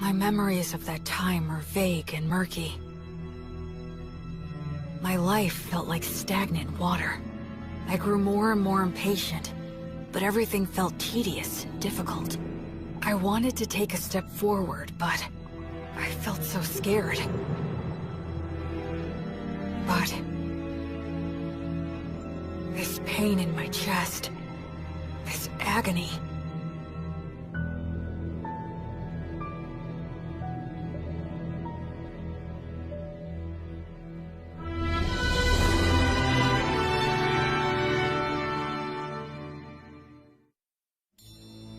My memories of that time are vague and murky. My life felt like stagnant water. I grew more and more impatient, but everything felt tedious and difficult. I wanted to take a step forward, but I felt so scared. But this pain in my chest, this agony.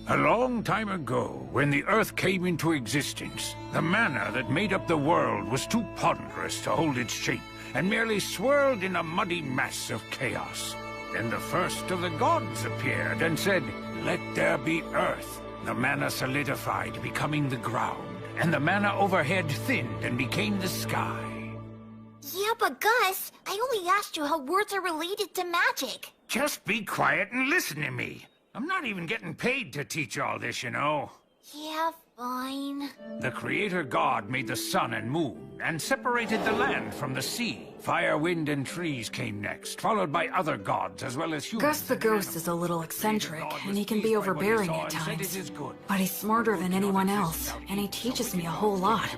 A long time ago, when the Earth came into existence, the mana that made up the world was too ponderous to hold its shape, and merely swirled in a muddy mass of chaos. Then the first of the gods appeared and said, "Let there be Earth." The mana solidified, becoming the ground, and the mana overhead thinned and became the sky. Yeah, but Gus, I only asked you how words are related to magic. Just be quiet and listen to me. I'm not even getting paid to teach all this, you know. Yeah, fine. The Creator God made the sun and moon, and separated the land from the sea. Fire, wind, and trees came next, followed by other gods as well as humans. Gus the Ghost is a little eccentric, and he can be overbearing at times. But he's smarter than anyone else, and he teaches me a whole lot.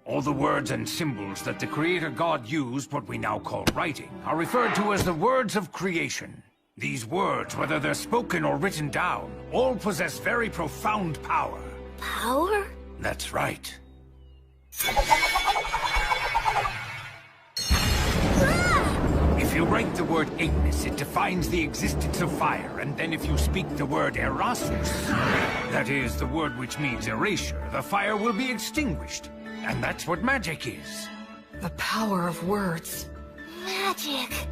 All the words and symbols that the Creator God used, what we now call writing, are referred to as the words of creation. These words, whether they're spoken or written down, all possess very profound power. Power? That's right. If you write the word Ignis, it defines the existence of fire, and then if you speak the word Erasus, that is, the word which means erasure, the fire will be extinguished. And that's what magic is. The power of words. Magic.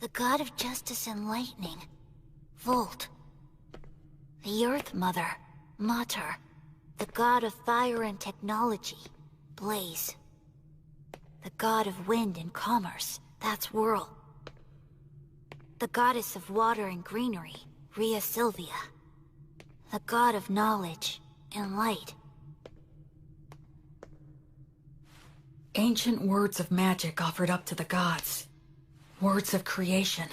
The god of justice and lightning, Volt. The Earth Mother, Mater. The god of fire and technology, Blaze. The god of wind and commerce, that's Whirl. The goddess of water and greenery, Rhea Sylvia. The god of knowledge and light. Ancient words of magic offered up to the gods. Words of creation.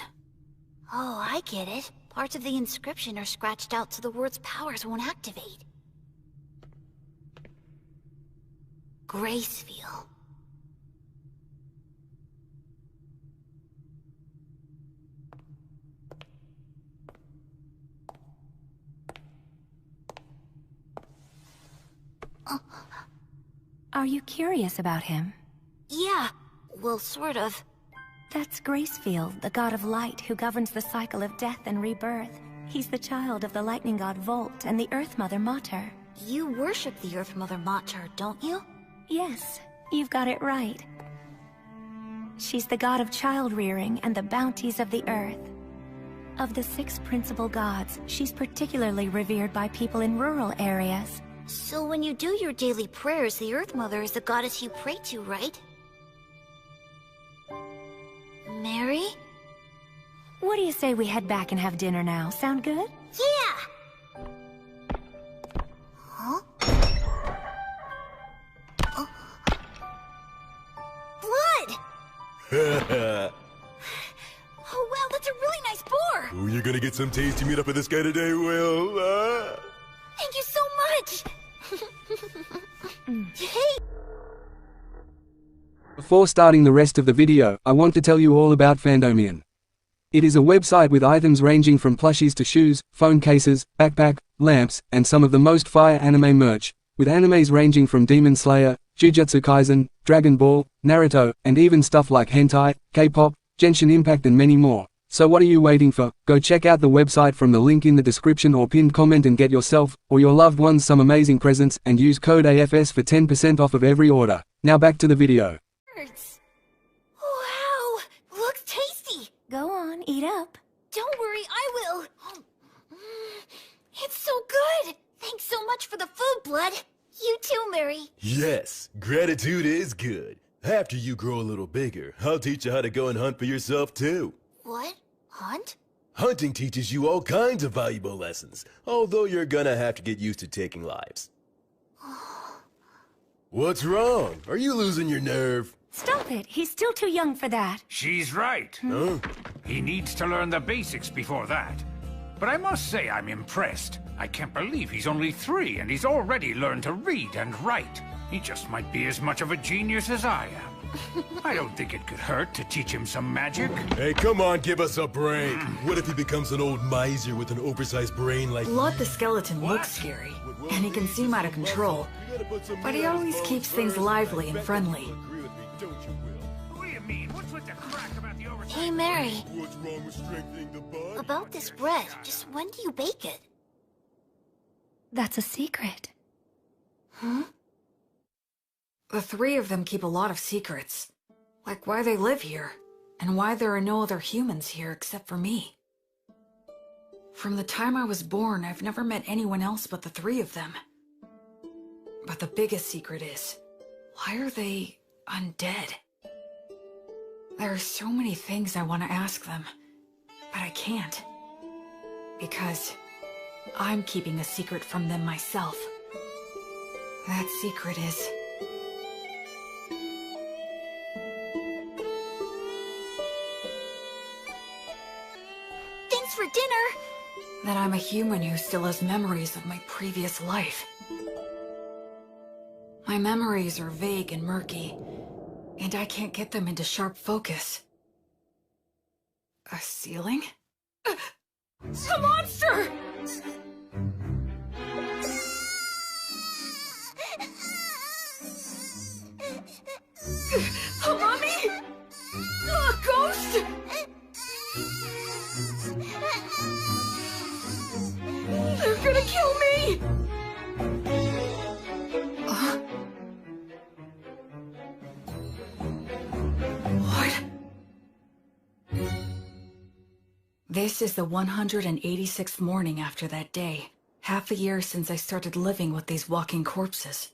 Oh, I get it. Parts of the inscription are scratched out so the word's powers won't activate. Gracefeel. Are you curious about him? Yeah, well, sort of. That's Gracefield, the god of light who governs the cycle of death and rebirth. He's the child of the lightning god Volt and the Earth Mother Mater. You worship the Earth Mother Mater, don't you? Yes, you've got it right. She's the god of child-rearing and the bounties of the earth. Of the 6 principal gods, she's particularly revered by people in rural areas. So when you do your daily prayers, the Earth Mother is the goddess you pray to, right? Mary? What do you say we head back and have dinner now? Sound good? Yeah! Huh? Oh. Blood! Oh, wow, that's a really nice boar! Oh, you're gonna get some tasty meat up with this guy today, Will. Thank you so much! Hey! Before starting the rest of the video, I want to tell you all about Fandomian. It is a website with items ranging from plushies to shoes, phone cases, backpack, lamps, and some of the most fire anime merch, with animes ranging from Demon Slayer, Jujutsu Kaisen, Dragon Ball, Naruto, and even stuff like hentai, K-pop, Genshin Impact and many more. So what are you waiting for? Go check out the website from the link in the description or pinned comment and get yourself, or your loved ones some amazing presents, and use code AFS for 10% off of every order. Now back to the video. Wow! Looks tasty! Go on, eat up. Don't worry, I will! It's so good! Thanks so much for the food, Blood! You too, Mary! Yes, gratitude is good. After you grow a little bigger, I'll teach you how to go and hunt for yourself too. What? Hunt? Hunting teaches you all kinds of valuable lessons, although you're gonna have to get used to taking lives. What's wrong? Are you losing your nerve? Stop it! He's still too young for that. She's right. Huh? He needs to learn the basics before that. But I must say I'm impressed. I can't believe he's only 3 and he's already learned to read and write. He just might be as much of a genius as I am. I don't think it could hurt to teach him some magic. Hey, come on, give us a break. What if he becomes an old miser with an oversized brain like... Blood the skeleton looks scary, and he can seem out of control. But he always keeps things lively and friendly. What do you mean? What's with the crack about the oversized... Hey, Mary. What's wrong with strengthening the bond? About this bread, just when do you bake it? That's a secret. Huh? The 3 of them keep a lot of secrets. Like why they live here, and why there are no other humans here except for me. From the time I was born, I've never met anyone else but the 3 of them. But the biggest secret is, why are they undead? There are so many things I want to ask them, but I can't. Because I'm keeping a secret from them myself. That secret is... Thanks for dinner! that I'm a human who still has memories of my previous life. My memories are vague and murky, and I can't get them into sharp focus. A ceiling? A monster! A mummy? A ghost? They're gonna kill me! What? This is the 186th morning after that day. Half a year since I started living with these walking corpses.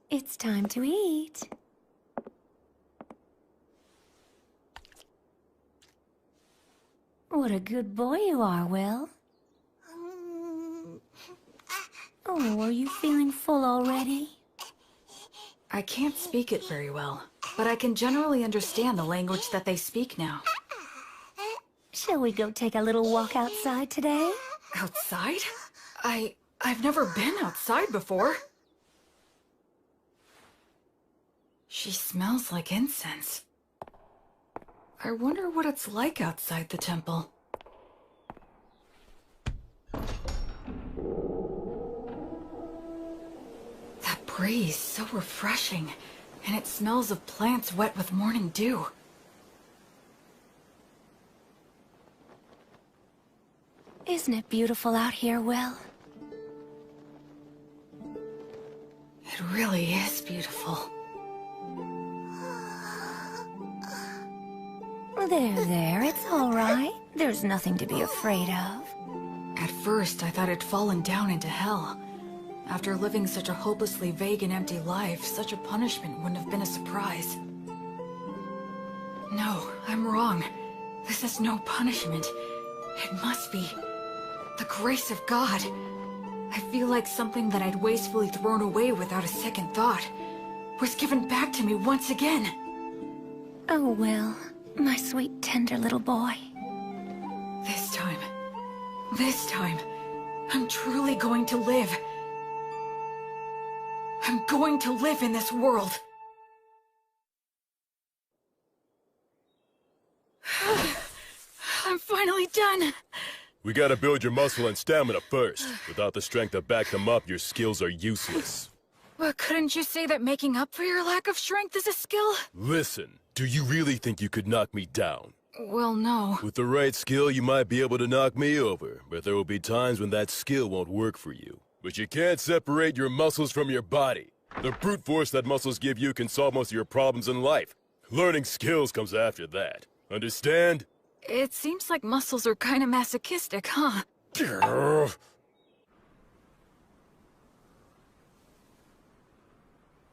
It's time to eat. What a good boy you are, Will. Oh, are you feeling full already? I can't speak it very well, but I can generally understand the language that they speak now. Shall we go take a little walk outside today? Outside? I've never been outside before. She smells like incense. I wonder what it's like outside the temple. That breeze, so refreshing, and it smells of plants wet with morning dew. Isn't it beautiful out here, Will? It really is beautiful. There, it's all right. There's nothing to be afraid of. At first, I thought I'd fallen down into hell. After living such a hopelessly vague and empty life, such a punishment wouldn't have been a surprise. No, I'm wrong. This is no punishment. It must be the grace of God. I feel like something that I'd wastefully thrown away without a second thought was given back to me once again. Oh, Will, my sweet, tender little boy. This time, I'm truly going to live. I'm going to live in this world. I'm finally done. We gotta build your muscle and stamina first. Without the strength to back them up, your skills are useless. But couldn't you say that making up for your lack of strength is a skill? Listen, do you really think you could knock me down? Well, no. With the right skill, you might be able to knock me over, but there will be times when that skill won't work for you. But you can't separate your muscles from your body. The brute force that muscles give you can solve most of your problems in life. Learning skills comes after that. Understand? It seems like muscles are kinda masochistic, huh?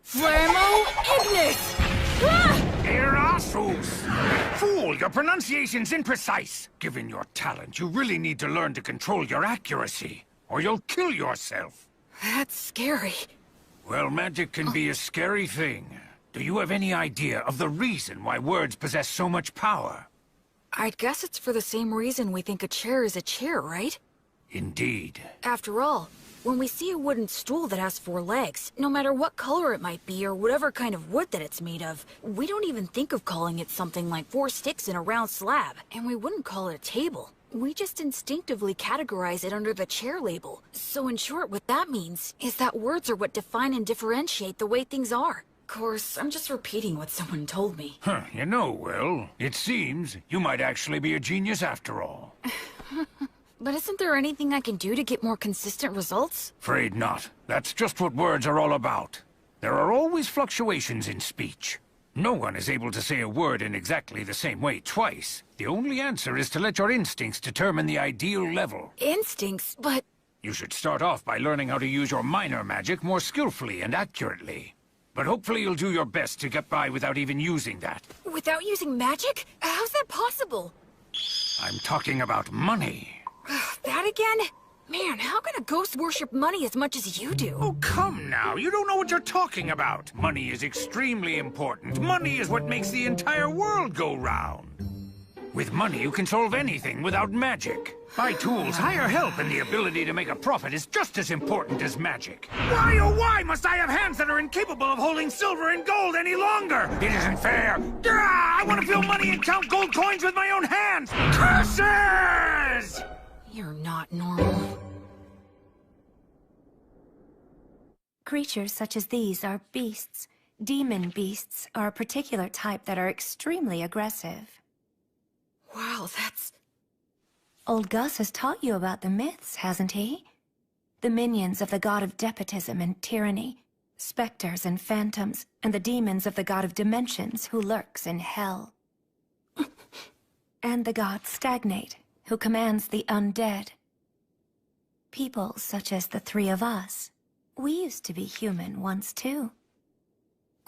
Flammo Ignis! Ah! Erasus! Fool, your pronunciation's imprecise. Given your talent, you really need to learn to control your accuracy, or you'll kill yourself. That's scary. Well, magic can be a scary thing. Do you have any idea of the reason why words possess so much power? I guess it's for the same reason we think a chair is a chair, right? Indeed. After all, when we see a wooden stool that has 4 legs, no matter what color it might be or whatever kind of wood that it's made of, we don't even think of calling it something like 4 sticks in a round slab, and we wouldn't call it a table. We just instinctively categorize it under the chair label. So in short, what that means is that words are what define and differentiate the way things are. Of course, I'm just repeating what someone told me. Huh, you know, Will, it seems you might actually be a genius after all. But isn't there anything I can do to get more consistent results? Afraid not. That's just what words are all about. There are always fluctuations in speech. No one is able to say a word in exactly the same way twice. The only answer is to let your instincts determine the ideal level. Instincts? But... You should start off by learning how to use your minor magic more skillfully and accurately. But hopefully you'll do your best to get by without even using that. Without using magic? How's that possible? I'm talking about money. That again? Man, how can a ghost worship money as much as you do? Oh, come now. You don't know what you're talking about. Money is extremely important. Money is what makes the entire world go round. With money, you can solve anything without magic. Buy tools, hire help, and the ability to make a profit is just as important as magic. Why, oh why must I have hands that are incapable of holding silver and gold any longer? It isn't fair. I want to feel money and count gold coins with my own hands. Curses! You're not normal. Creatures such as these are beasts. Demon beasts are a particular type that are extremely aggressive. Wow, that's... Old Gus has taught you about the myths, hasn't he? The minions of the god of despotism and tyranny, specters and phantoms, and the demons of the god of dimensions who lurks in hell. And the god Stagnate, who commands the undead. People such as the 3 of us. We used to be human once too.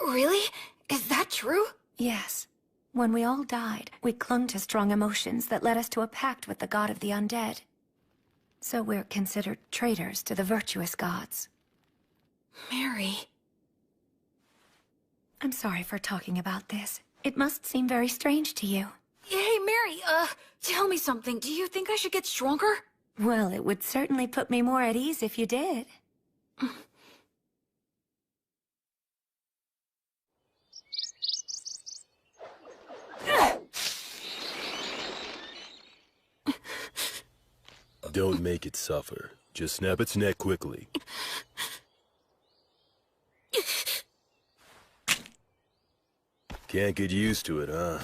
Really? Is that true? Yes. When we all died, we clung to strong emotions that led us to a pact with the god of the undead. So we're considered traitors to the virtuous gods. Mary... I'm sorry for talking about this. It must seem very strange to you. Hey, Mary, tell me something. Do you think I should get stronger? Well, it would certainly put me more at ease if you did. Don't make it suffer. Just snap its neck quickly. Can't get used to it, huh?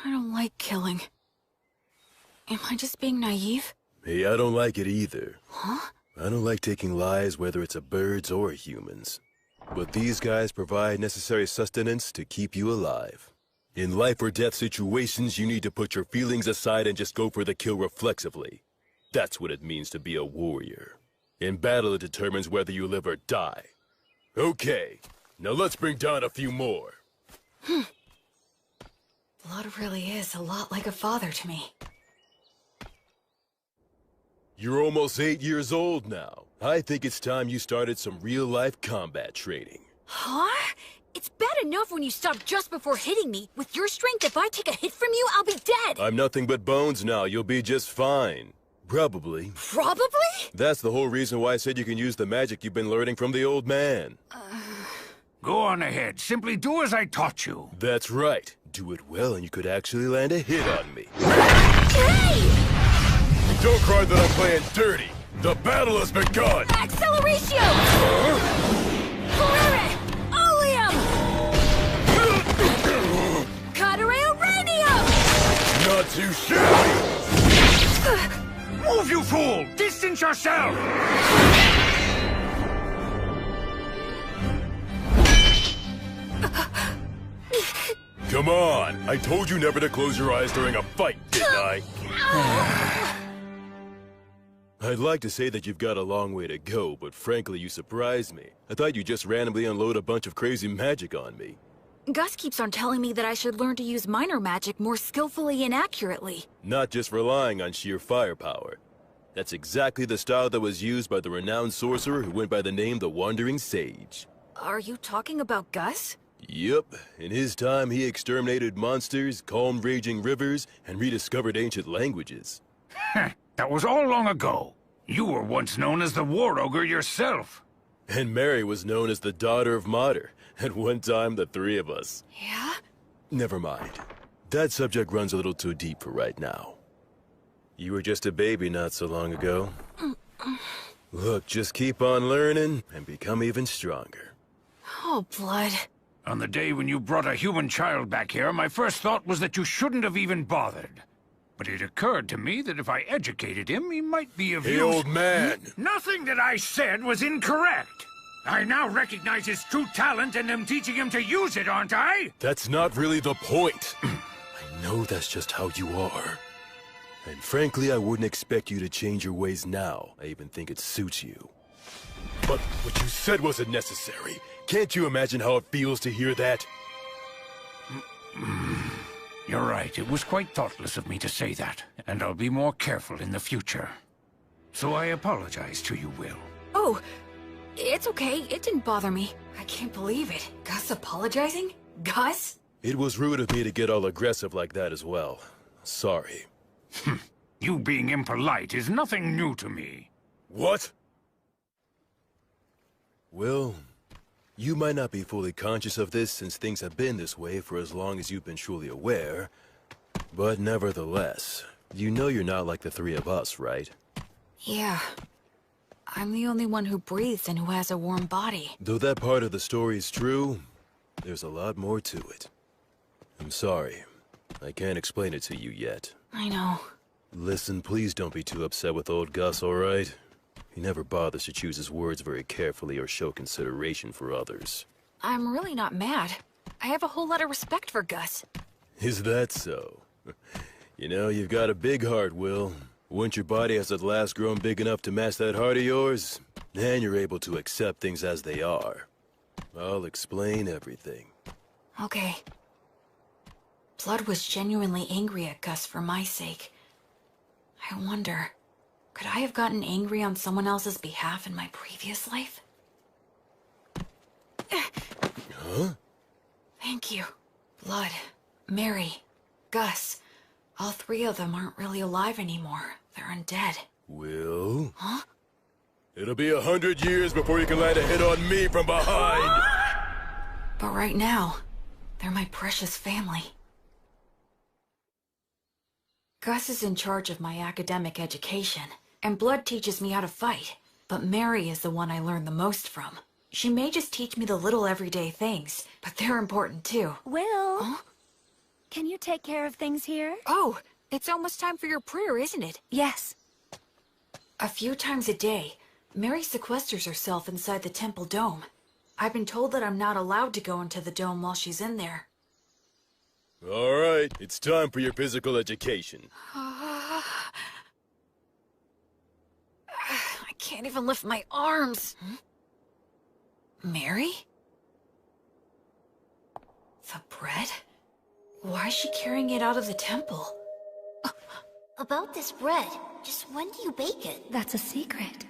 I don't like killing. Am I just being naive? Hey, I don't like it either. Huh? I don't like taking lives, whether it's a birds or humans. But these guys provide necessary sustenance to keep you alive. In life or death situations, you need to put your feelings aside and just go for the kill reflexively. That's what it means to be a warrior. In battle, it determines whether you live or die. Okay, now let's bring down a few more. Blood really is a lot like a father to me. You're almost 8 years old now. I think it's time you started some real-life combat training. Huh? It's bad enough when you stop just before hitting me. With your strength, if I take a hit from you, I'll be dead! I'm nothing but bones now. You'll be just fine. Probably. Probably? That's the whole reason why I said you can use the magic you've been learning from the old man. Go on ahead. Simply do as I taught you. That's right. Do it well and you could actually land a hit on me. Hey! Don't cry that I'm playing dirty. The battle has begun! Acceleratio! Carrere! Oleum! Cadere Uranium! Not too shabby! Move, you fool! Distance yourself! Come on! I told you never to close your eyes during a fight, didn't I? I'd like to say that you've got a long way to go, but frankly, you surprised me. I thought you'd just randomly unload a bunch of crazy magic on me. Gus keeps on telling me that I should learn to use minor magic more skillfully and accurately. Not just relying on sheer firepower. That's exactly the style that was used by the renowned sorcerer who went by the name the Wandering Sage. Are you talking about Gus? Yup. In his time, he exterminated monsters, calmed raging rivers, and rediscovered ancient languages. That was all long ago. You were once known as the War Ogre yourself. And Mary was known as the Daughter of Mater. At one time, the three of us. Yeah? Never mind. That subject runs a little too deep for right now. You were just a baby not so long ago. Look, just keep on learning and become even stronger. Oh, Blood. On the day when you brought a human child back here, my first thought was that you shouldn't have even bothered. But it occurred to me that if I educated him, he might be of use. Hey, old man! Nothing that I said was incorrect! I now recognize his true talent and am teaching him to use it, aren't I? That's not really the point. I know that's just how you are. And frankly, I wouldn't expect you to change your ways now. I even think it suits you. But what you said wasn't necessary. Can't you imagine how it feels to hear that? You're right, it was quite thoughtless of me to say that, and I'll be more careful in the future. So I apologize to you, Will. Oh, it's okay. It didn't bother me. I can't believe it. Gus apologizing? Gus? It was rude of me to get all aggressive like that as well. Sorry. You being impolite is nothing new to me. What? Well, you might not be fully conscious of this since things have been this way for as long as you've been truly aware. But nevertheless, you know you're not like the three of us, right? Yeah. I'm the only one who breathes and who has a warm body. Though that part of the story is true, there's a lot more to it. I'm sorry. I can't explain it to you yet. I know. Listen, please don't be too upset with old Gus, all right? He never bothers to choose his words very carefully or show consideration for others. I'm really not mad. I have a whole lot of respect for Gus. Is that so? You know, you've got a big heart, Will. Once your body has at last grown big enough to match that heart of yours, then you're able to accept things as they are. I'll explain everything. Okay. Blood was genuinely angry at Gus for my sake. I wonder, could I have gotten angry on someone else's behalf in my previous life? Huh? Thank you. Blood, Mary, Gus. All three of them aren't really alive anymore. They're undead. Will? Huh? It'll be 100 years before you can land a hit on me from behind! But right now, they're my precious family. Gus is in charge of my academic education, and Blood teaches me how to fight. But Mary is the one I learn the most from. She may just teach me the little everyday things, but they're important too. Will? Huh? Can you take care of things here? Oh, it's almost time for your prayer, isn't it? Yes. A few times a day, Mary sequesters herself inside the temple dome. I've been told that I'm not allowed to go into the dome while she's in there. All right, it's time for your physical education. I can't even lift my arms. Mary? The bread? Why is she carrying it out of the temple? About this bread, just when do you bake it? That's a secret.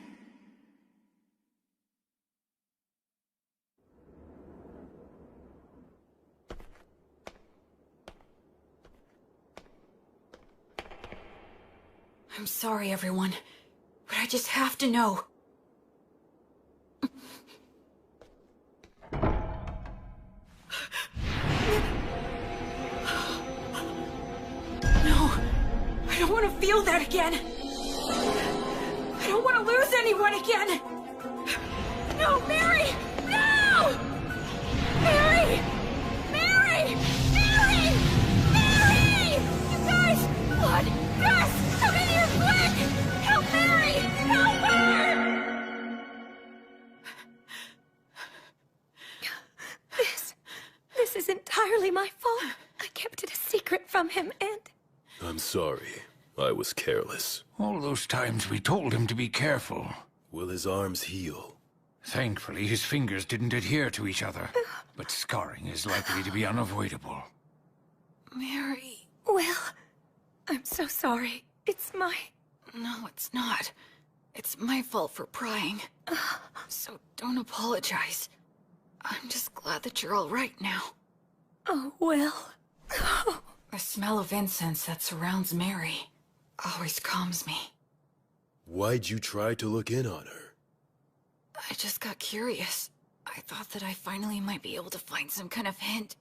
I'm sorry, everyone, but I just have to know. No, I don't want to feel that again. I don't want to lose anyone again. No, Mary! No! Mary! Mary! Mary! Mary! You guys! Blood! Gus! Come in here quick! Help Mary! Help her! This is entirely my fault. I kept it a secret from him, and... I'm sorry. I was careless. All those times we told him to be careful. Will his arms heal? Thankfully, his fingers didn't adhere to each other, but scarring is likely to be unavoidable. Mary... Will, I'm so sorry. It's my... No, it's not. It's my fault for prying. So don't apologize. I'm just glad that you're all right now. Oh, Will. The smell of incense that surrounds Mary always calms me. Why'd you try to look in on her? I just got curious. I thought that I finally might be able to find some kind of hint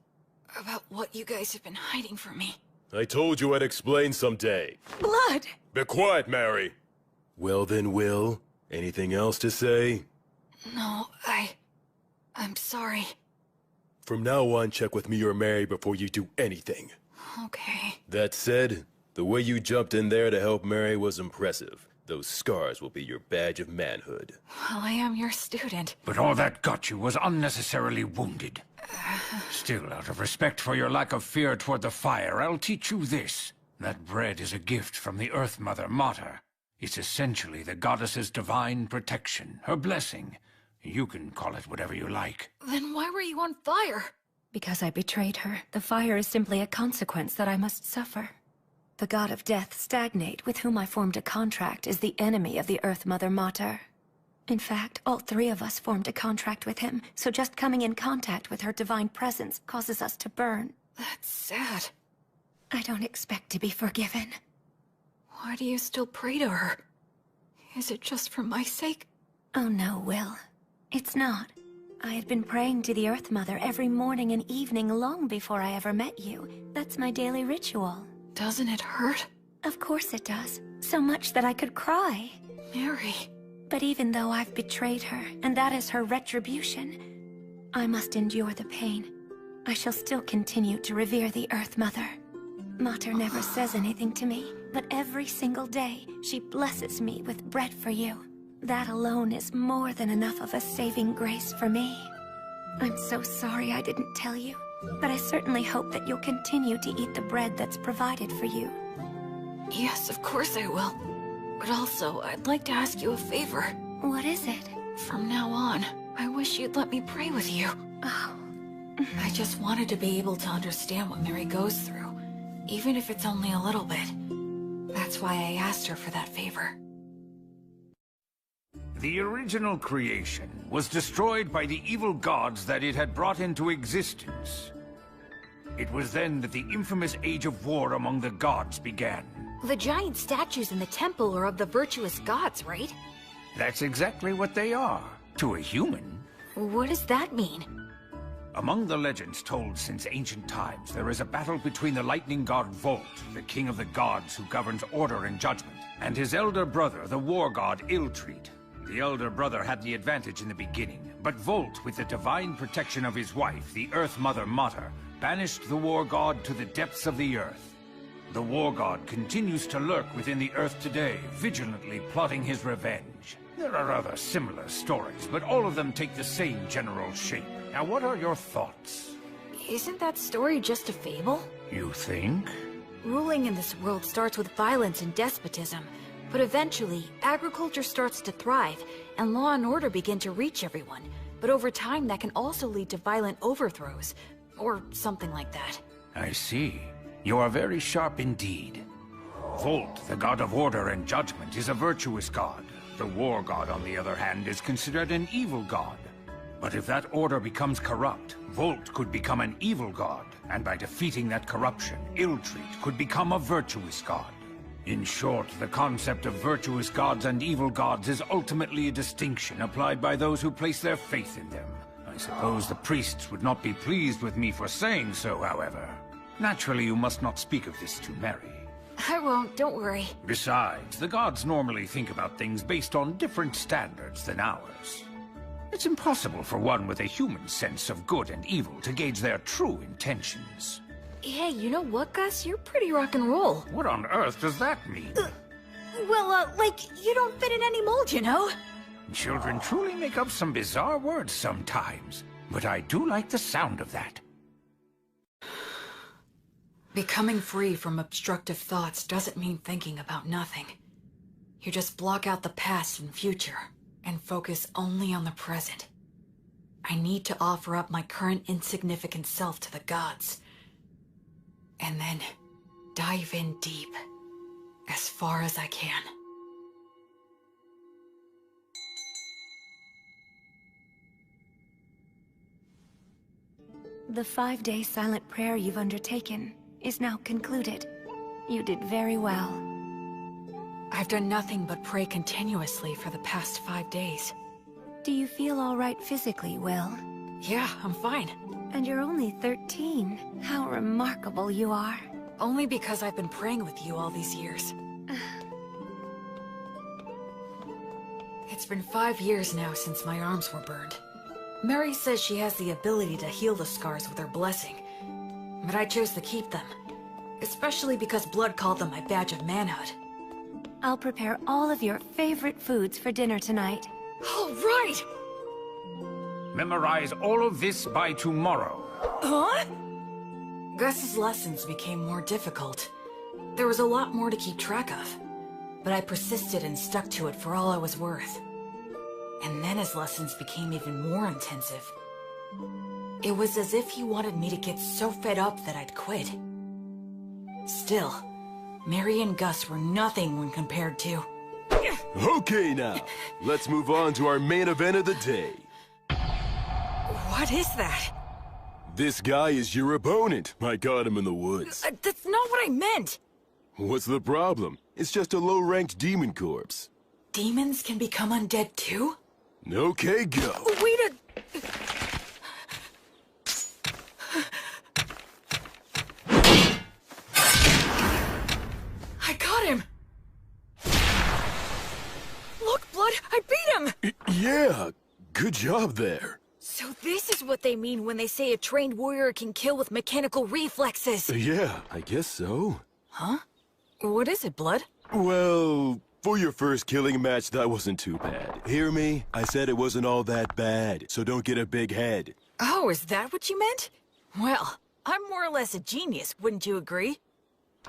about what you guys have been hiding from me. I told you I'd explain someday. Blood! Be quiet, Mary! Well then, Will, anything else to say? No, I'm sorry. From now on, check with me or Mary before you do anything. Okay. That said, the way you jumped in there to help Mary was impressive. Those scars will be your badge of manhood. Well, I am your student. But all that got you was unnecessarily wounded. Still, out of respect for your lack of fear toward the fire, I'll teach you this. That bread is a gift from the Earth Mother Mater. It's essentially the goddess's divine protection, her blessing. You can call it whatever you like. Then why were you on fire? Because I betrayed her, the fire is simply a consequence that I must suffer. The god of death, Stagnate, with whom I formed a contract, is the enemy of the Earth Mother Mater. In fact, all three of us formed a contract with him, so just coming in contact with her divine presence causes us to burn. That's sad. I don't expect to be forgiven. Why do you still pray to her? Is it just for my sake? Oh no, Will. It's not. I had been praying to the Earth Mother every morning and evening long before I ever met you. That's my daily ritual. Doesn't it hurt? Of course it does. So much that I could cry. Mary... But even though I've betrayed her, and that is her retribution, I must endure the pain. I shall still continue to revere the Earth Mother. Mater never says anything to me, but every single day, she blesses me with bread for you. That alone is more than enough of a saving grace for me. I'm so sorry I didn't tell you, but I certainly hope that you'll continue to eat the bread that's provided for you. Yes, of course I will. But also, I'd like to ask you a favor. What is it? From now on, I wish you'd let me pray with you. Oh. I just wanted to be able to understand what Mary goes through, even if it's only a little bit. That's why I asked her for that favor. The original creation was destroyed by the evil gods that it had brought into existence. It was then that the infamous Age of War among the gods began. The giant statues in the temple are of the virtuous gods, right? That's exactly what they are, to a human. What does that mean? Among the legends told since ancient times, there is a battle between the lightning god Volt, the king of the gods who governs order and judgment, and his elder brother, the war god Iltreat. The elder brother had the advantage in the beginning, but Volt, with the divine protection of his wife, the Earth Mother Mater, banished the war god to the depths of the earth. The war god continues to lurk within the earth today, vigilantly plotting his revenge. There are other similar stories, but all of them take the same general shape. Now, what are your thoughts? Isn't that story just a fable? You think? Ruling in this world starts with violence and despotism, but eventually, agriculture starts to thrive, and law and order begin to reach everyone. But over time, that can also lead to violent overthrows, or something like that. I see. You are very sharp indeed. Volt, the god of order and judgment, is a virtuous god. The war god, on the other hand, is considered an evil god. But if that order becomes corrupt, Volt could become an evil god, and by defeating that corruption, Iltreat could become a virtuous god. In short, the concept of virtuous gods and evil gods is ultimately a distinction applied by those who place their faith in them. I suppose the priests would not be pleased with me for saying so, however. Naturally, you must not speak of this to Mary. I won't, don't worry. Besides, the gods normally think about things based on different standards than ours. It's impossible for one with a human sense of good and evil to gauge their true intentions. Hey, you know what, Gus? You're pretty rock and roll. What on earth does that mean? Like, you don't fit in any mold, you know? Children truly make up some bizarre words sometimes, but I do like the sound of that. Becoming free from obstructive thoughts doesn't mean thinking about nothing. You just block out the past and future. and focus only on the present. I need to offer up my current insignificant self to the gods. And then dive in deep, as far as I can. The 5-day silent prayer you've undertaken is now concluded. You did very well. I've done nothing but pray continuously for the past 5 days. Do you feel all right physically, Will? Yeah, I'm fine. And you're only 13. How remarkable you are. Only because I've been praying with you all these years. It's been 5 years now since my arms were burned. Mary says she has the ability to heal the scars with her blessing, but I chose to keep them. Especially because Blood called them my badge of manhood. I'll prepare all of your favorite foods for dinner tonight. All right! Memorize all of this by tomorrow. Huh? Gus's lessons became more difficult. There was a lot more to keep track of, but I persisted and stuck to it for all I was worth. And then his lessons became even more intensive. It was as if he wanted me to get so fed up that I'd quit. Still, Mary and Gus were nothing when compared to... Okay now, let's move on to our main event of the day. What is that? This guy is your opponent. I caught him in the woods. That's not what I meant! What's the problem? It's just a low-ranked demon corpse. Demons can become undead too? Okay, go. Wait a... I got him! Look, Blood, I beat him! Yeah, good job there. So this is what they mean when they say a trained warrior can kill with mechanical reflexes. Yeah, I guess so. Huh? What is it, Blood? Well, for your first killing match, that wasn't too bad. Hear me? I said it wasn't all that bad, so don't get a big head. Oh, is that what you meant? Well, I'm more or less a genius, wouldn't you agree?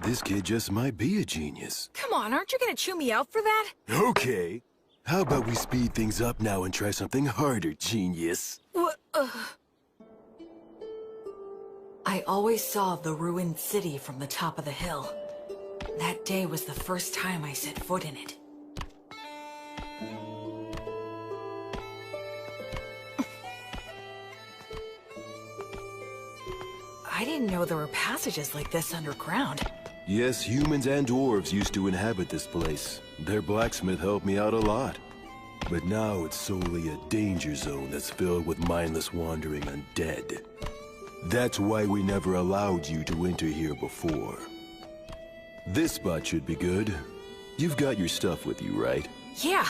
This kid just might be a genius. Come on, aren't you gonna chew me out for that? Okay. How about we speed things up now and try something harder, genius? What? I always saw the ruined city from the top of the hill. That day was the first time I set foot in it. I didn't know there were passages like this underground. Yes, humans and dwarves used to inhabit this place. Their blacksmith helped me out a lot. But now it's solely a danger zone that's filled with mindless wandering undead. That's why we never allowed you to enter here before. This spot should be good. You've got your stuff with you, right? Yeah.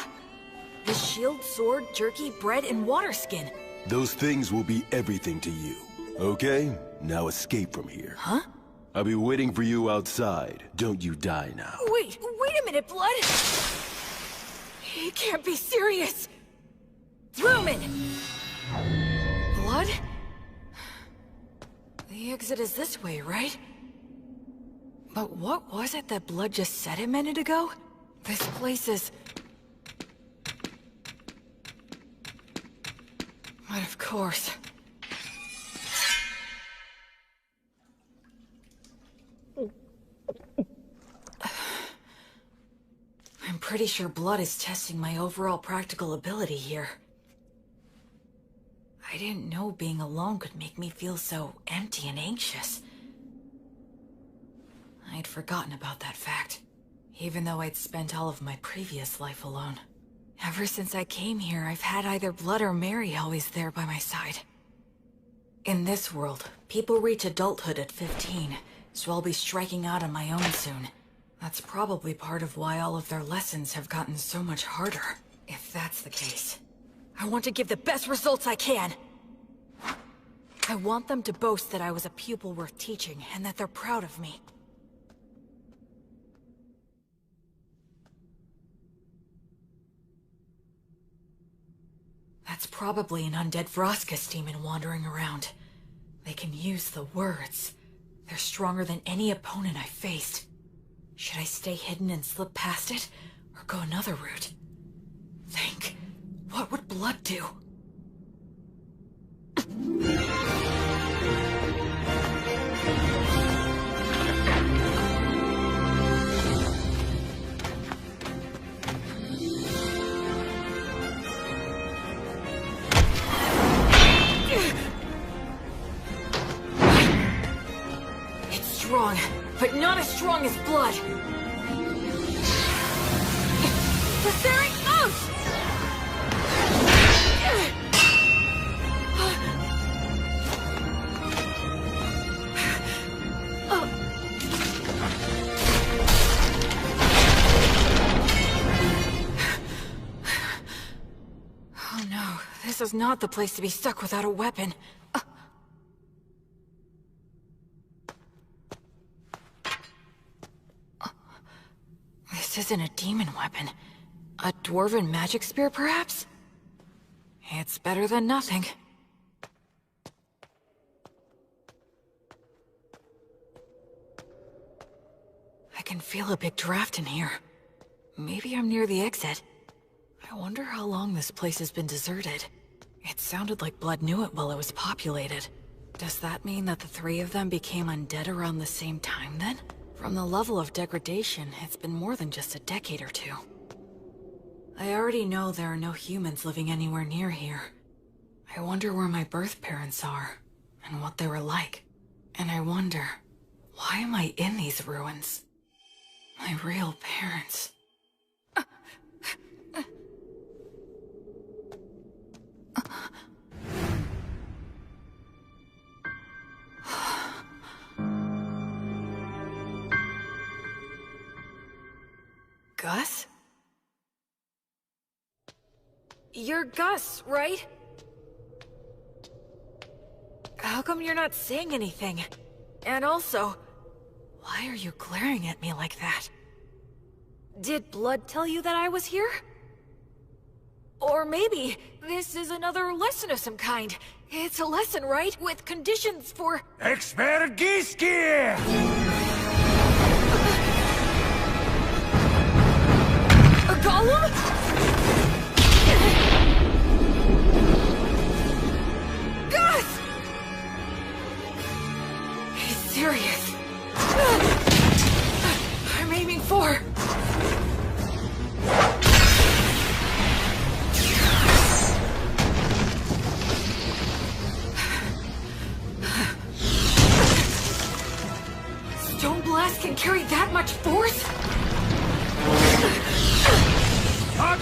The shield, sword, jerky, bread, and water skin. Those things will be everything to you. Okay? Now escape from here. Huh? I'll be waiting for you outside. Don't you die now. Wait a minute, Blood! He can't be serious! Lumen! Blood? The exit is this way, right? But what was it that Blood just said a minute ago? This place is... But of course. I'm pretty sure Blood is testing my overall practical ability here. I didn't know being alone could make me feel so empty and anxious. I'd forgotten about that fact, even though I'd spent all of my previous life alone. Ever since I came here, I've had either Blood or Mary always there by my side. In this world, people reach adulthood at 15, so I'll be striking out on my own soon. That's probably part of why all of their lessons have gotten so much harder, if that's the case. I want to give the best results I can! I want them to boast that I was a pupil worth teaching, and that they're proud of me. That's probably an undead Vroskus demon wandering around. They can use the words. They're stronger than any opponent I faced. Should I stay hidden and slip past it, or go another route? Think. What would blood do? It's strong, but not as strong as blood. Oh no, this is not the place to be stuck without a weapon. This isn't a demon weapon. A dwarven magic spear, perhaps? It's better than nothing. I can feel a big draft in here. Maybe I'm near the exit. I wonder how long this place has been deserted. It sounded like Blood knew it while it was populated. Does that mean that the three of them became undead around the same time, then? From the level of degradation, it's been more than just a decade or two. I already know there are no humans living anywhere near here. I wonder where my birth parents are, and what they were like. And I wonder, why am I in these ruins? My real parents. Gus? You're Gus, right? How come you're not saying anything? And also, why are you glaring at me like that? Did Blood tell you that I was here? Or maybe this is another lesson of some kind. It's a lesson, right? With conditions for... Expergiski! A golem? Gus! He's serious. I'm aiming for... Stone Blast can carry that much force?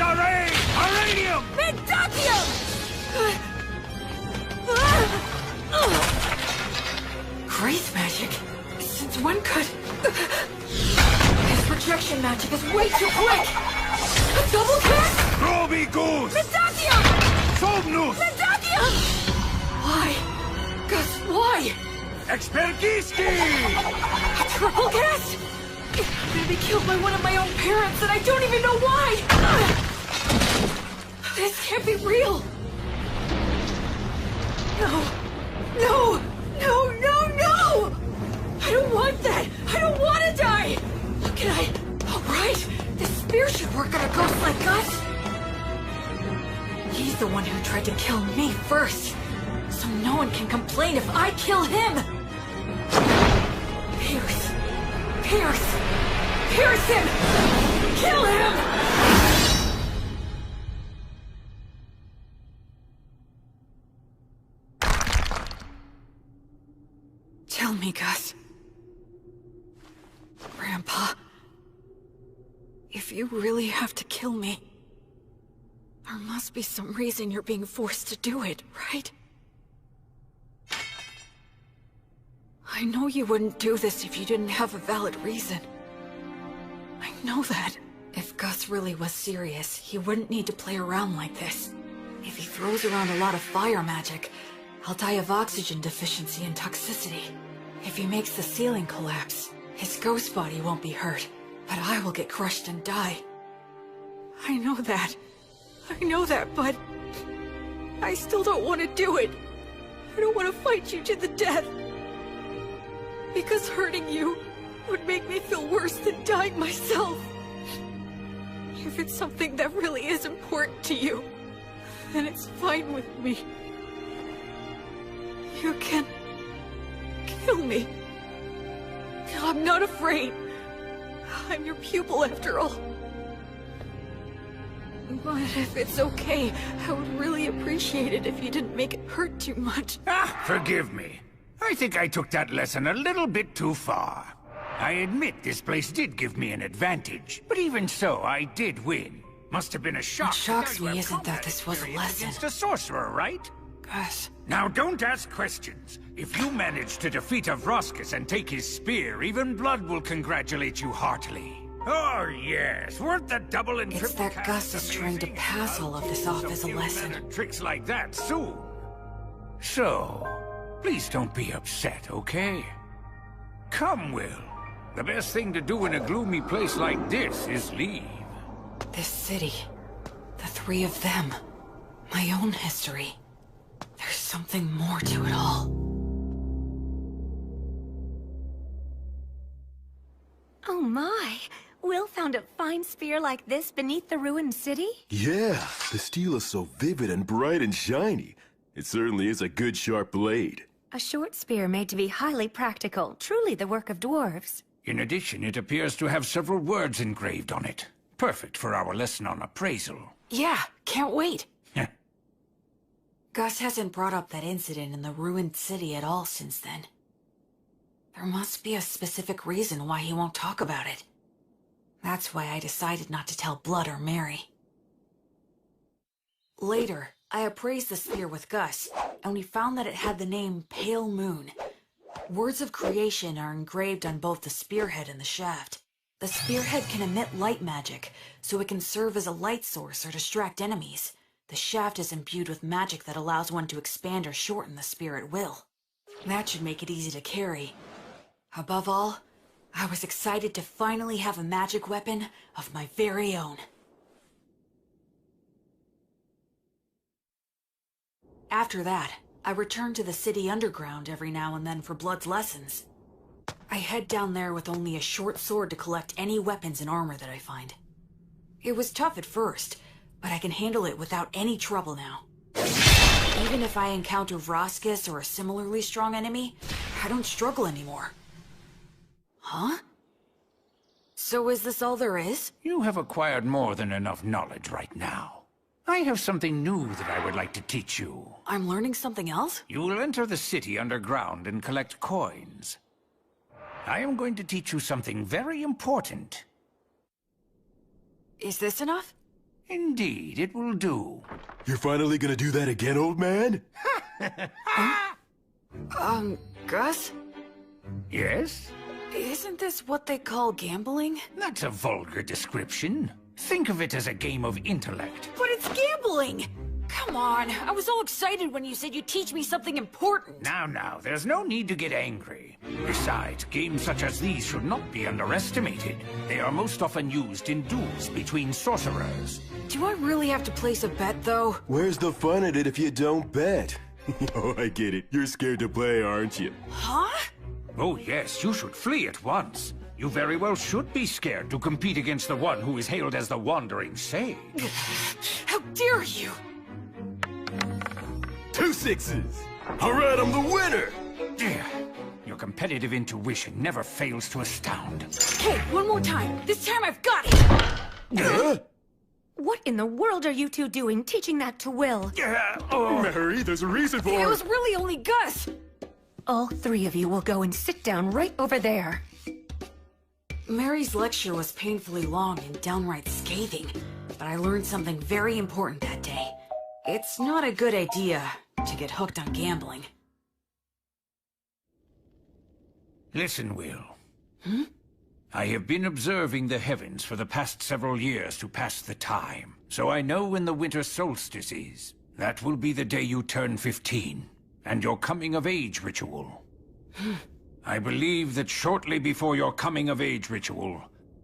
Array! Arradium! Mendacium! Grace magic? Since when could... His projection magic is way too quick! A double cast? Groby Goose! Mendacium! Sobnus! Mendacium! Why? Gus, why? Expergiski! A triple cast? I'm gonna be killed by one of my own parents and I don't even know why! This can't be real! No! No! No, no, no! I don't want that! I don't want to die! How can I... Alright! This spear should work on a ghost like Gus! He's the one who tried to kill me first! So no one can complain if I kill him! Pierce! Pierce! Pierce him! Kill him! Tell me, Gus. Grandpa. If you really have to kill me, there must be some reason you're being forced to do it, right? I know you wouldn't do this if you didn't have a valid reason. I know that. If Gus really was serious, he wouldn't need to play around like this. If he throws around a lot of fire magic, I'll die of oxygen deficiency and toxicity. If he makes the ceiling collapse, his ghost body won't be hurt, but I will get crushed and die. I know that, but I still don't want to do it. I don't want to fight you to the death. Because hurting you would make me feel worse than dying myself. If it's something that really is important to you, then it's fine with me. You can kill me. I'm not afraid. I'm your pupil after all. But if it's okay, I would really appreciate it if you didn't make it hurt too much. Ah, forgive me. I think I took that lesson a little bit too far. I admit this place did give me an advantage, but even so, I did win. Must have been a shock. What shocks me isn't that this was a lesson. Against a sorcerer, right? Gus. Now don't ask questions. If you manage to defeat Avroskis and take his spear, even Blood will congratulate you heartily. Oh yes, weren't the double and It's triple that Gus is trying to pass all of this off as a lesson. Tricks like that soon. So, please don't be upset, okay? Come, Will. The best thing to do in a gloomy place like this is leave. This city. The three of them. My own history. There's something more to it all. Oh my! Will found a fine spear like this beneath the ruined city? Yeah, the steel is so vivid and bright and shiny. It certainly is a good sharp blade. A short spear made to be highly practical, truly the work of dwarves. In addition, it appears to have several words engraved on it. Perfect for our lesson on appraisal. Yeah, can't wait. Gus hasn't brought up that incident in the ruined city at all since then. There must be a specific reason why he won't talk about it. That's why I decided not to tell Blood or Mary. Later, I appraised the spear with Gus, and we found that it had the name Pale Moon. Words of creation are engraved on both the spearhead and the shaft. The spearhead can emit light magic, so it can serve as a light source or distract enemies. The shaft is imbued with magic that allows one to expand or shorten the spear at will. That should make it easy to carry. Above all, I was excited to finally have a magic weapon of my very own. After that, I return to the city underground every now and then for Blood's lessons. I head down there with only a short sword to collect any weapons and armor that I find. It was tough at first, but I can handle it without any trouble now. Even if I encounter Vroskis or a similarly strong enemy, I don't struggle anymore. Huh? So is this all there is? You have acquired more than enough knowledge right now. I have something new that I would like to teach you. I'm learning something else? You will enter the city underground and collect coins. I am going to teach you something very important. Is this enough? Indeed, it will do. You're finally gonna do that again, old man? Gus? Yes? Isn't this what they call gambling? That's a vulgar description. Think of it as a game of intellect. But it's gambling! Come on, I was all excited when you said you'd teach me something important. Now, there's no need to get angry. Besides, games such as these should not be underestimated. They are most often used in duels between sorcerers. Do I really have to place a bet, though? Where's the fun in it if you don't bet? Oh, I get it. You're scared to play, aren't you? Huh? Oh yes, you should flee at once. You very well should be scared to compete against the one who is hailed as the Wandering Sage. How dare you! 2 6s! Alright, I'm the winner! Your competitive intuition never fails to astound. Hey, one more time! This time I've got it! Huh? What in the world are you two doing, teaching that to Will? Mary, there's a reason for It it! was really only Gus! All three of you will go and sit down right over there. Mary's lecture was painfully long and downright scathing, but I learned something very important that day. It's not a good idea to get hooked on gambling. Listen, Will. I have been observing the heavens for the past several years to pass the time, so I know when the winter solstice is. That will be the day you turn 15, and your coming-of-age ritual. I believe that shortly before your coming-of-age ritual,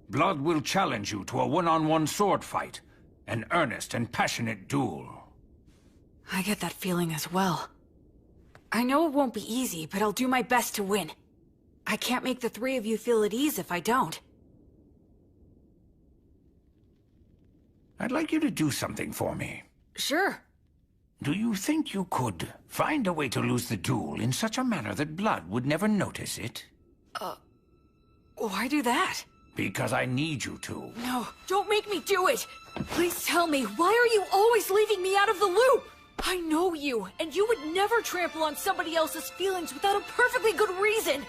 Blood will challenge you to a one-on-one sword fight, an earnest and passionate duel. I get that feeling as well. I know it won't be easy, but I'll do my best to win. I can't make the three of you feel at ease if I don't. I'd like you to do something for me. Sure. Do you think you could find a way to lose the jewel in such a manner that Blood would never notice it? Why do that? Because I need you to. No, don't make me do it! Please tell me, why are you always leaving me out of the loop? I know you, and you would never trample on somebody else's feelings without a perfectly good reason!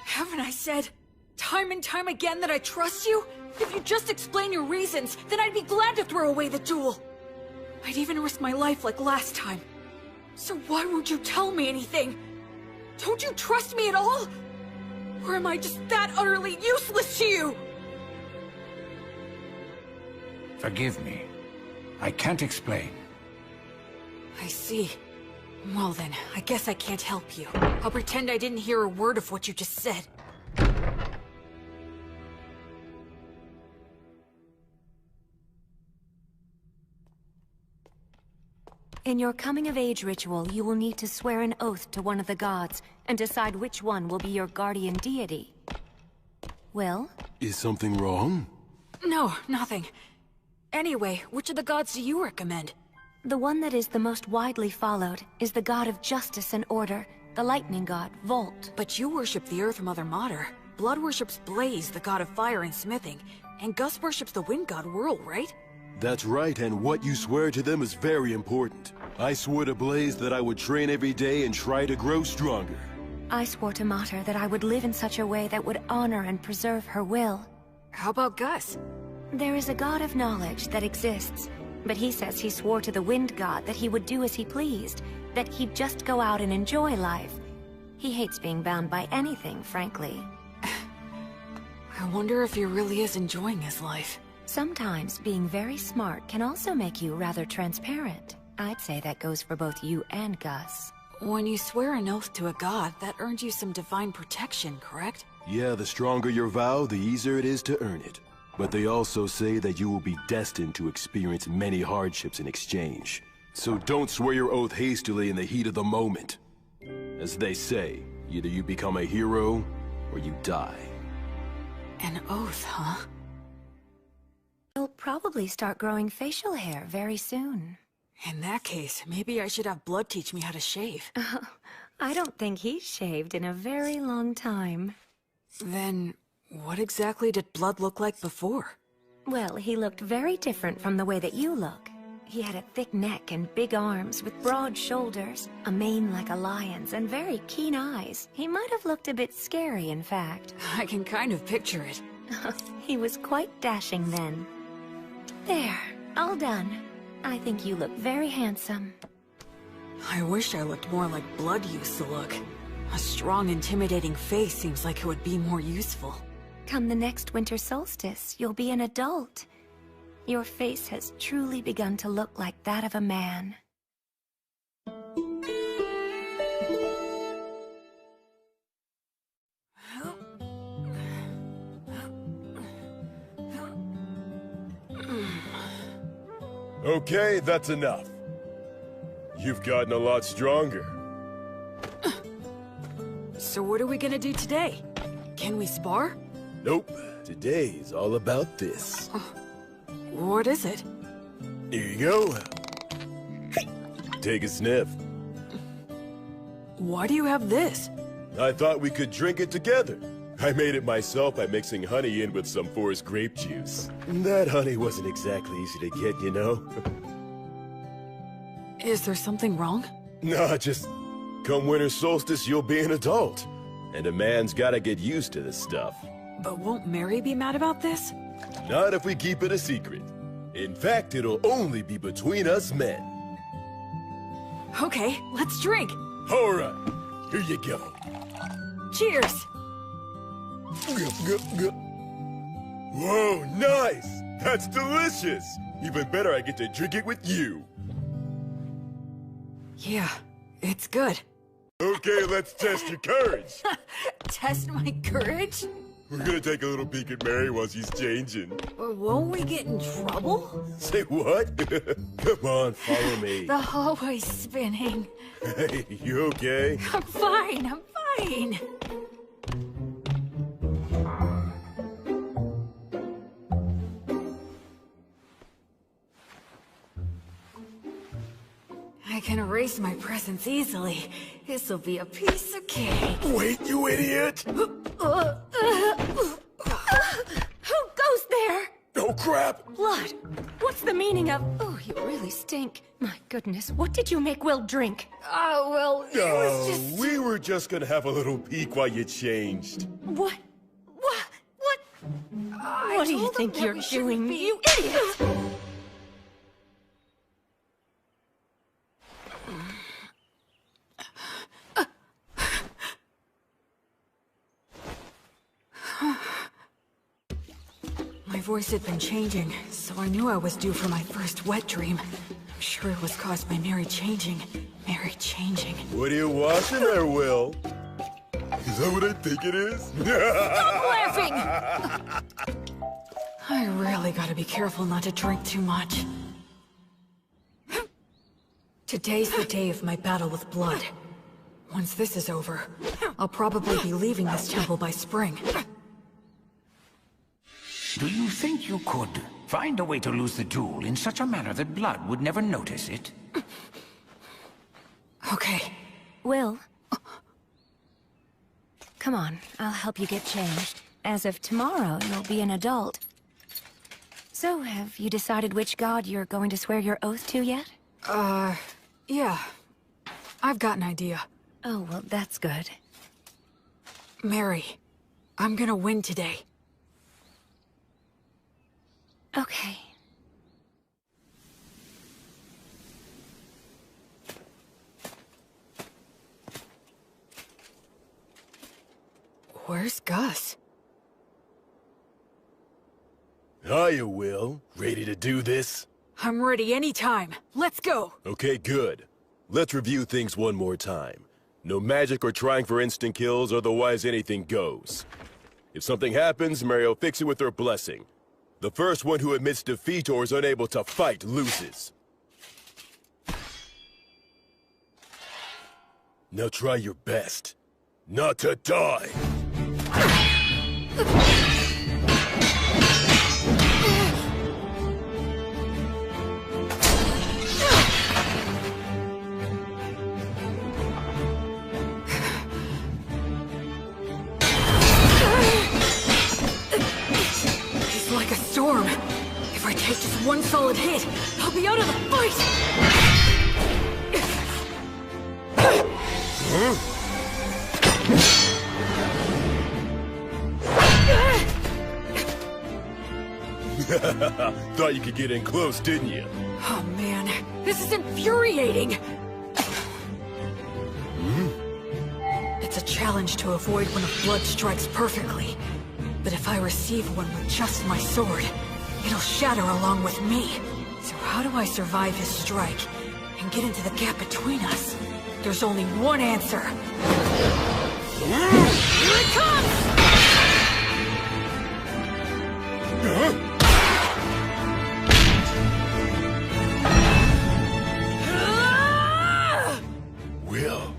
Haven't I said, time and time again, that I trust you? If you just explain your reasons, then I'd be glad to throw away the jewel. I'd even risk my life like last time. So why won't you tell me anything? Don't you trust me at all? Or am I just that utterly useless to you? Forgive me. I can't explain. I see. Well then, I guess I can't help you. I'll pretend I didn't hear a word of what you just said. In your coming-of-age ritual, you will need to swear an oath to one of the gods, and decide which one will be your guardian deity. Will? Is something wrong? No, nothing. Anyway, which of the gods do you recommend? The one that is the most widely followed is the god of justice and order, the lightning god, Volt. But you worship the Earth Mother Mater. Blood worships Blaze, the god of fire and smithing. And Gus worships the wind god Whirl, right? That's right, and what you swear to them is very important. I swore to Blaze that I would train every day and try to grow stronger. I swore to Mater that I would live in such a way that would honor and preserve her will. How about Gus? There is a god of knowledge that exists, but he says he swore to the wind god that he would do as he pleased, that he'd just go out and enjoy life. He hates being bound by anything, frankly. I wonder if he really is enjoying his life. Sometimes being very smart can also make you rather transparent. I'd say that goes for both you and Gus. When you swear an oath to a god, that earns you some divine protection, correct? Yeah, the stronger your vow, the easier it is to earn it. But they also say that you will be destined to experience many hardships in exchange. So don't swear your oath hastily in the heat of the moment. As they say, either you become a hero, or you die. An oath, huh? You'll probably start growing facial hair very soon. In that case, maybe I should have Blood teach me how to shave. I don't think he's shaved in a very long time. Then, what exactly did Blood look like before? Well, he looked very different from the way that you look. He had a thick neck and big arms with broad shoulders, a mane like a lion's, and very keen eyes. He might have looked a bit scary, in fact. I can kind of picture it. He was quite dashing then. There, all done. I think you look very handsome. I wish I looked more like Blood used to look. A strong, intimidating face seems like it would be more useful. Come the next winter solstice, you'll be an adult. Your face has truly begun to look like that of a man. Okay, that's enough. You've gotten a lot stronger. So what are we gonna do today? Can we spar? Nope. Today is all about this. What is it? Here you go. Take a sniff. Why do you have this? I thought we could drink it together. I made it myself by mixing honey in with some forest grape juice. That honey wasn't exactly easy to get, you know? Is there something wrong? Nah, just come winter solstice, you'll be an adult. And a man's gotta get used to this stuff. But won't Mary be mad about this? Not if we keep it a secret. In fact, it'll only be between us men. Okay, let's drink. All right, here you go. Cheers! Whoa, nice! That's delicious! Even better, I get to drink it with you. Yeah, it's good. Okay, let's test your courage. Test my courage? We're gonna take a little peek at Mary while she's changing. Won't we get in trouble? Say what? Come on, follow me. The hallway's spinning. Hey, you okay? I'm fine. can erase my presence easily. This'll be a piece of cake. Wait, you idiot! Who goes there? Oh, crap! Blood. What's the meaning of... Oh, you really stink. My goodness, what did you make Will drink? Oh, well, it was just... we were just gonna have a little peek while you changed. What? What do you told him think that you're we shouldn't doing, be- you idiot? My voice had been changing, so I knew I was due for my first wet dream. I'm sure it was caused by Mary changing. Mary changing. What are you watching there, Will? Is that what I think it is? Stop laughing! I really gotta be careful not to drink too much. Today's the day of my battle with blood. Once this is over, I'll probably be leaving this temple by spring. Do you think you could find a way to lose the jewel in such a manner that blood would never notice it? Okay. Will? Come on, I'll help you get changed. As of tomorrow, you'll be an adult. So, have you decided which god you're going to swear your oath to yet? Yeah. I've got an idea. Oh, well, that's good. Mary, I'm gonna win today. Okay. Where's Gus? Hiya, Will. Ready to do this? I'm ready anytime. Let's go! Okay, good. Let's review things one more time. No magic or trying for instant kills, otherwise anything goes. If something happens, Mary will fix it with her blessing. The first one who admits defeat or is unable to fight loses. Now try your best. Not to die! He's like a storm. If I take just one solid hit, I'll be out of the fight! Thought you could get in close, didn't you? Oh man, this is infuriating! It's a challenge to avoid when a blood strikes perfectly. But if I receive one with just my sword, it'll shatter along with me. So how do I survive his strike and get into the gap between us? There's only one answer. Here it comes! Will.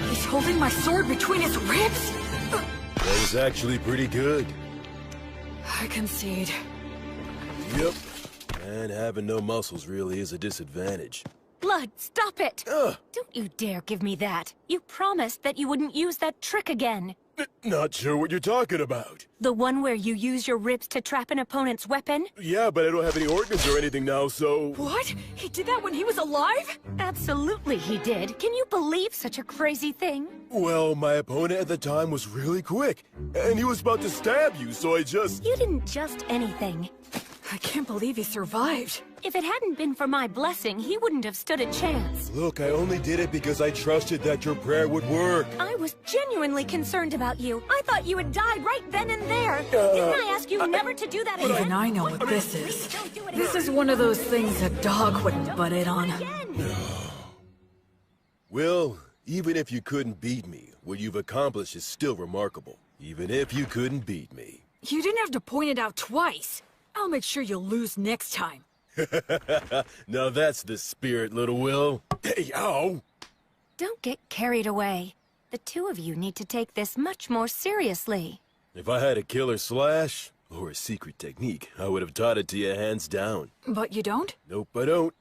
He's holding my sword between his ribs? That was actually pretty good. I concede. Yep. And having no muscles really is a disadvantage. Blood, stop it! Ugh. Don't you dare give me that. You promised that you wouldn't use that trick again. Not sure what you're talking about. The one where you use your ribs to trap an opponent's weapon? Yeah, but I don't have any organs or anything now, so... What? He did that when he was alive? Absolutely he did. Can you believe such a crazy thing? Well, my opponent at the time was really quick, and he was about to stab you, so I just... You didn't just anything. I can't believe he survived. If it hadn't been for my blessing, he wouldn't have stood a chance. Look, I only did it because I trusted that your prayer would work. I was genuinely concerned about you. I thought you had died right then and there. Didn't I ask you never to do that again? Even I know what this is. This is one of those things a dog wouldn't butt in on. Will, even if you couldn't beat me, what you've accomplished is still remarkable. Even if you couldn't beat me. You didn't have to point it out twice. I'll make sure you'll lose next time. Now that's the spirit, little Will. Hey, ow! Don't get carried away. The two of you need to take this much more seriously. If I had a killer slash, or a secret technique, I would have taught it to you hands down. But you don't? Nope, I don't.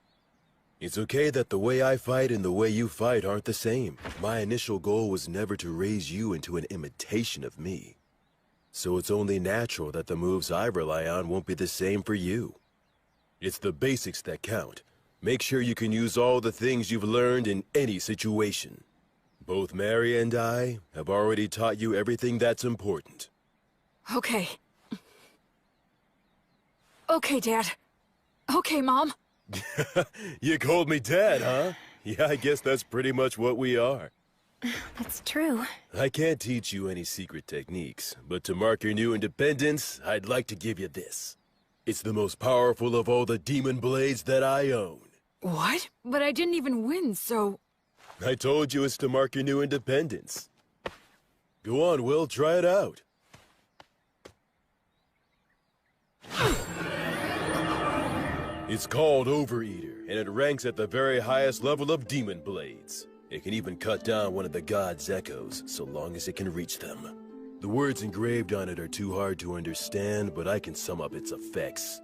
It's okay that the way I fight and the way you fight aren't the same. My initial goal was never to raise you into an imitation of me. So it's only natural that the moves I rely on won't be the same for you. It's the basics that count. Make sure you can use all the things you've learned in any situation. Both Mary and I have already taught you everything that's important. Okay. Okay, Dad. Okay, Mom. You called me Dad, huh? Yeah, I guess that's pretty much what we are. That's true. I can't teach you any secret techniques, but to mark your new independence, I'd like to give you this. It's the most powerful of all the demon blades that I own. What? But I didn't even win, so... I told you it's to mark your new independence. Go on, Will, try it out. It's called Overeater, and it ranks at the very highest level of demon blades. It can even cut down one of the gods' echoes, so long as it can reach them. The words engraved on it are too hard to understand, but I can sum up its effects.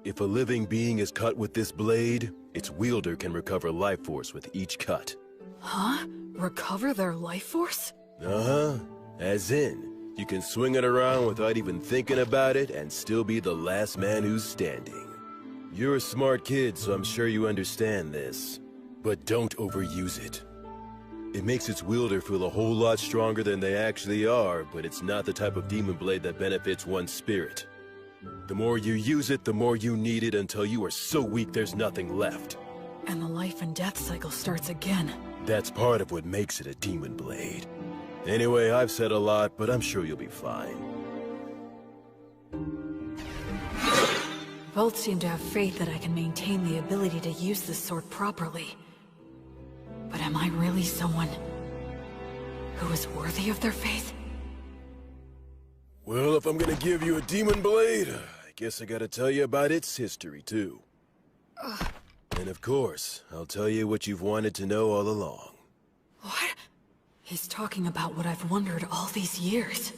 If a living being is cut with this blade, its wielder can recover life force with each cut. Huh? Recover their life force? Uh-huh. As in, you can swing it around without even thinking about it and still be the last man who's standing. You're a smart kid, so I'm sure you understand this. But don't overuse it. It makes its wielder feel a whole lot stronger than they actually are, but it's not the type of demon blade that benefits one's spirit. The more you use it, the more you need it until you are so weak there's nothing left. And the life and death cycle starts again. That's part of what makes it a demon blade. Anyway, I've said a lot, but I'm sure you'll be fine. Both seem to have faith that I can maintain the ability to use this sword properly. But am I really someone who is worthy of their faith? Well, if I'm gonna give you a demon blade, I guess I gotta tell you about its history, too. And of course, I'll tell you what you've wanted to know all along. What? He's talking about what I've wondered all these years.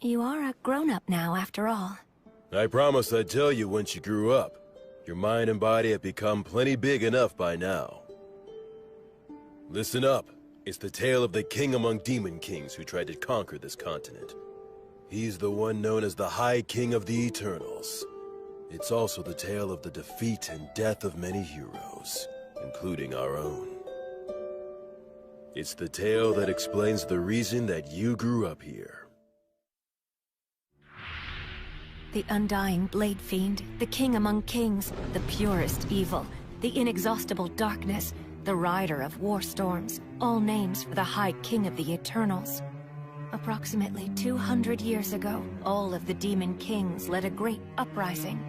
You are a grown-up now, after all. I promised I'd tell you once you grew up. Your mind and body have become plenty big enough by now. Listen up. It's the tale of the king among demon kings who tried to conquer this continent. He's the one known as the High King of the Eternals. It's also the tale of the defeat and death of many heroes, including our own. It's the tale that explains the reason that you grew up here. The undying Blade Fiend, the king among kings, the purest evil, the inexhaustible darkness, the rider of war storms, all names for the High King of the Eternals. Approximately 200 years ago, all of the demon kings led a great uprising.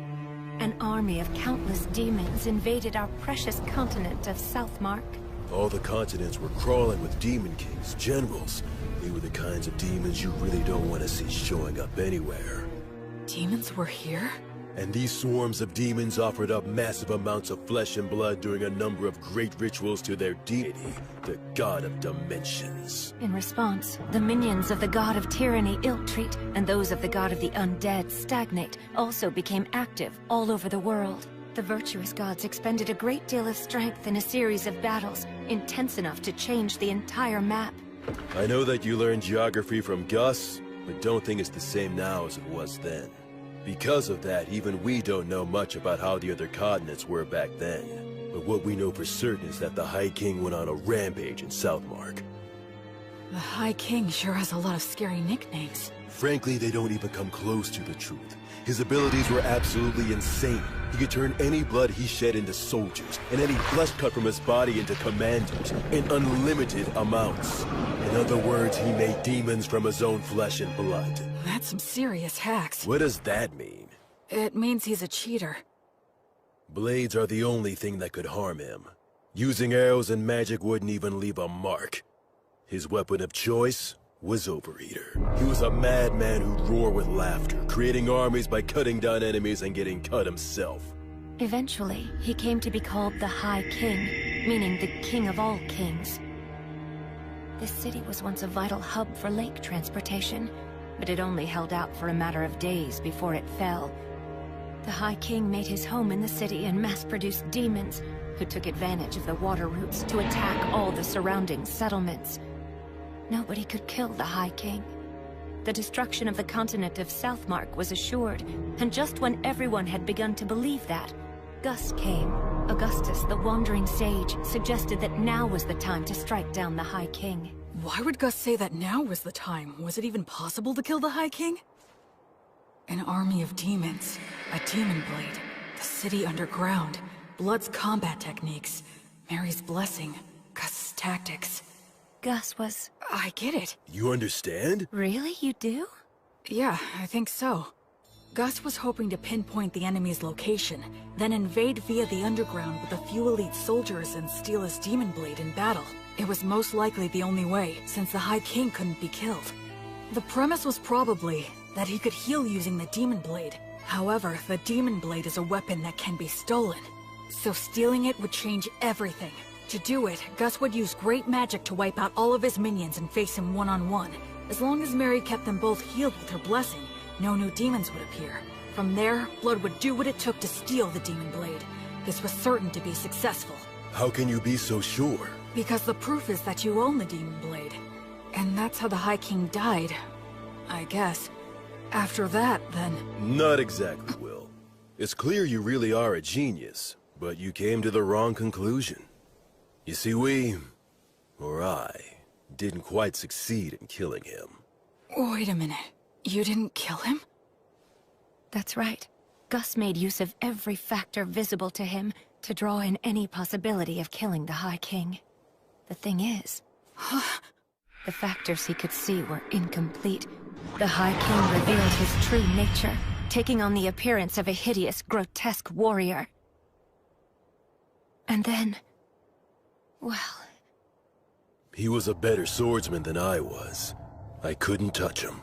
An army of countless demons invaded our precious continent of Southmark. All the continents were crawling with demon kings, generals. They were the kinds of demons you really don't want to see showing up anywhere. Demons were here? And these swarms of demons offered up massive amounts of flesh and blood during a number of great rituals to their deity, the God of Dimensions. In response, the minions of the God of Tyranny ill-treat, and those of the God of the Undead stagnate, also became active all over the world. The virtuous gods expended a great deal of strength in a series of battles, intense enough to change the entire map. I know that you learned geography from Gus, but don't think it's the same now as it was then. Because of that, even we don't know much about how the other continents were back then. But what we know for certain is that the High King went on a rampage in Southmark. The High King sure has a lot of scary nicknames. Frankly, they don't even come close to the truth. His abilities were absolutely insane. He could turn any blood he shed into soldiers, and any flesh cut from his body into commandos, in unlimited amounts. In other words, he made demons from his own flesh and blood. That's some serious hacks. What does that mean? It means he's a cheater. Blades are the only thing that could harm him. Using arrows and magic wouldn't even leave a mark. His weapon of choice was Overeater. He was a madman who'd roar with laughter, creating armies by cutting down enemies and getting cut himself. Eventually, he came to be called the High King, meaning the King of all Kings. This city was once a vital hub for lake transportation, but it only held out for a matter of days before it fell. The High King made his home in the city and mass-produced demons who took advantage of the water routes to attack all the surrounding settlements. Nobody could kill the High King. The destruction of the continent of Southmark was assured, and just when everyone had begun to believe that, Gus came. Augustus, the wandering sage, suggested that now was the time to strike down the High King. Why would Gus say that now was the time? Was it even possible to kill the High King? An army of demons, a demon blade, the city underground, Blood's combat techniques, Mary's blessing, Gus's tactics. Gus was... I get it. You understand? Really? You do? Yeah, I think so. Gus was hoping to pinpoint the enemy's location, then invade via the underground with a few elite soldiers and steal his demon blade in battle. It was most likely the only way, since the High King couldn't be killed. The premise was probably that he could heal using the demon blade. However, the demon blade is a weapon that can be stolen, so stealing it would change everything. To do it, Gus would use great magic to wipe out all of his minions and face him one-on-one. As long as Mary kept them both healed with her blessing, no new demons would appear. From there, Blood would do what it took to steal the demon blade. This was certain to be successful. How can you be so sure? Because the proof is that you own the demon blade. And that's how the High King died, I guess. After that, then... Not exactly, Will. It's clear you really are a genius, but you came to the wrong conclusion. You see, I, didn't quite succeed in killing him. Wait a minute. You didn't kill him? That's right. Gus made use of every factor visible to him to draw in any possibility of killing the High King. The thing is, the factors he could see were incomplete. The High King revealed his true nature, taking on the appearance of a hideous, grotesque warrior. And then... well... He was a better swordsman than I was. I couldn't touch him.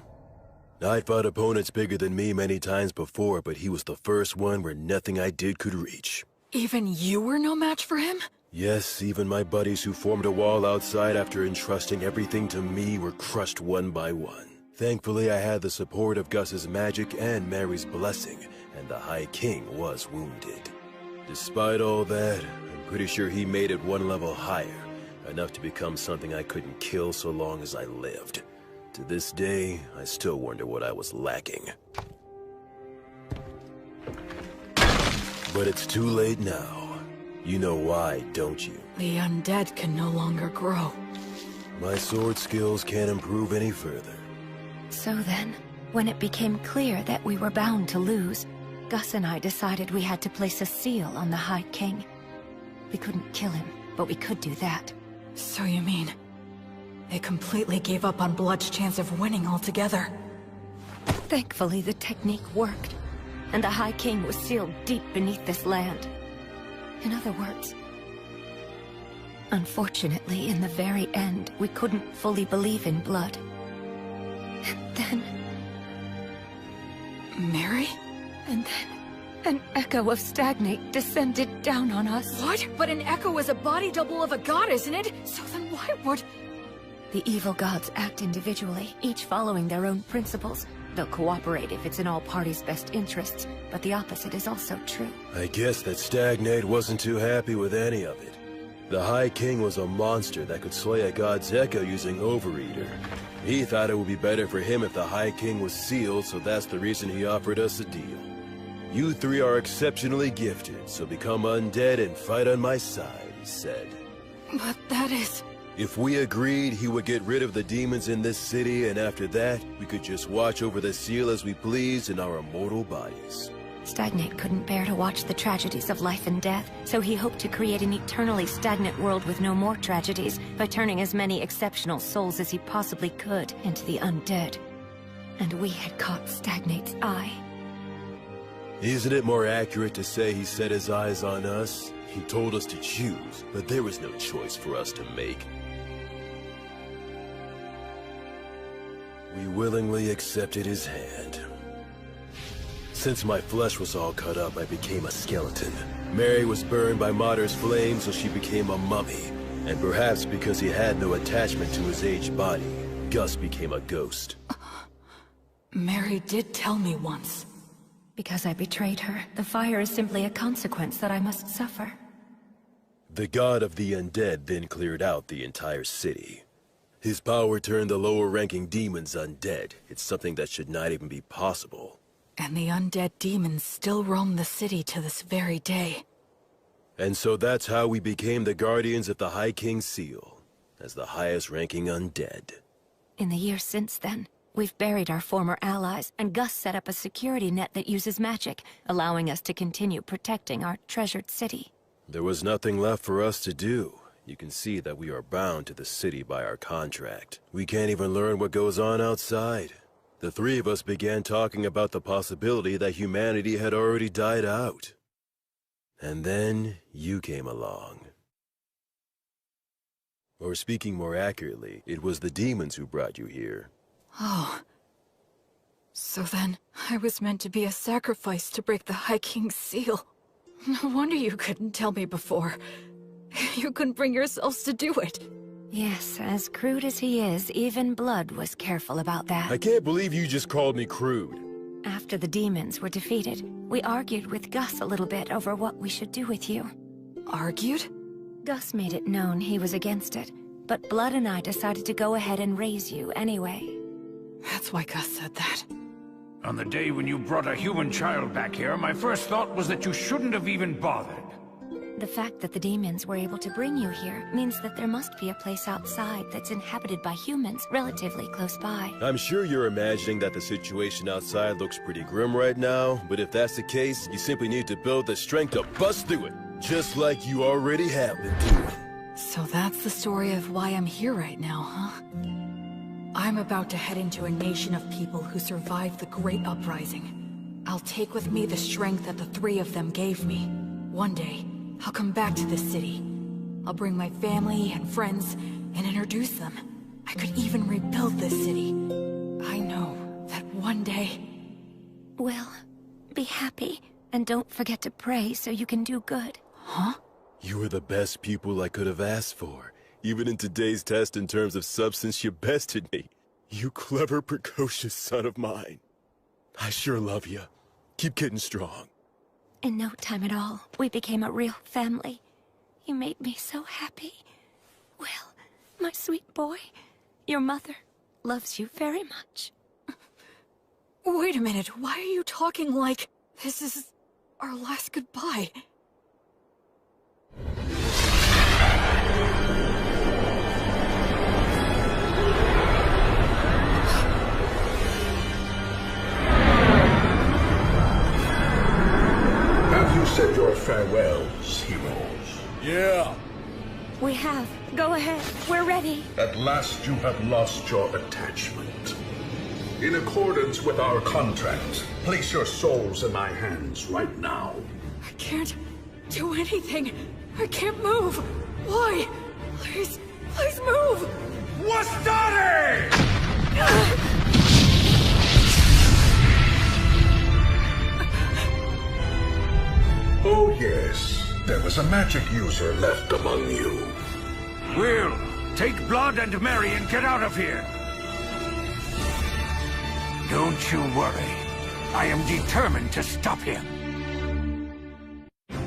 I'd fought opponents bigger than me many times before, but he was the first one where nothing I did could reach. Even you were no match for him? Yes, even my buddies who formed a wall outside after entrusting everything to me were crushed one by one. Thankfully, I had the support of Gus's magic and Mary's blessing, and the High King was wounded. Despite all that, I'm pretty sure he made it one level higher, enough to become something I couldn't kill so long as I lived. To this day, I still wonder what I was lacking. But it's too late now. You know why, don't you? The undead can no longer grow. My sword skills can't improve any further. So then, when it became clear that we were bound to lose, Gus and I decided we had to place a seal on the High King. We couldn't kill him, but we could do that. So you mean... they completely gave up on Blood's chance of winning altogether? Thankfully, the technique worked, and the High King was sealed deep beneath this land. In other words... unfortunately, in the very end, we couldn't fully believe in Blood. And then... Mary? And then... an echo of Stagnate descended down on us. What? But an echo is a body double of a god, isn't it? So then why would... The evil gods act individually, each following their own principles. They'll cooperate if it's in all parties' best interests, but the opposite is also true. I guess that Stagnate wasn't too happy with any of it. The High King was a monster that could slay a god's echo using Overeater. He thought it would be better for him if the High King was sealed, so that's the reason he offered us a deal. You three are exceptionally gifted, so become undead and fight on my side, he said. But that is... If we agreed, he would get rid of the demons in this city, and after that, we could just watch over the seal as we pleased in our immortal bodies. Stagnate couldn't bear to watch the tragedies of life and death, so he hoped to create an eternally stagnant world with no more tragedies by turning as many exceptional souls as he possibly could into the undead. And we had caught Stagnate's eye. Isn't it more accurate to say he set his eyes on us? He told us to choose, but there was no choice for us to make. We willingly accepted his hand. Since my flesh was all cut up, I became a skeleton. Mary was burned by Martyr's flame, so she became a mummy. And perhaps because he had no attachment to his aged body, Gus became a ghost. Mary did tell me once. Because I betrayed her, the fire is simply a consequence that I must suffer. The god of the undead then cleared out the entire city. His power turned the lower-ranking demons undead. It's something that should not even be possible. And the undead demons still roam the city to this very day. And so that's how we became the guardians of the High King's Seal, as the highest-ranking undead. In the years since then, we've buried our former allies, and Gus set up a security net that uses magic, allowing us to continue protecting our treasured city. There was nothing left for us to do. You can see that we are bound to the city by our contract. We can't even learn what goes on outside. The three of us began talking about the possibility that humanity had already died out. And then you came along. Or speaking more accurately, it was the demons who brought you here. Oh. So then, I was meant to be a sacrifice to break the High King's seal. No wonder you couldn't tell me before. You couldn't bring yourselves to do it. Yes, as crude as he is, even Blood was careful about that. I can't believe you just called me crude. After the demons were defeated, we argued with Gus a little bit over what we should do with you. Argued? Gus made it known he was against it, but Blood and I decided to go ahead and raise you anyway. That's why Gus said that. On the day when you brought a human child back here, my first thought was that you shouldn't have even bothered. The fact that the demons were able to bring you here means that there must be a place outside that's inhabited by humans relatively close by. I'm sure you're imagining that the situation outside looks pretty grim right now, but if that's the case, you simply need to build the strength to bust through it, just like you already have been doing. So that's the story of why I'm here right now, huh? I'm about to head into a nation of people who survived the Great Uprising. I'll take with me the strength that the three of them gave me. One day, I'll come back to this city. I'll bring my family and friends and introduce them. I could even rebuild this city. I know that one day... Well, be happy, and don't forget to pray so you can do good. Huh? You were the best pupil I could have asked for. Even in today's test in terms of substance, you bested me. You clever, precocious son of mine. I sure love you. Keep getting strong. In no time at all, we became a real family. You made me so happy. Well, my sweet boy, your mother loves you very much. Wait a minute, why are you talking like this is our last goodbye? Said your farewells, heroes. Yeah. We have. Go ahead. We're ready. At last you have lost your attachment. In accordance with our contract, place your souls in my hands right now. I can't do anything. I can't move. Why? Please, please move. What's that? Oh yes, there was a magic user left among you. Will, take Blood and Mary and get out of here. Don't you worry. I am determined to stop him.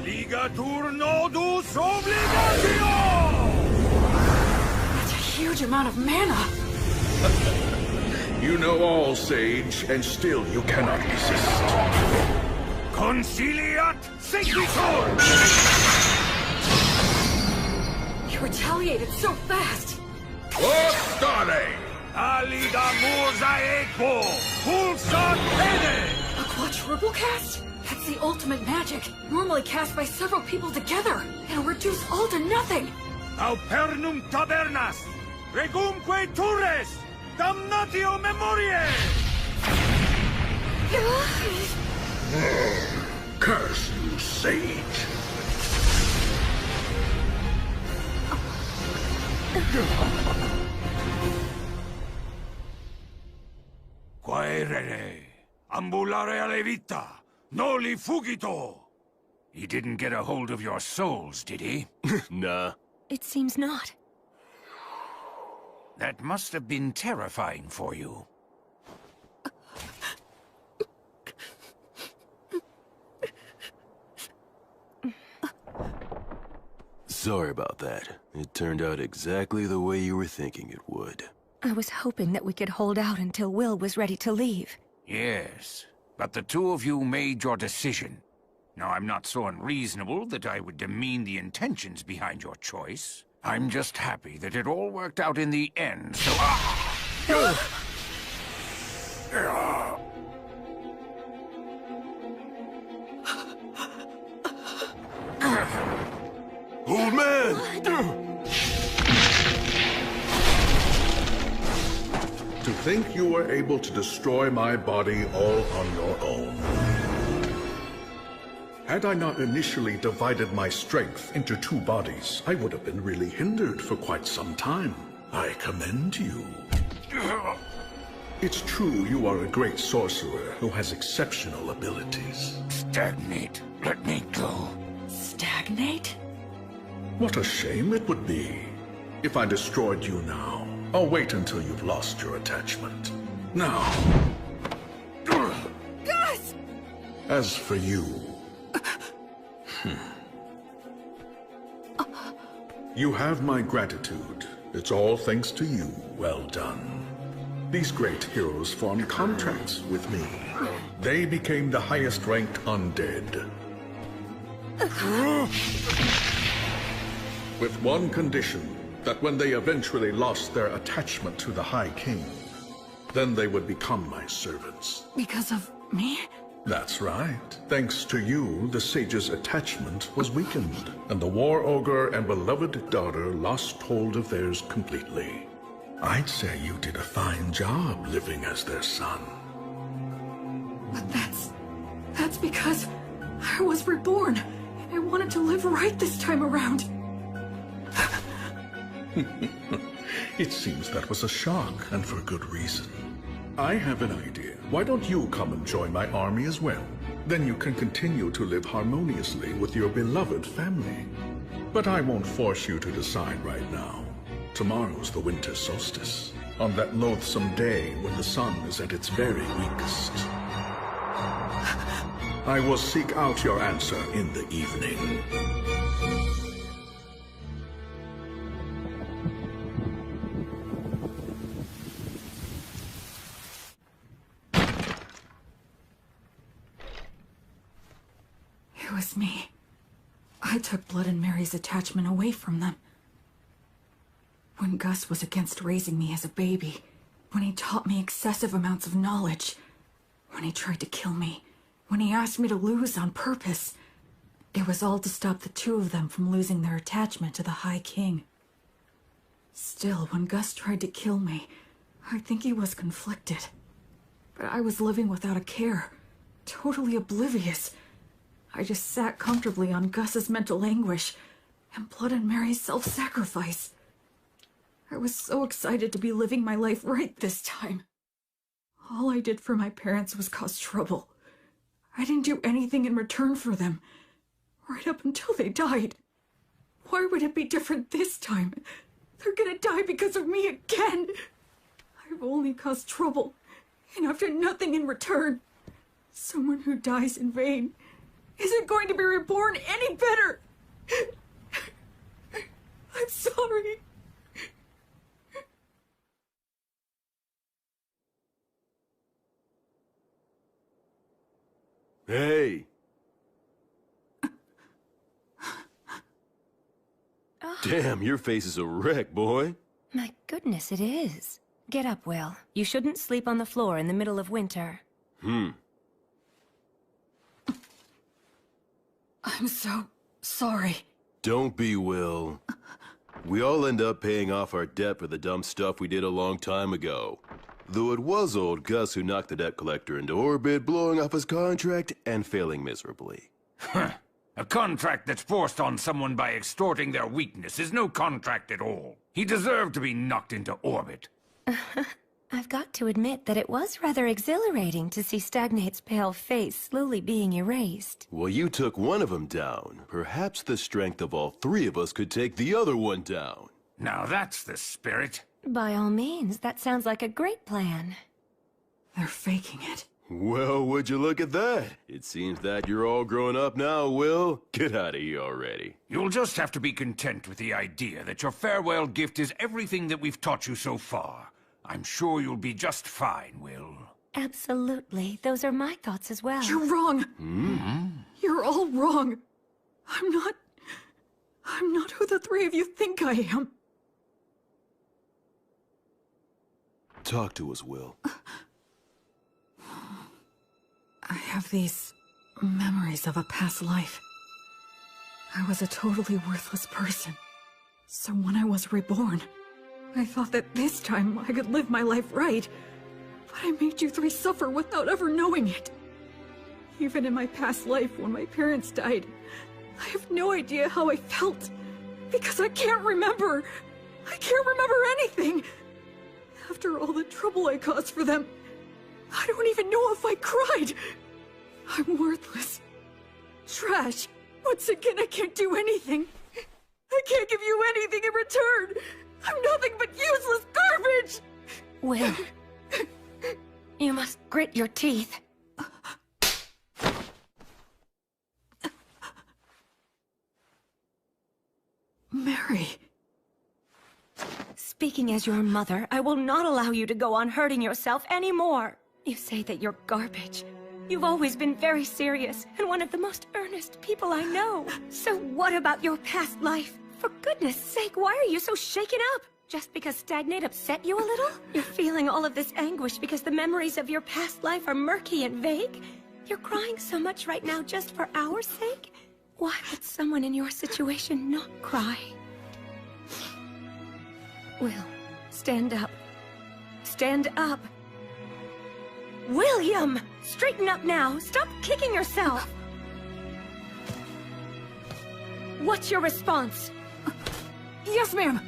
Ligatur nodus obligatio! That's a huge amount of mana. You know all, Sage, and still you cannot resist. Conciliat sequitur! You retaliated so fast. Ostare! Alida mosaico! Pulsat pene! A quadruple cast? That's the ultimate magic. Normally cast by several people together. It'll reduce all to nothing. Aupernum tabernas! Regumque turres! Damnatio memoriae! Curse you, Sage! Quaerere, ambulare alle vita, noli fugito! He didn't get a hold of your souls, did he? Nah. It seems not. That must have been terrifying for you. Sorry about that. It turned out exactly the way you were thinking it would. I was hoping that we could hold out until Will was ready to leave. Yes, but the two of you made your decision. Now, I'm not so unreasonable that I would demean the intentions behind your choice. I'm just happy that it all worked out in the end, so... Old man! To think you were able to destroy my body all on your own. Had I not initially divided my strength into two bodies, I would have been really hindered for quite some time. I commend you. It's true you are a great sorcerer who has exceptional abilities. Stagnate. Let me go. Stagnate? What a shame it would be if I destroyed you now. I'll wait until you've lost your attachment. Now. Gus! As for you... You have my gratitude. It's all thanks to you. Well done. These great heroes formed contracts with me. They became the highest-ranked undead. With one condition, that when they eventually lost their attachment to the High King, then they would become my servants. Because of me? That's right. Thanks to you, the sage's attachment was weakened, and the war ogre and beloved daughter lost hold of theirs completely. I'd say you did a fine job living as their son. But that's because I was reborn. I wanted to live right this time around. It seems that was a shock, and for good reason. I have an idea. Why don't you come and join my army as well? Then you can continue to live harmoniously with your beloved family. But I won't force you to decide right now. Tomorrow's the winter solstice, on that loathsome day when the sun is at its very weakest. I will seek out your answer in the evening. It was me. I took Blood and Mary's attachment away from them. When Gus was against raising me as a baby, when he taught me excessive amounts of knowledge, when he tried to kill me, when he asked me to lose on purpose, it was all to stop the two of them from losing their attachment to the High King. Still, when Gus tried to kill me, I think he was conflicted. But I was living without a care, totally oblivious. I just sat comfortably on Gus's mental anguish and Blood and Mary's self-sacrifice. I was so excited to be living my life right this time. All I did for my parents was cause trouble. I didn't do anything in return for them, right up until they died. Why would it be different this time? They're gonna die because of me again. I've only caused trouble, and I've done nothing in return. Someone who dies in vain isn't going to be reborn any better. I'm sorry. Hey! Damn, your face is a wreck, boy. My goodness, it is. Get up, Will. You shouldn't sleep on the floor in the middle of winter. I'm so sorry. Don't be, Will. We all end up paying off our debt for the dumb stuff we did a long time ago. Though it was old Gus who knocked the debt collector into orbit, blowing off his contract and failing miserably. A contract that's forced on someone by extorting their weakness is no contract at all. He deserved to be knocked into orbit. I've got to admit that it was rather exhilarating to see Stagnate's pale face slowly being erased. Well, you took one of them down. Perhaps the strength of all three of us could take the other one down. Now that's the spirit. By all means, that sounds like a great plan. They're faking it. Well, would you look at that? It seems that you're all grown up now, Will. Get out of here already. You'll just have to be content with the idea that your farewell gift is everything that we've taught you so far. I'm sure you'll be just fine, Will. Absolutely. Those are my thoughts as well. You're wrong. You're all wrong. I'm not who the three of you think I am. Talk to us, Will. I have these memories of a past life. I was a totally worthless person. So when I was reborn, I thought that this time I could live my life right. But I made you three suffer without ever knowing it. Even in my past life, when my parents died, I have no idea how I felt. Because I can't remember. I can't remember anything. After all the trouble I caused for them, I don't even know if I cried. I'm worthless. Trash. Once again, I can't do anything. I can't give you anything in return. I'm nothing but useless garbage! Will, you must grit your teeth. Mary. Speaking as your mother, I will not allow you to go on hurting yourself anymore. You say that you're garbage. You've always been very serious and one of the most earnest people I know. So what about your past life? For goodness sake, why are you so shaken up? Just because Stagnate upset you a little? You're feeling all of this anguish because the memories of your past life are murky and vague? You're crying so much right now just for our sake? Why would someone in your situation not cry? Will, stand up. Stand up. William! Straighten up now. Stop kicking yourself. What's your response? Yes, ma'am.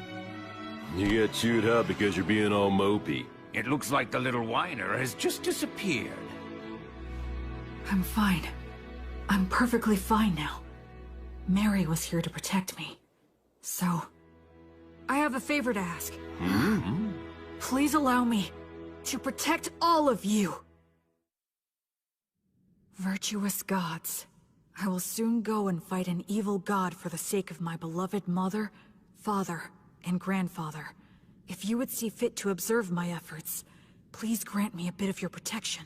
You get chewed up because you're being all mopey. It looks like the little whiner has just disappeared. I'm fine. I'm perfectly fine now. Mary was here to protect me. So, I have a favor to ask. Please allow me to protect all of you. Virtuous gods, I will soon go and fight an evil god for the sake of my beloved mother, father, and grandfather. If you would see fit to observe my efforts, please grant me a bit of your protection.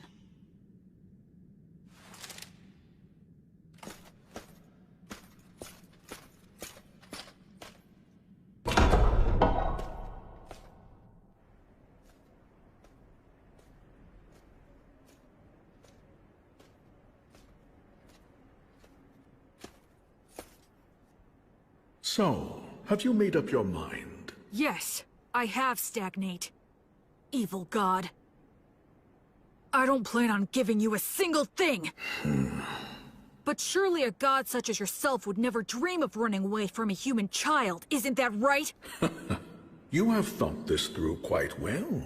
So, have you made up your mind? Yes, I have, Stagnate. Evil god. I don't plan on giving you a single thing! But surely a god such as yourself would never dream of running away from a human child, isn't that right? You have thought this through quite well.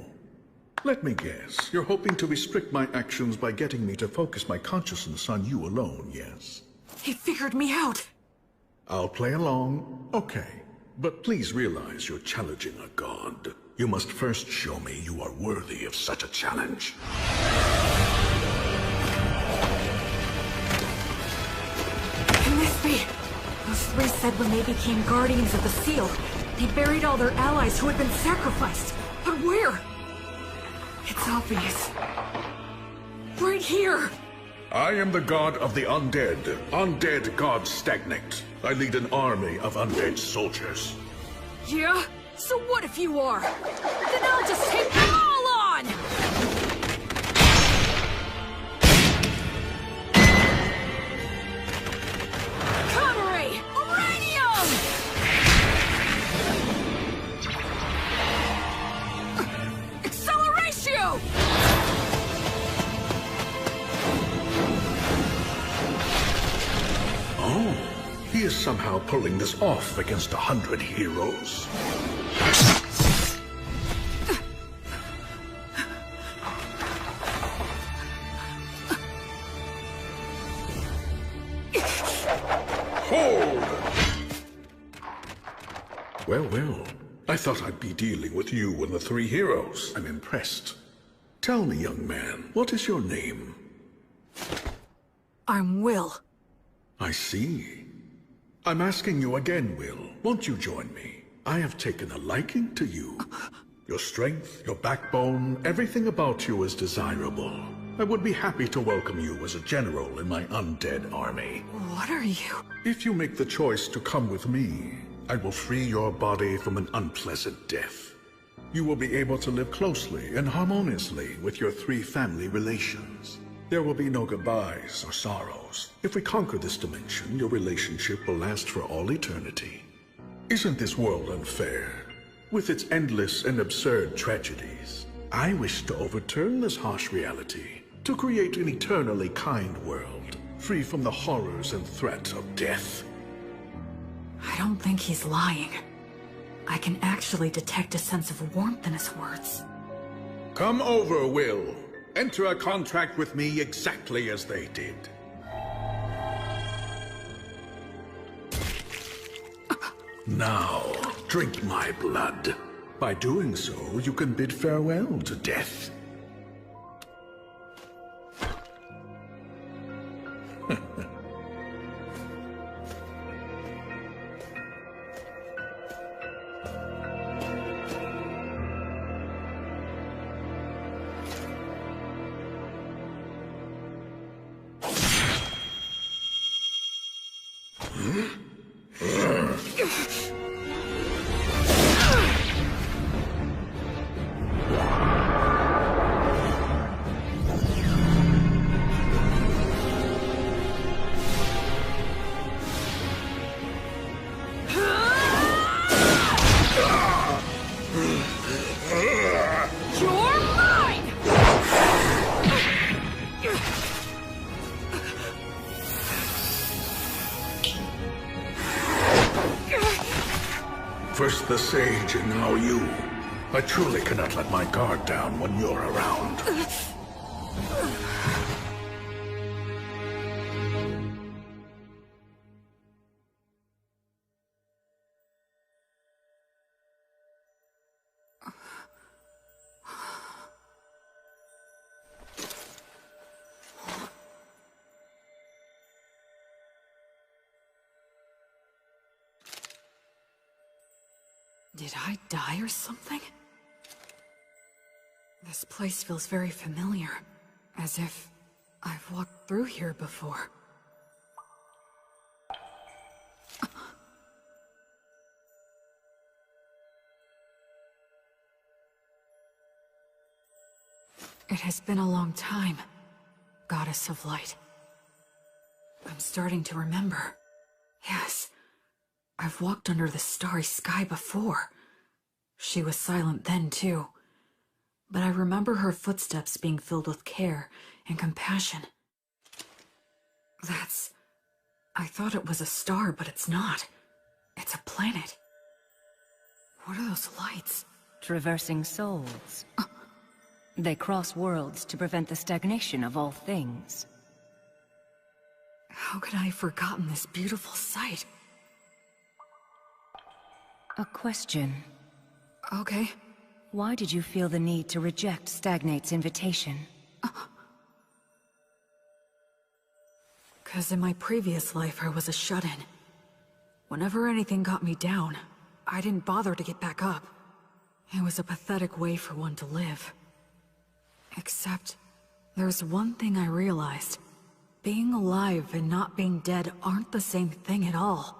Let me guess, you're hoping to restrict my actions by getting me to focus my consciousness on you alone, yes? He figured me out! I'll play along, okay. But please realize you're challenging a god. You must first show me you are worthy of such a challenge. Can this be? Those three said when they became Guardians of the Seal, they buried all their allies who had been sacrificed. But where? It's obvious. Right here! I am the god of the undead. Undead god Stagnate. I lead an army of undead soldiers. Yeah? So what if you are? Then I'll just take them all on! Counter-Ray! Uranium! Acceleratio! Oh, he is somehow pulling this off against 100 heroes. Hold! Well, well. I thought I'd be dealing with you and the three heroes. I'm impressed. Tell me, young man, what is your name? I'm Will. I see. I'm asking you again, Will. Won't you join me? I have taken a liking to you. Your strength, your backbone, everything about you is desirable. I would be happy to welcome you as a general in my undead army. What are you? If you make the choice to come with me, I will free your body from an unpleasant death. You will be able to live closely and harmoniously with your three family relations. There will be no goodbyes or sorrows. If we conquer this dimension, your relationship will last for all eternity. Isn't this world unfair? With its endless and absurd tragedies, I wish to overturn this harsh reality, to create an eternally kind world, free from the horrors and threats of death. I don't think he's lying. I can actually detect a sense of warmth in his words. Come over, Will. Enter a contract with me exactly as they did. Now, drink my blood. By doing so, you can bid farewell to death. First the sage, and now you. I truly cannot let my guard down when you're around. Did I die or something? This place feels very familiar, as if I've walked through here before. It has been a long time, Goddess of Light. I'm starting to remember. Yes. I've walked under the starry sky before. She was silent then, too. But I remember her footsteps being filled with care and compassion. I thought it was a star, but it's not. It's a planet. What are those lights? Traversing souls. They cross worlds to prevent the stagnation of all things. How could I have forgotten this beautiful sight? A question. Okay. Why did you feel the need to reject Stagnate's invitation? 'Cause in my previous life I was a shut-in. Whenever anything got me down, I didn't bother to get back up. It was a pathetic way for one to live. Except, there's one thing I realized. Being alive and not being dead aren't the same thing at all.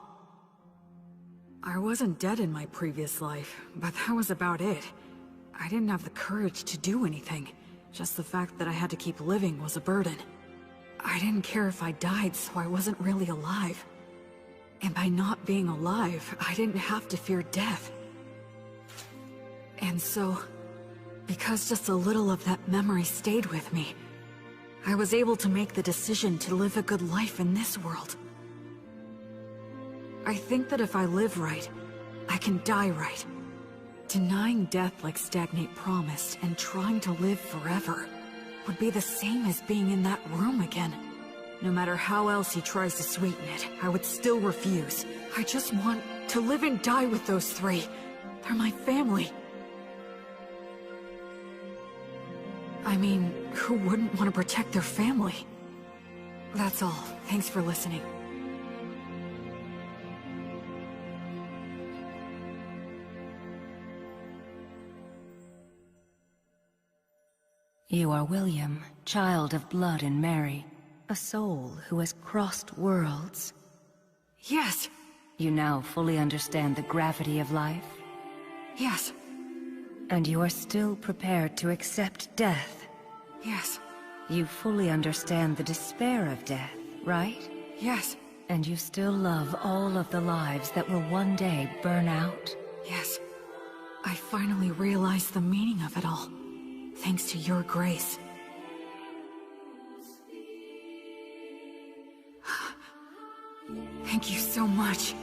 I wasn't dead in my previous life, but that was about it. I didn't have the courage to do anything. Just the fact that I had to keep living was a burden. I didn't care if I died, so I wasn't really alive. And by not being alive, I didn't have to fear death. And so, because just a little of that memory stayed with me, I was able to make the decision to live a good life in this world. I think that if I live right, I can die right. Denying death like Stagnate promised and trying to live forever would be the same as being in that room again. No matter how else he tries to sweeten it, I would still refuse. I just want to live and die with those three. They're my family. I mean, who wouldn't want to protect their family? That's all. Thanks for listening. You are William, child of blood and Mary, a soul who has crossed worlds. Yes. You now fully understand the gravity of life? Yes. And you are still prepared to accept death? Yes. You fully understand the despair of death, right? Yes. And you still love all of the lives that will one day burn out? Yes. I finally realized the meaning of it all. Thanks to your grace. Thank you so much,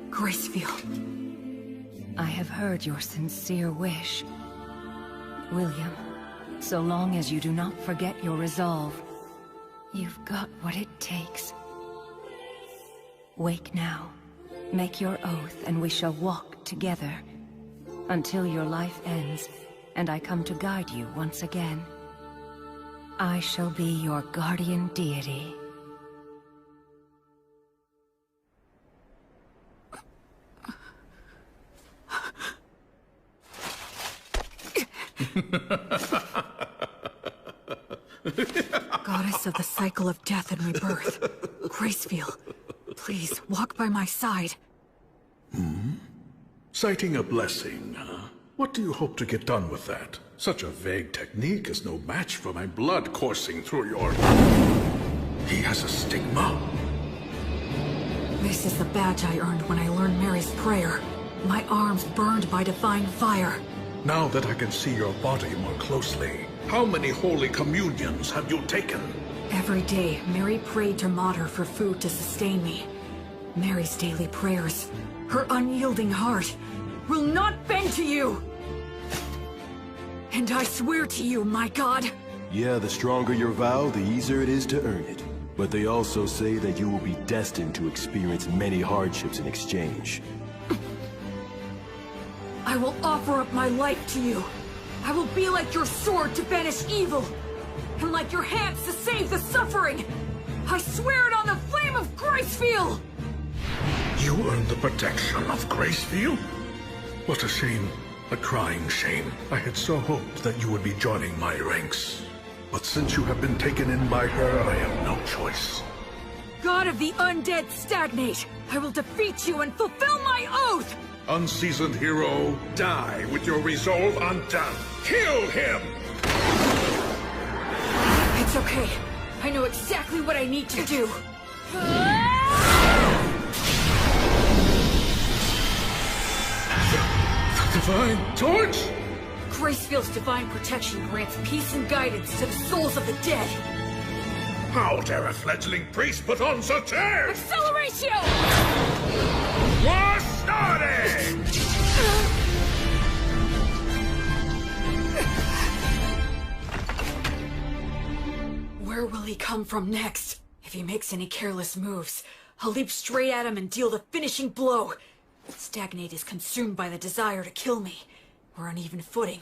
Gracefield. I have heard your sincere wish. William, so long as you do not forget your resolve, you've got what it takes. Wake now. Make your oath, and we shall walk together. Until your life ends, and I come to guide you once again. I shall be your guardian deity. Goddess of the cycle of death and rebirth, Gracefield, please walk by my side. Citing a blessing, huh? What do you hope to get done with that? Such a vague technique is no match for my blood coursing through your... He has a stigma. This is the badge I earned when I learned Mary's prayer. My arms burned by divine fire. Now that I can see your body more closely, how many holy communions have you taken? Every day, Mary prayed to Mater for food to sustain me. Mary's daily prayers, her unyielding heart, will not bend to you! And I swear to you, my god... Yeah, the stronger your vow, the easier it is to earn it. But they also say that you will be destined to experience many hardships in exchange. I will offer up my life to you. I will be like your sword to banish evil, and like your hands to save the suffering. I swear it on the flame of Gracefield! You earned the protection of Gracefield? What a shame. A crying shame. I had so hoped that you would be joining my ranks. But since you have been taken in by her, I have no choice. God of the undead stagnate! I will defeat you and fulfill my oath! Unseasoned hero, die with your resolve undone. Kill him! It's okay. I know exactly what I need to do. The divine torch? Gracefield's divine protection grants peace and guidance to the souls of the dead. How dare a fledgling priest put on such airs? Acceleratio! War starting! Where will he come from next? If he makes any careless moves, I'll leap straight at him and deal the finishing blow. Stagnate is consumed by the desire to kill me. We're on even footing.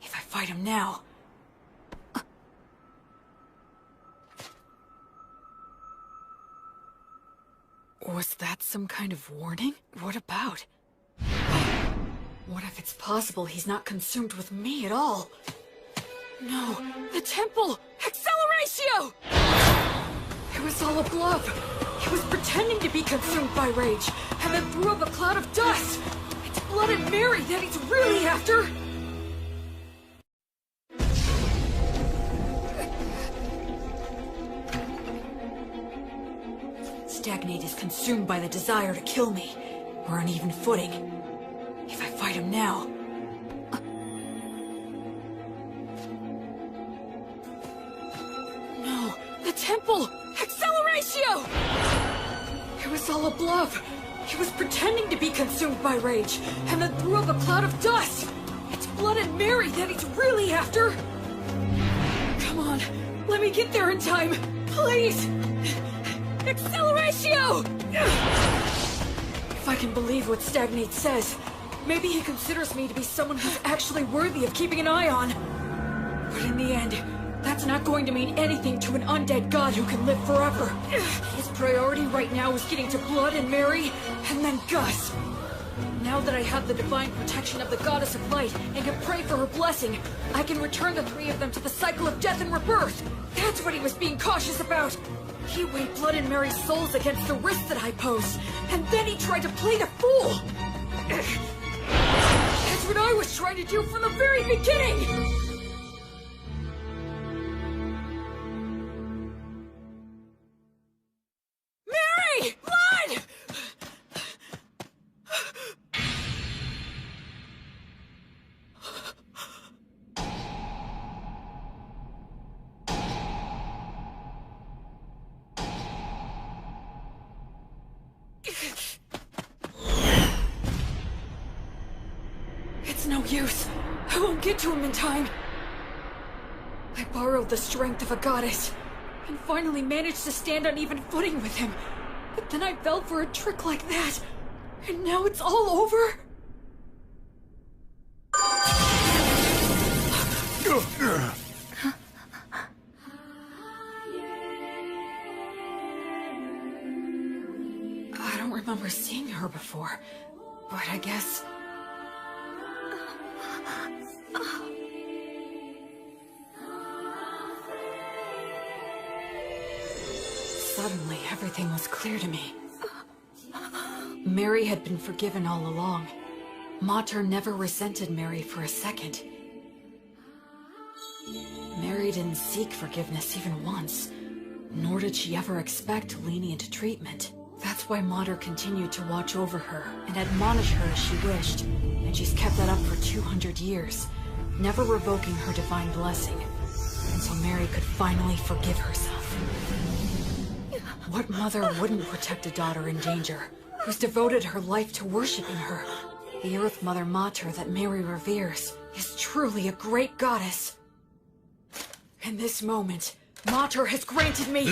If I fight him now... Was that some kind of warning? What about? What if it's possible he's not consumed with me at all? No, the temple! Acceleratio! It was all a bluff. He was pretending to be consumed by rage, and then threw up a cloud of dust. It's Blood and Mary that he's really after! Stagnate is consumed by the desire to kill me. We're on even footing. If I fight him now... No, the temple! Acceleratio! It was all a bluff. He was pretending to be consumed by rage, and then threw up a cloud of dust. It's Blood and Mary that he's really after. Come on, let me get there in time. Please! Acceleratio! If I can believe what Stagnate says, maybe he considers me to be someone who's actually worthy of keeping an eye on. But in the end, that's not going to mean anything to an undead god who can live forever. His priority right now is getting to Blood and Mary, and then Gus. Now that I have the divine protection of the Goddess of Light and can pray for her blessing, I can return the three of them to the cycle of death and rebirth. That's what he was being cautious about. He weighed Blood and Mary's souls against the risk that I posed, and then he tried to play the fool. That's what I was trying to do from the very beginning! Mary! Blood! It's no use. I won't get to him in time. I borrowed the strength of a goddess, and finally managed to stand on even footing with him. But then I fell for a trick like that, and now it's all over? I don't remember seeing her before, but I guess... Suddenly, everything was clear to me. Mary had been forgiven all along. Mater never resented Mary for a second. Mary didn't seek forgiveness even once, nor did she ever expect lenient treatment. That's why Mater continued to watch over her and admonish her as she wished, and she's kept that up for 200 years, never revoking her divine blessing, until Mary could finally forgive herself. What mother wouldn't protect a daughter in danger, who's devoted her life to worshipping her? The Earth Mother Mater that Mary reveres is truly a great goddess. In this moment, Mater has granted me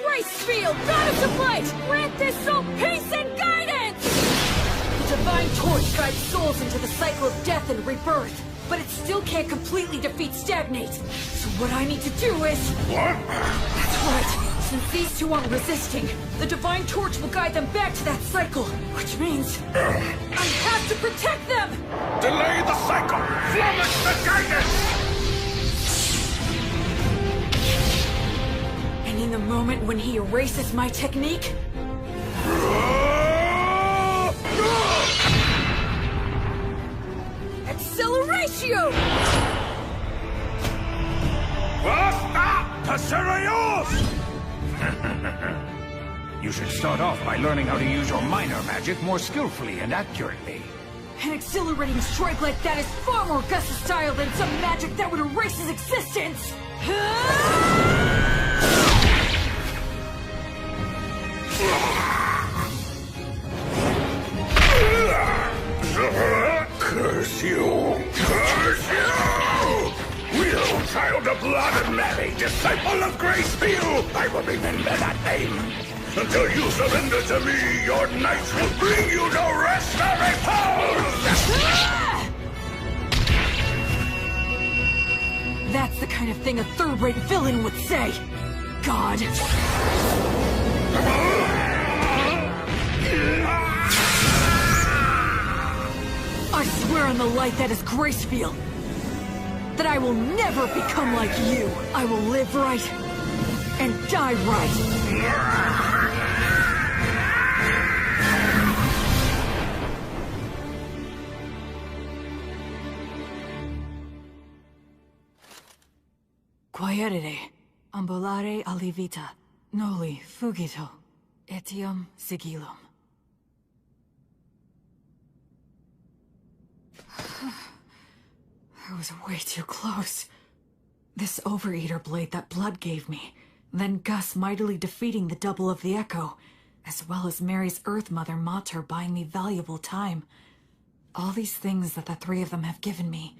Grace Field, Goddess of Light! Grant this soul peace and guidance! The Divine Torch guides souls into the cycle of death and rebirth, but it still can't completely defeat Stagnate. So what I need to do is... What? That's right. Since these two aren't resisting, the Divine Torch will guide them back to that cycle, which means... I have to protect them! Delay the cycle! Flummox the guidance! And in the moment when he erases my technique... Acceleratio! Basta! Passerios! You should start off by learning how to use your minor magic more skillfully and accurately. An exhilarating strike like that is far more Gus's style than some magic that would erase his existence! Curse you! Curse you! Will, child of Blood and Mary, disciple of Gracefield! I will remember that name. Until you surrender to me, your knights will bring you no rest or repose! That's the kind of thing a third-rate villain would say. God. I swear on the light that is Gracefield, that I will never become like you. I will live right and die right. Quaerere, ambulare alivita, noli fugito, etiam sigillum. I was way too close. This Overeater blade that Blood gave me, then Gus mightily defeating the double of the Echo, as well as Mary's Earth Mother Mater buying me valuable time. All these things that the three of them have given me.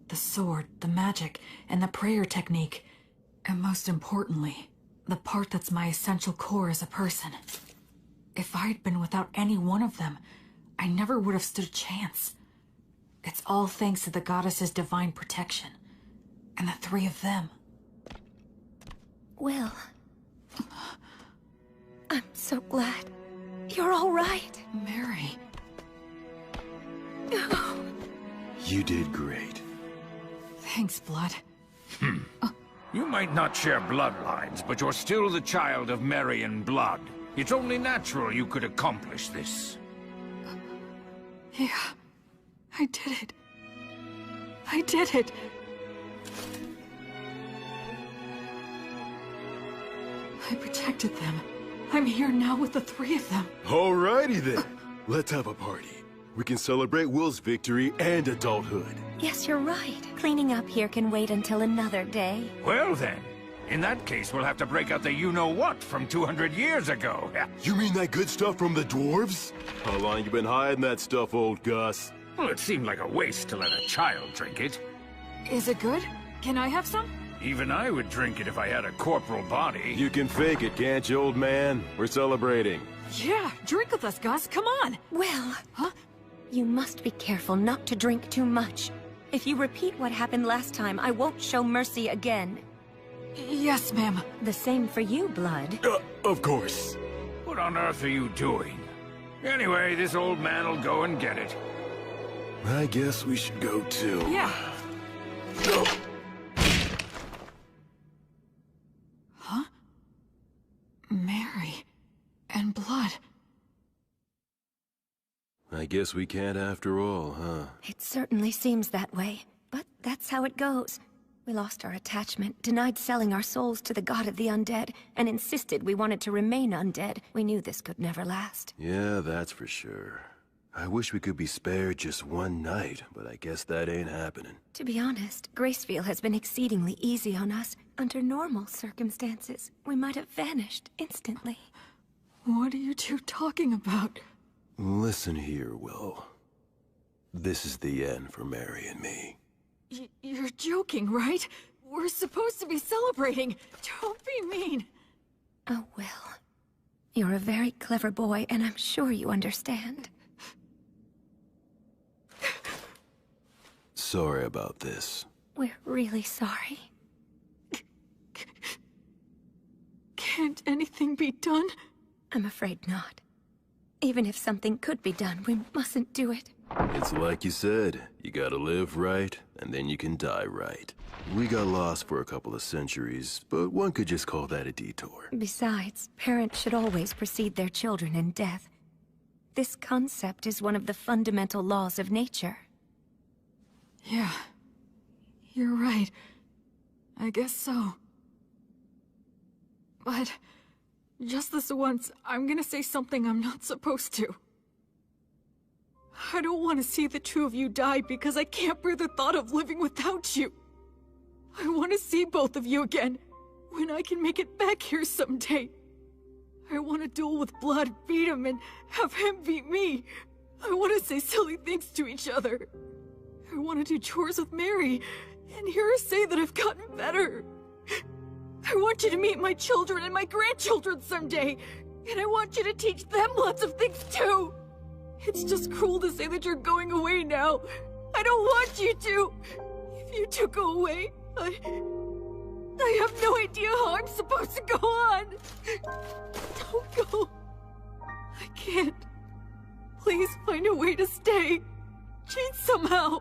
The sword, the magic, and the prayer technique. And most importantly, The part that's my essential core as a person. If I'd been without any one of them, I never would have stood a chance. It's all thanks to the goddess's divine protection. And the three of them. Will. I'm so glad. You're all right. Mary. You did great. Thanks, Blood. You might not share bloodlines, but you're still the child of Marian blood. It's only natural you could accomplish this. Yeah, I did it. I did it. I protected them. I'm here now with the three of them. Alrighty then. Let's have a party. We can celebrate Will's victory and adulthood. Yes, you're right. Cleaning up here can wait until another day. Well then, in that case we'll have to break out the you-know-what from 200 years ago. You mean that good stuff from the dwarves? How long you been hiding that stuff, old Gus? Well, it seemed like a waste to let a child drink it. Is it good? Can I have some? Even I would drink it if I had a corporal body. You can fake it, can't you, old man? We're celebrating. Yeah, drink with us, Gus. Come on. Will. Huh? You must be careful not to drink too much. If you repeat what happened last time, I won't show mercy again. Yes, ma'am. The same for you, Blood. Of course. What on earth are you doing? Anyway, this old man will go and get it. I guess we should go too. Yeah. Go. Huh? Mary. And Blood. I guess we can't after all, huh? It certainly seems that way, but that's how it goes. We lost our attachment, denied selling our souls to the god of the undead, and insisted we wanted to remain undead. We knew this could never last. Yeah, that's for sure. I wish we could be spared just one night, but I guess that ain't happening. To be honest, Graceville has been exceedingly easy on us. Under normal circumstances, we might have vanished instantly. What are you two talking about? Listen here, Will. This is the end for Mary and me. You're joking, right? We're supposed to be celebrating. Don't be mean. Oh, Will. You're a very clever boy, and I'm sure you understand. Sorry about this. We're really sorry. Can't anything be done? I'm afraid not. Even if something could be done, we mustn't do it. It's like you said, you gotta live right, and then you can die right. We got lost for a couple of centuries, but one could just call that a detour. Besides, parents should always precede their children in death. This concept is one of the fundamental laws of nature. Yeah. You're right. I guess so. But... just this once, I'm gonna say something I'm not supposed to. I don't want to see the two of you die because I can't bear the thought of living without you. I want to see both of you again, when I can make it back here someday. I want to duel with Blood, beat him, and have him beat me. I want to say silly things to each other. I want to do chores with Mary, and hear her say that I've gotten better. I want you to meet my children and my grandchildren someday, and I want you to teach them lots of things too. It's just cruel to say that you're going away now. I don't want you to. If you two go away, I have no idea how I'm supposed to go on. Don't go. I can't. Please find a way to stay. Cheat somehow.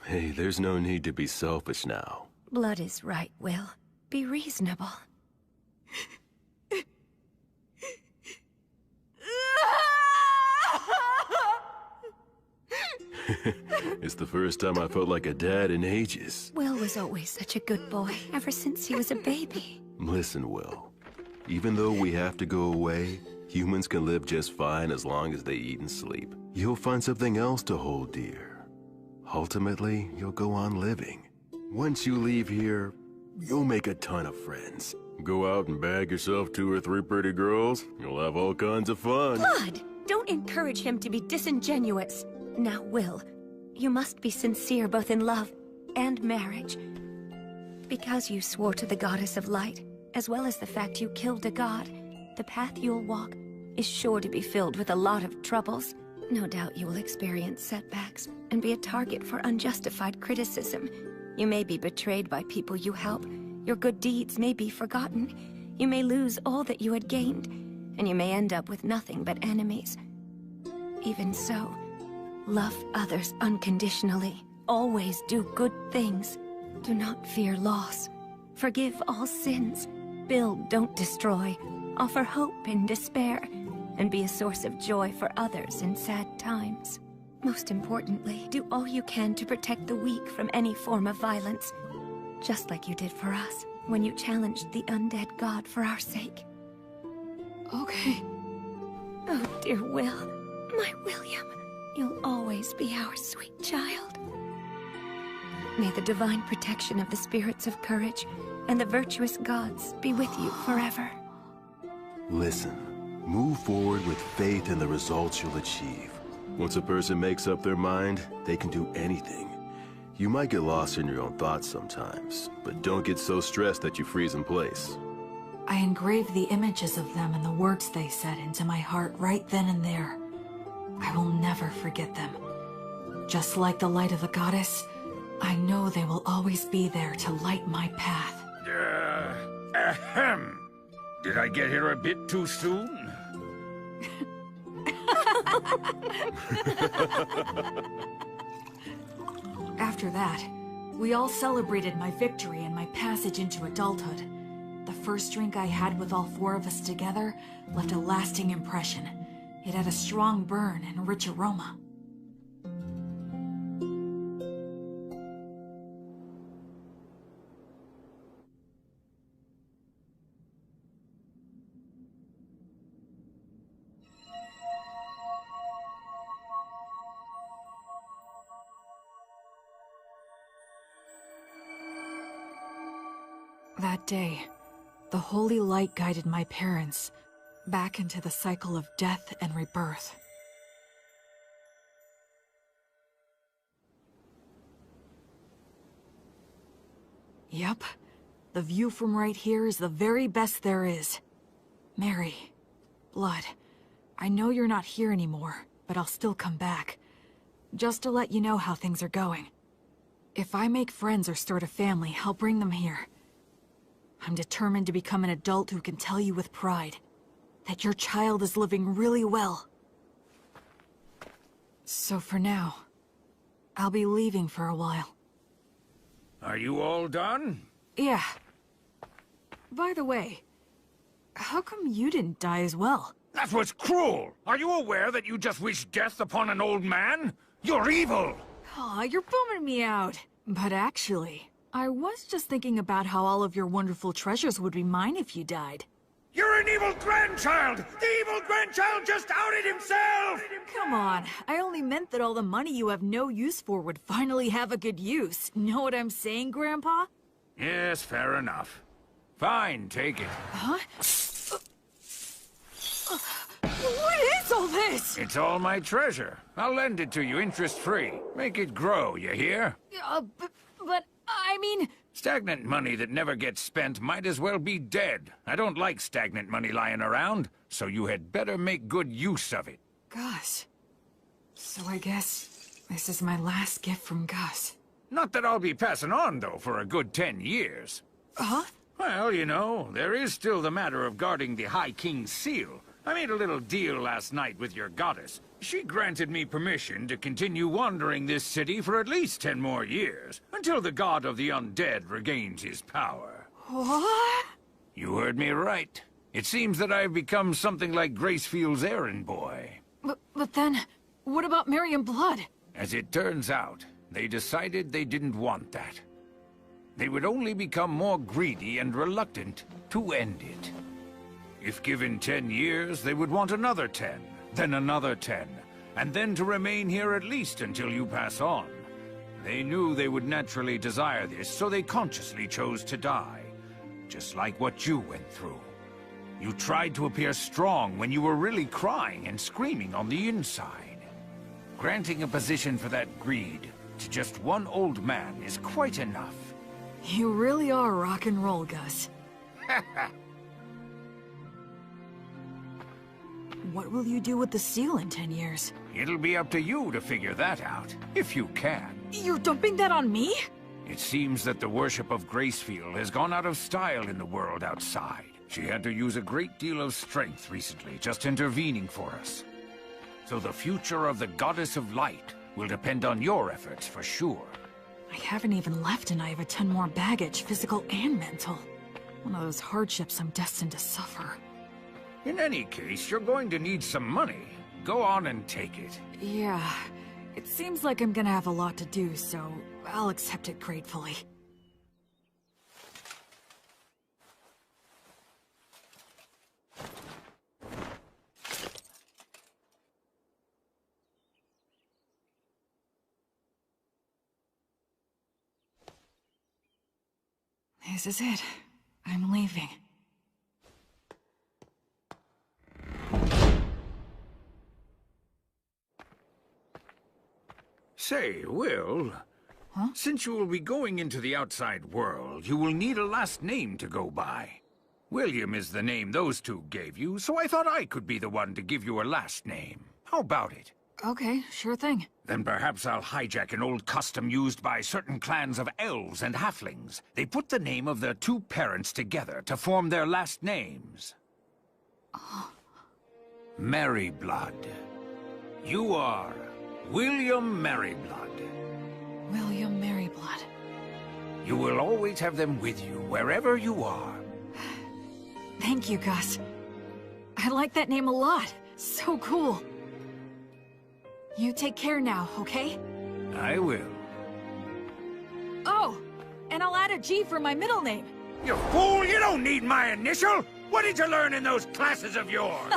Hey, there's no need to be selfish now. Blood is right, Will. Be reasonable. It's the first time I felt like a dad in ages. Will was always such a good boy, ever since he was a baby. Listen, Will. Even though we have to go away, humans can live just fine as long as they eat and sleep. You'll find something else to hold dear. Ultimately, you'll go on living. Once you leave here, you'll make a ton of friends. Go out and bag yourself 2 or 3 pretty girls. You'll have all kinds of fun. Blood! Don't encourage him to be disingenuous. Now, Will, you must be sincere both in love and marriage. Because you swore to the goddess of light, as well as the fact you killed a god, the path you'll walk is sure to be filled with a lot of troubles. No doubt you will experience setbacks and be a target for unjustified criticism. You may be betrayed by people you help. Your good deeds may be forgotten. You may lose all that you had gained, and you may end up with nothing but enemies. Even so, love others unconditionally. Always do good things. Do not fear loss. Forgive all sins. Build, don't destroy. Offer hope in despair. And be a source of joy for others in sad times. Most importantly, do all you can to protect the weak from any form of violence. Just like you did for us, when you challenged the undead god for our sake. Okay. Oh, dear Will. My William. You'll always be our sweet child. May the divine protection of the spirits of courage and the virtuous gods be with you forever. Listen, move forward with faith in the results you'll achieve. Once a person makes up their mind, they can do anything. You might get lost in your own thoughts sometimes, but don't get so stressed that you freeze in place. I engraved the images of them and the words they said into my heart right then and there. I will never forget them. Just like the light of the goddess, I know they will always be there to light my path. Ahem. Did I get here a bit too soon? After that, we all celebrated my victory and my passage into adulthood. The first drink I had with all four of us together left a lasting impression. It had a strong burn and rich aroma. That day, the holy light guided my parents back into the cycle of death and rebirth. Yep, the view from right here is the very best there is. Mary, Blood, I know you're not here anymore, but I'll still come back. Just to let you know how things are going. If I make friends or start a family, I'll bring them here. I'm determined to become an adult who can tell you with pride that your child is living really well. So for now, I'll be leaving for a while. Are you all done? Yeah. By the way, how come you didn't die as well? That was cruel! Are you aware that you just wished death upon an old man? You're evil! Aw, you're bumming me out. But actually, I was just thinking about how all of your wonderful treasures would be mine if you died. You're an evil grandchild! The evil grandchild just outed himself! Come on, I only meant that all the money you have no use for would finally have a good use. Know what I'm saying, Grandpa? Yes, fair enough. Fine, take it. Huh? What is all this? It's all my treasure. I'll lend it to you interest-free. Make it grow, you hear? But I mean... Stagnant money that never gets spent might as well be dead. I don't like stagnant money lying around, so you had better make good use of it. Gus. So I guess this is my last gift from Gus. Not that I'll be passing on, though, for a good 10 years. Huh? Well, you know, there is still the matter of guarding the High King's seal. I made a little deal last night with your goddess. She granted me permission to continue wandering this city for at least 10 more years, until the god of the undead regains his power. What? You heard me right. It seems that I've become something like Gracefield's errand boy. But then, what about Mary and Blood? As it turns out, they decided they didn't want that. They would only become more greedy and reluctant to end it. If given 10 years, they would want another 10, then another 10, and then to remain here at least until you pass on. They knew they would naturally desire this, so they consciously chose to die. Just like what you went through. You tried to appear strong when you were really crying and screaming on the inside. Granting a position for that greed to just one old man is quite enough. You really are rock and roll, Gus. What will you do with the seal in 10 years? It'll be up to you to figure that out, if you can. You're dumping that on me? It seems that the worship of Gracefield has gone out of style in the world outside. She had to use a great deal of strength recently, just intervening for us. So the future of the Goddess of Light will depend on your efforts for sure. I haven't even left and I have a ton more baggage, physical and mental. One of those hardships I'm destined to suffer. In any case, you're going to need some money. Go on and take it. Yeah, it seems like I'm gonna have a lot to do, so I'll accept it gratefully. This is it. I'm leaving. Say, Will... Huh? Since you will be going into the outside world, you will need a last name to go by. William is the name those two gave you, so I thought I could be the one to give you a last name. How about it? Okay, sure thing. Then perhaps I'll hijack an old custom used by certain clans of elves and halflings. They put the name of their two parents together to form their last names. Merryblood. You are William Merryblood. William Merryblood. You will always have them with you, wherever you are. Thank you, Gus. I like that name a lot. So cool. You take care now, okay? I will. Oh, and I'll add a G for my middle name. You fool! You don't need my initial! What did you learn in those classes of yours?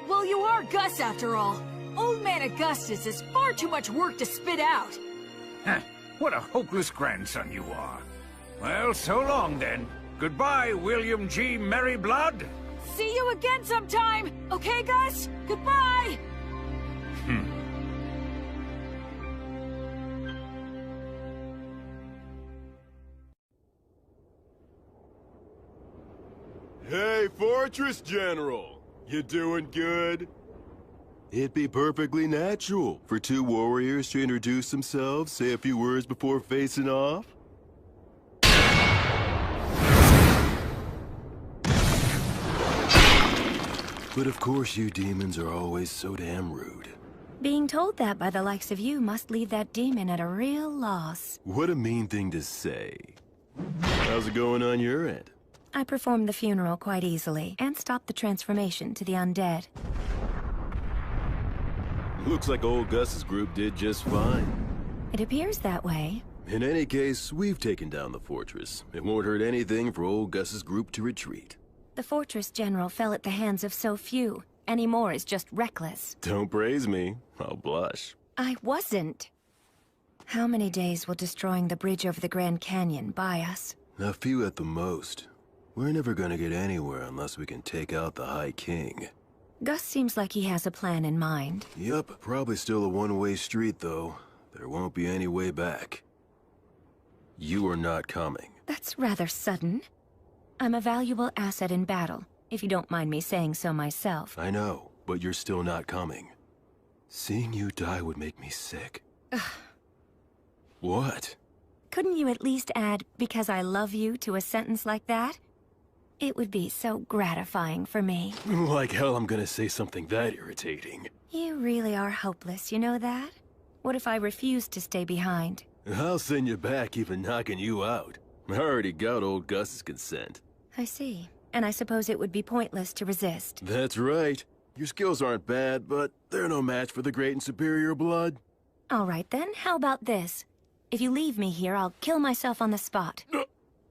Well, you are Gus after all. Old Man Augustus is far too much work to spit out. Huh, what a hopeless grandson you are. Well, so long then. Goodbye, William G. Merryblood. See you again sometime, okay, Gus? Goodbye! Hey, Fortress General! You doing good? It'd be perfectly natural for two warriors to introduce themselves, say a few words before facing off. But of course you demons are always so damn rude. Being told that by the likes of you must leave that demon at a real loss. What a mean thing to say. How's it going on your end? I performed the funeral quite easily, and stopped the transformation to the undead. Looks like old Gus's group did just fine. It appears that way. In any case, we've taken down the fortress. It won't hurt anything for old Gus's group to retreat. The Fortress General fell at the hands of so few. Any more is just reckless. Don't praise me. I'll blush. I wasn't. How many days will destroying the bridge over the Grand Canyon buy us? A few at the most. We're never gonna get anywhere unless we can take out the High King. Gus seems like he has a plan in mind. Yup, probably still a one-way street, though. There won't be any way back. You are not coming. That's rather sudden. I'm a valuable asset in battle, if you don't mind me saying so myself. I know, but you're still not coming. Seeing you die would make me sick. What? Couldn't you at least add, "because I love you," to a sentence like that? It would be so gratifying for me. Like hell I'm gonna say something that irritating. You really are hopeless, you know that? What if I refuse to stay behind? I'll send you back even knocking you out. I already got old Gus's consent. I see. And I suppose it would be pointless to resist. That's right. Your skills aren't bad, but they're no match for the great and superior blood. All right then, how about this? If you leave me here, I'll kill myself on the spot.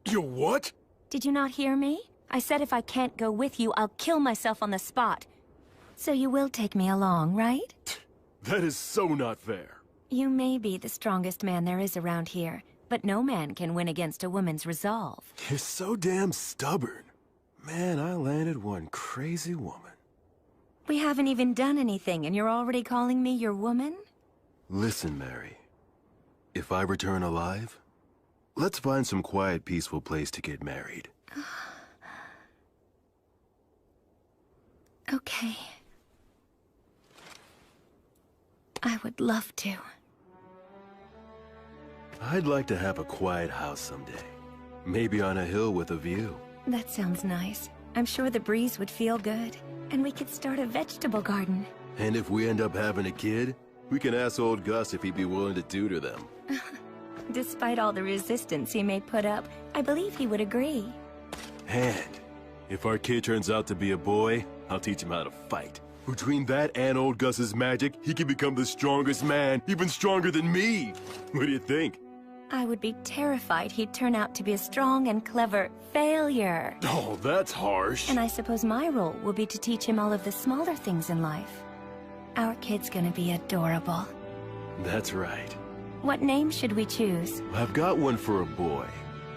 You what? Did you not hear me? I said if I can't go with you, I'll kill myself on the spot. So you will take me along, right? That is so not fair. You may be the strongest man there is around here, but no man can win against a woman's resolve. You're so damn stubborn. Man, I landed one crazy woman. We haven't even done anything, and you're already calling me your woman? Listen, Mary. If I return alive, let's find some quiet, peaceful place to get married. Okay. I would love to. I'd like to have a quiet house someday. Maybe on a hill with a view. That sounds nice. I'm sure the breeze would feel good. And we could start a vegetable garden. And if we end up having a kid, we can ask old Gus if he'd be willing to tutor them. Despite all the resistance he may put up, I believe he would agree. And if our kid turns out to be a boy, I'll teach him how to fight. Between that and old Gus's magic, he can become the strongest man, even stronger than me. What do you think? I would be terrified he'd turn out to be a strong and clever failure. Oh, that's harsh. And I suppose my role will be to teach him all of the smaller things in life. Our kid's gonna be adorable. That's right. What name should we choose? I've got one for a boy.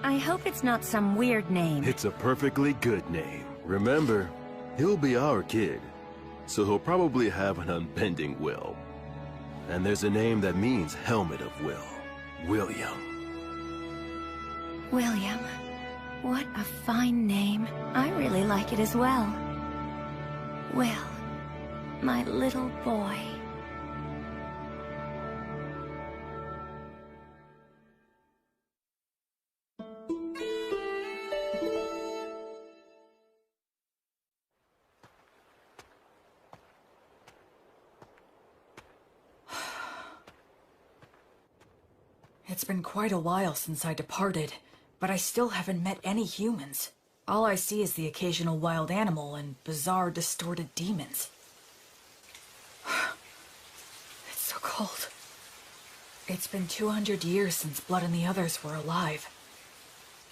I hope it's not some weird name. It's a perfectly good name. Remember, he'll be our kid, so he'll probably have an unbending will. And there's a name that means Helmet of Will. William. William. What a fine name. I really like it as well. Will. My little boy. It's been quite a while since I departed, but I still haven't met any humans. All I see is the occasional wild animal and bizarre, distorted demons. It's so cold. It's been 200 years since Blood and the others were alive.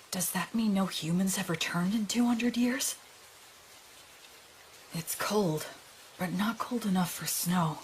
Does that mean no humans have returned in 200 years? It's cold, but not cold enough for snow.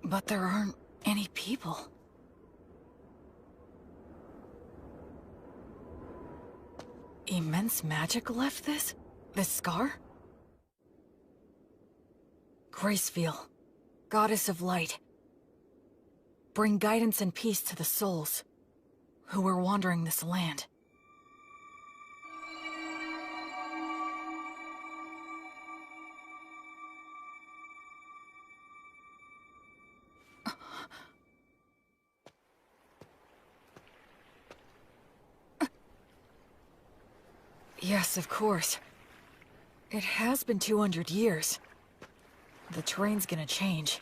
But there aren't any people. Immense magic left this scar? Gracefeel, goddess of light. Bring guidance and peace to the souls who were wandering this land. Yes, of course. It has been 200 years. The terrain's gonna change.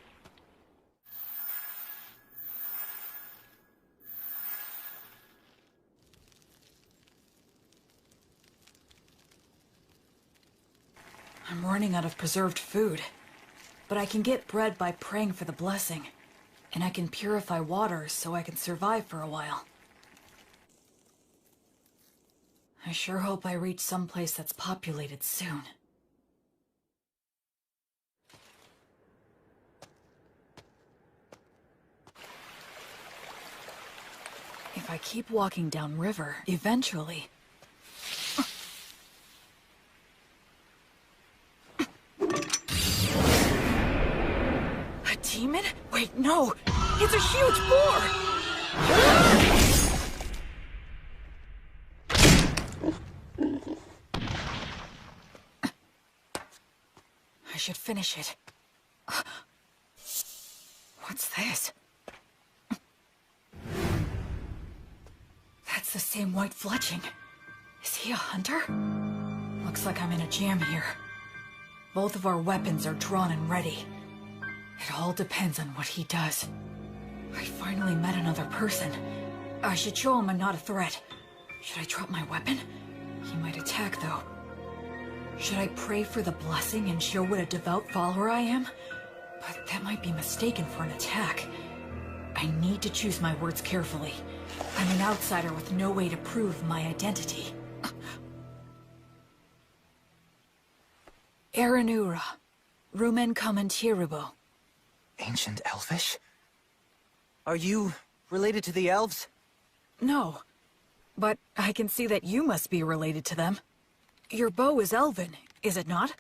I'm running out of preserved food. But I can get bread by praying for the blessing. And I can purify water so I can survive for a while. I sure hope I reach someplace that's populated soon. If I keep walking downriver, eventually... A demon? Wait, no! It's a huge boar! I should finish it. What's this? That's the same white fletching. Is he a hunter? Looks like I'm in a jam here. Both of our weapons are drawn and ready. It all depends on what he does. I finally met another person. I should show him I'm not a threat. Should I drop my weapon? He might attack, though. Should I pray for the blessing and show what a devout follower I am? But that might be mistaken for an attack. I need to choose my words carefully. I'm an outsider with no way to prove my identity. Aranura, Rumen Commentiribo. Ancient Elvish? Are you related to the elves? No, but I can see that you must be related to them. Your bow is elven, is it not?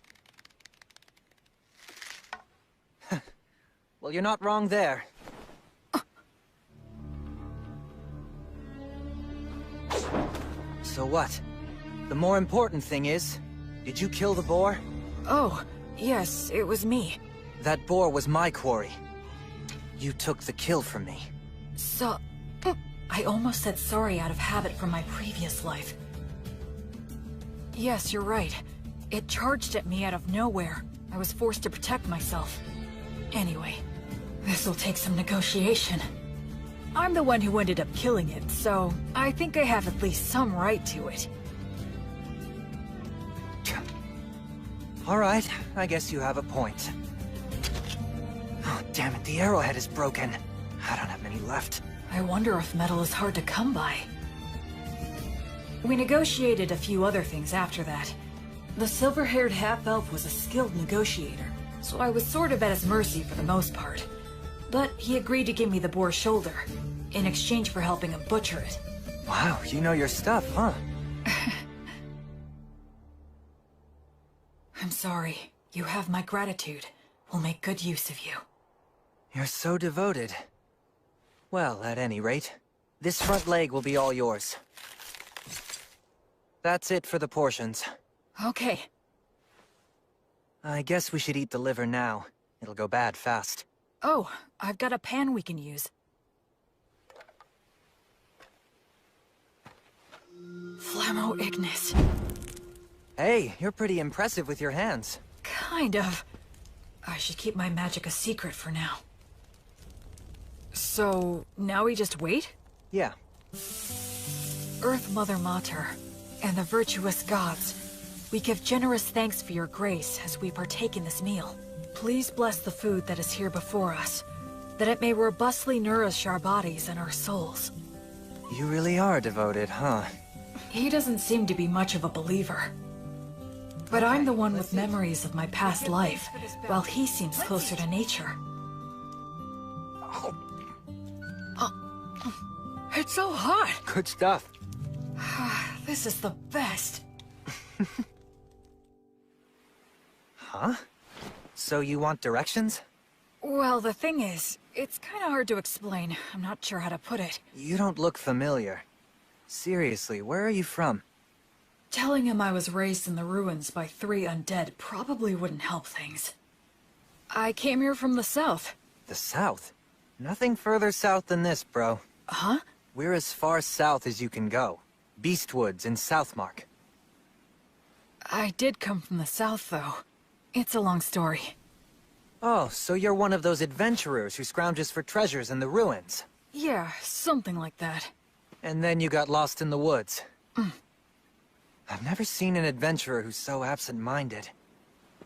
Well, you're not wrong there. So what? The more important thing is, did you kill the boar? Oh, yes, it was me. That boar was my quarry. You took the kill from me. So... I almost said sorry out of habit from my previous life. Yes, you're right. It charged at me out of nowhere. I was forced to protect myself. Anyway, this'll take some negotiation. I'm the one who ended up killing it, so I think I have at least some right to it. All right, I guess you have a point. Oh, damn it, the arrowhead is broken. I don't have many left. I wonder if metal is hard to come by. We negotiated a few other things after that. The silver-haired half-elf was a skilled negotiator, so I was sort of at his mercy for the most part. But he agreed to give me the boar's shoulder, in exchange for helping him butcher it. Wow, you know your stuff, huh? I'm sorry. You have my gratitude. We'll make good use of you. You're so devoted. Well, at any rate, this front leg will be all yours. That's it for the portions. Okay. I guess we should eat the liver now. It'll go bad fast. Oh, I've got a pan we can use. Flammo Ignis. Hey, you're pretty impressive with your hands. Kind of. I should keep my magic a secret for now. So, now we just wait? Yeah. Earth Mother Mater, and the virtuous gods, we give generous thanks for your grace as we partake in this meal. Please bless the food that is here before us, that it may robustly nourish our bodies and our souls. You really are devoted, huh? He doesn't seem to be much of a believer. But I'm the one with memories of my past life, while he seems closer to nature. It's so hot! Good stuff. This is the best. Huh? So you want directions? Well, the thing is, it's kinda hard to explain. I'm not sure how to put it. You don't look familiar. Seriously, where are you from? Telling him I was raised in the ruins by 3 undead probably wouldn't help things. I came here from the south. The south? Nothing further south than this, bro. Huh? We're as far south as you can go. Beastwoods in Southmark. I did come from the south, though. It's a long story. Oh, so you're one of those adventurers who scrounges for treasures in the ruins. Yeah, something like that. And then you got lost in the woods. I've never seen an adventurer who's so absent-minded.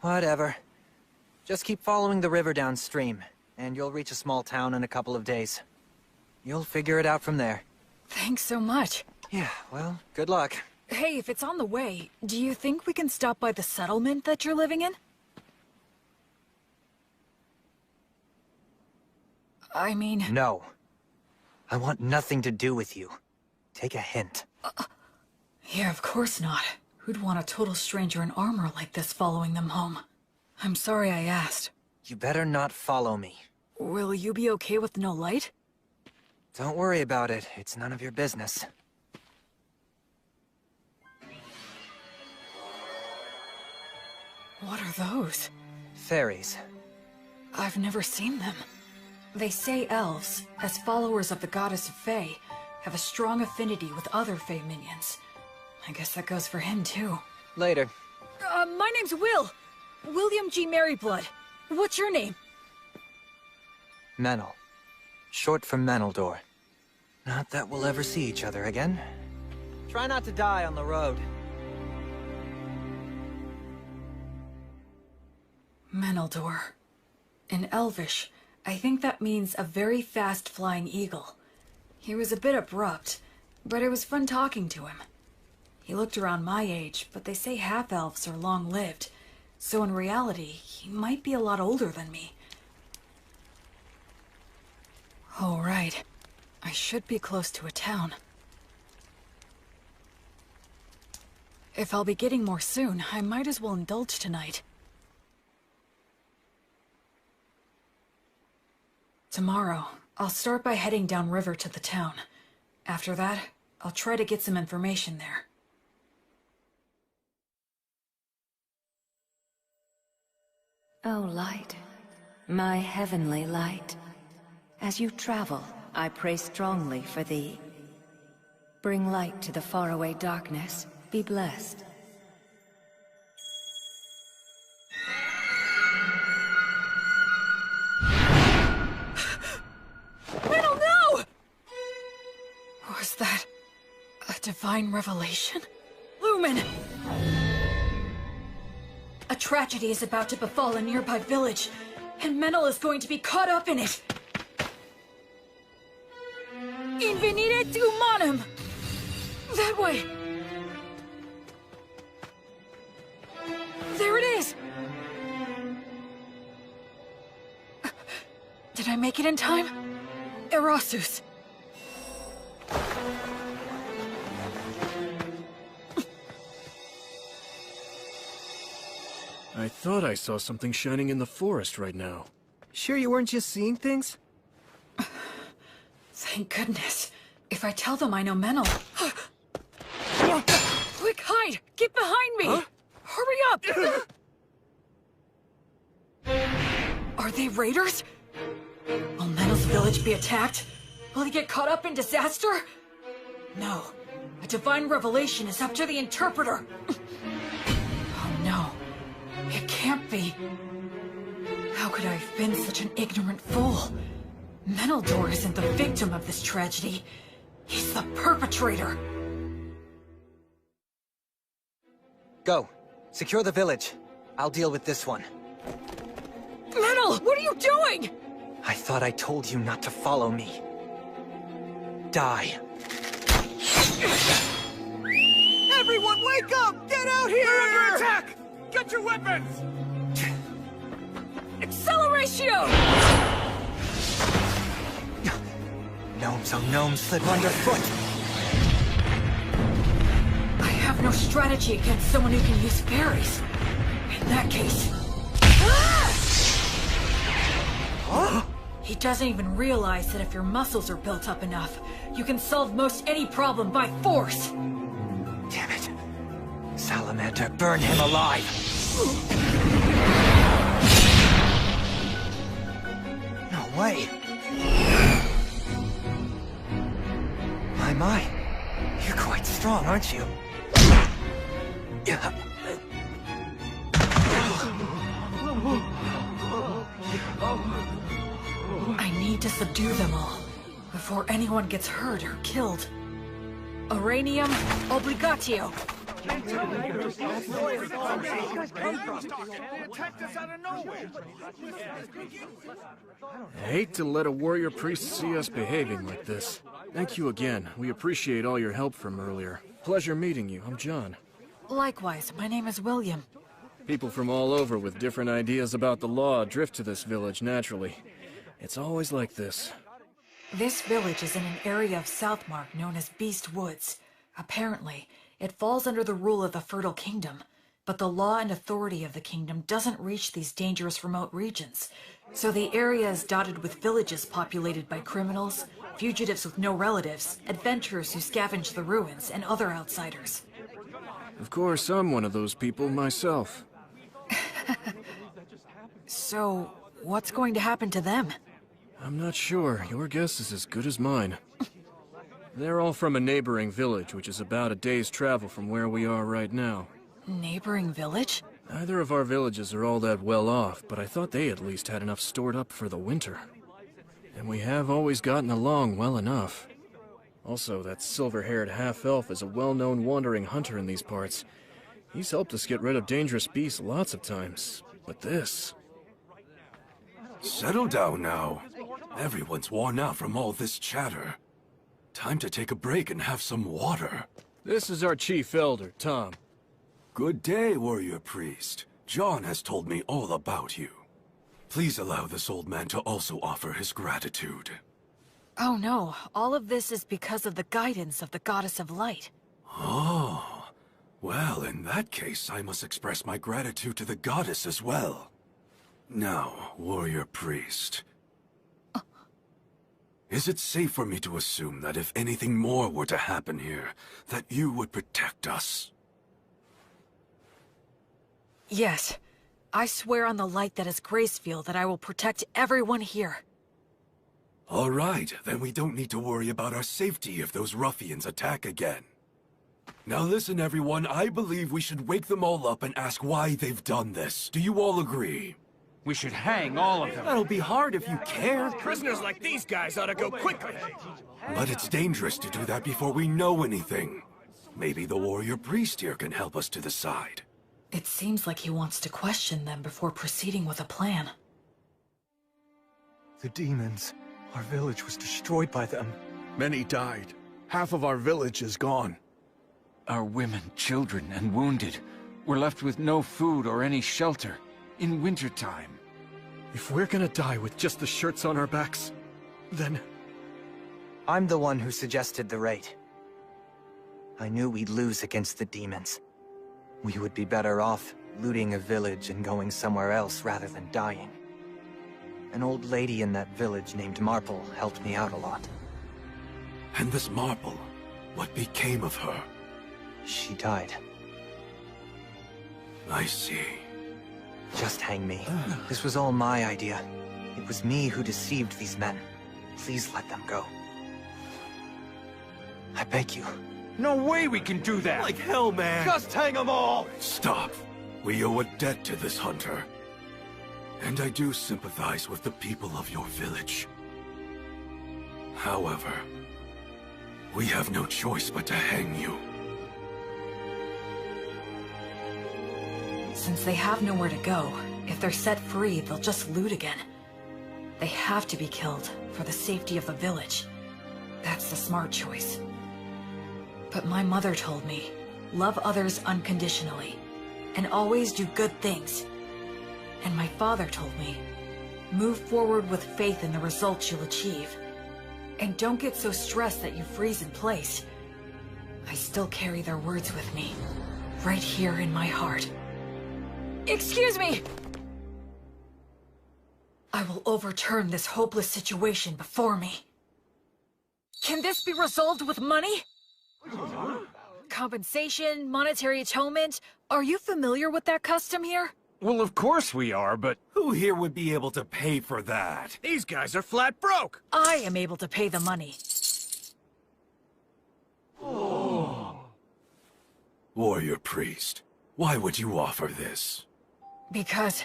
Whatever. Just keep following the river downstream, and you'll reach a small town in a couple of days. You'll figure it out from there. Thanks so much. Yeah, well, good luck. Hey, if it's on the way, do you think we can stop by the settlement that you're living in? I mean... No. I want nothing to do with you. Take a hint. Yeah, of course not. Who'd want a total stranger in armor like this following them home? I'm sorry I asked. You better not follow me. Will you be okay with no light? Don't worry about it. It's none of your business. What are those? Fairies. I've never seen them. They say elves, as followers of the goddess of Fae, have a strong affinity with other Fae minions. I guess that goes for him, too. Later. My name's Will. William G. Merryblood. What's your name? Menel. Short for Meneldor. Not that we'll ever see each other again. Try not to die on the road. Menaldor. In Elvish, I think that means a very fast-flying eagle. He was a bit abrupt, but it was fun talking to him. He looked around my age, but they say half-elves are long-lived, so in reality, he might be a lot older than me. Oh, right. I should be close to a town. If I'll be getting more soon, I might as well indulge tonight. Tomorrow, I'll start by heading downriver to the town. After that, I'll try to get some information there. Oh, light, my heavenly light. As you travel, I pray strongly for thee. Bring light to the faraway darkness. Be blessed. Metal, no! Was that a divine revelation? Lumen! A tragedy is about to befall a nearby village, and Menel is going to be caught up in it. Invenire humanum! That way! There it is! Did I make it in time? Erasus. I thought I saw something shining in the forest right now. Sure you weren't just seeing things? Thank goodness. If I tell them I know Menel... Quick, hide! Get behind me! Huh? Hurry up! Are they raiders? Will Menel's village be attacked? Will he get caught up in disaster? No. A divine revelation is up to the interpreter. Oh no. It can't be. How could I have been such an ignorant fool? Menaldor isn't the victim of this tragedy. He's the perpetrator. Go. Secure the village. I'll deal with this one. Menel, what are you doing? I thought I told you not to follow me. Die. Everyone wake up! Get out here! We're under attack! Get your weapons! Acceleratio! Gnomes, oh gnomes, slip underfoot! I have no strategy against someone who can use fairies. In that case... Huh? He doesn't even realize that if your muscles are built up enough, you can solve most any problem by force! Damn it. Salamander, burn him alive! No way! My, you're quite strong, aren't you? I need to subdue them all, before anyone gets hurt or killed. Uranium obligatio. I hate to let a warrior priest see us behaving like this. Thank you again. We appreciate all your help from earlier. Pleasure meeting you. I'm John. Likewise, my name is William. People from all over with different ideas about the law drift to this village naturally. It's always like this. This village is in an area of Southmark known as Beast Woods. Apparently, it falls under the rule of the Fertile Kingdom, but the law and authority of the kingdom doesn't reach these dangerous remote regions, so the area is dotted with villages populated by criminals, fugitives with no relatives, adventurers who scavenge the ruins, and other outsiders. Of course, I'm one of those people myself. So, what's going to happen to them? I'm not sure. Your guess is as good as mine. They're all from a neighboring village, which is about a day's travel from where we are right now. Neighboring village? Neither of our villages are all that well off, but I thought they at least had enough stored up for the winter. And we have always gotten along well enough. Also, that silver-haired half-elf is a well-known wandering hunter in these parts. He's helped us get rid of dangerous beasts lots of times. But this... Settle down now. Everyone's worn out from all this chatter. Time to take a break and have some water. This is our chief elder, Tom. Good day, warrior priest. John has told me all about you. Please allow this old man to also offer his gratitude. Oh no, all of this is because of the guidance of the Goddess of Light. Oh, well, in that case, I must express my gratitude to the goddess as well. Now, warrior priest. Is it safe for me to assume that if anything more were to happen here, that you would protect us? Yes. I swear on the light that is Gracefield that I will protect everyone here. All right, then we don't need to worry about our safety if those ruffians attack again. Now listen, everyone, I believe we should wake them all up and ask why they've done this. Do you all agree? We should hang all of them. That'll be hard if you care. Prisoners like these guys ought to go quickly. But it's dangerous to do that before we know anything. Maybe the warrior priest here can help us to decide. It seems like he wants to question them before proceeding with a plan. The demons. Our village was destroyed by them. Many died. Half of our village is gone. Our women, children, and wounded were left with no food or any shelter in wintertime. If we're gonna die with just the shirts on our backs, then... I'm the one who suggested the raid. I knew we'd lose against the demons. We would be better off looting a village and going somewhere else rather than dying. An old lady in that village named Marple helped me out a lot. And this Marple, what became of her? She died. I see. Just hang me. This was all my idea. It was me who deceived these men. Please let them go. I beg you. No way we can do that! Like hell, man! Just hang them all! Stop. We owe a debt to this hunter. And I do sympathize with the people of your village. However, we have no choice but to hang you. Since they have nowhere to go, if they're set free, they'll just loot again. They have to be killed for the safety of the village. That's the smart choice. But my mother told me, love others unconditionally, and always do good things. And my father told me, move forward with faith in the results you'll achieve. And don't get so stressed that you freeze in place. I still carry their words with me, right here in my heart. Excuse me! I will overturn this hopeless situation before me. Can this be resolved with money? Compensation, monetary atonement? Are you familiar with that custom here? Well, of course we are, but... Who here would be able to pay for that? These guys are flat broke! I am able to pay the money. Warrior priest, why would you offer this? Because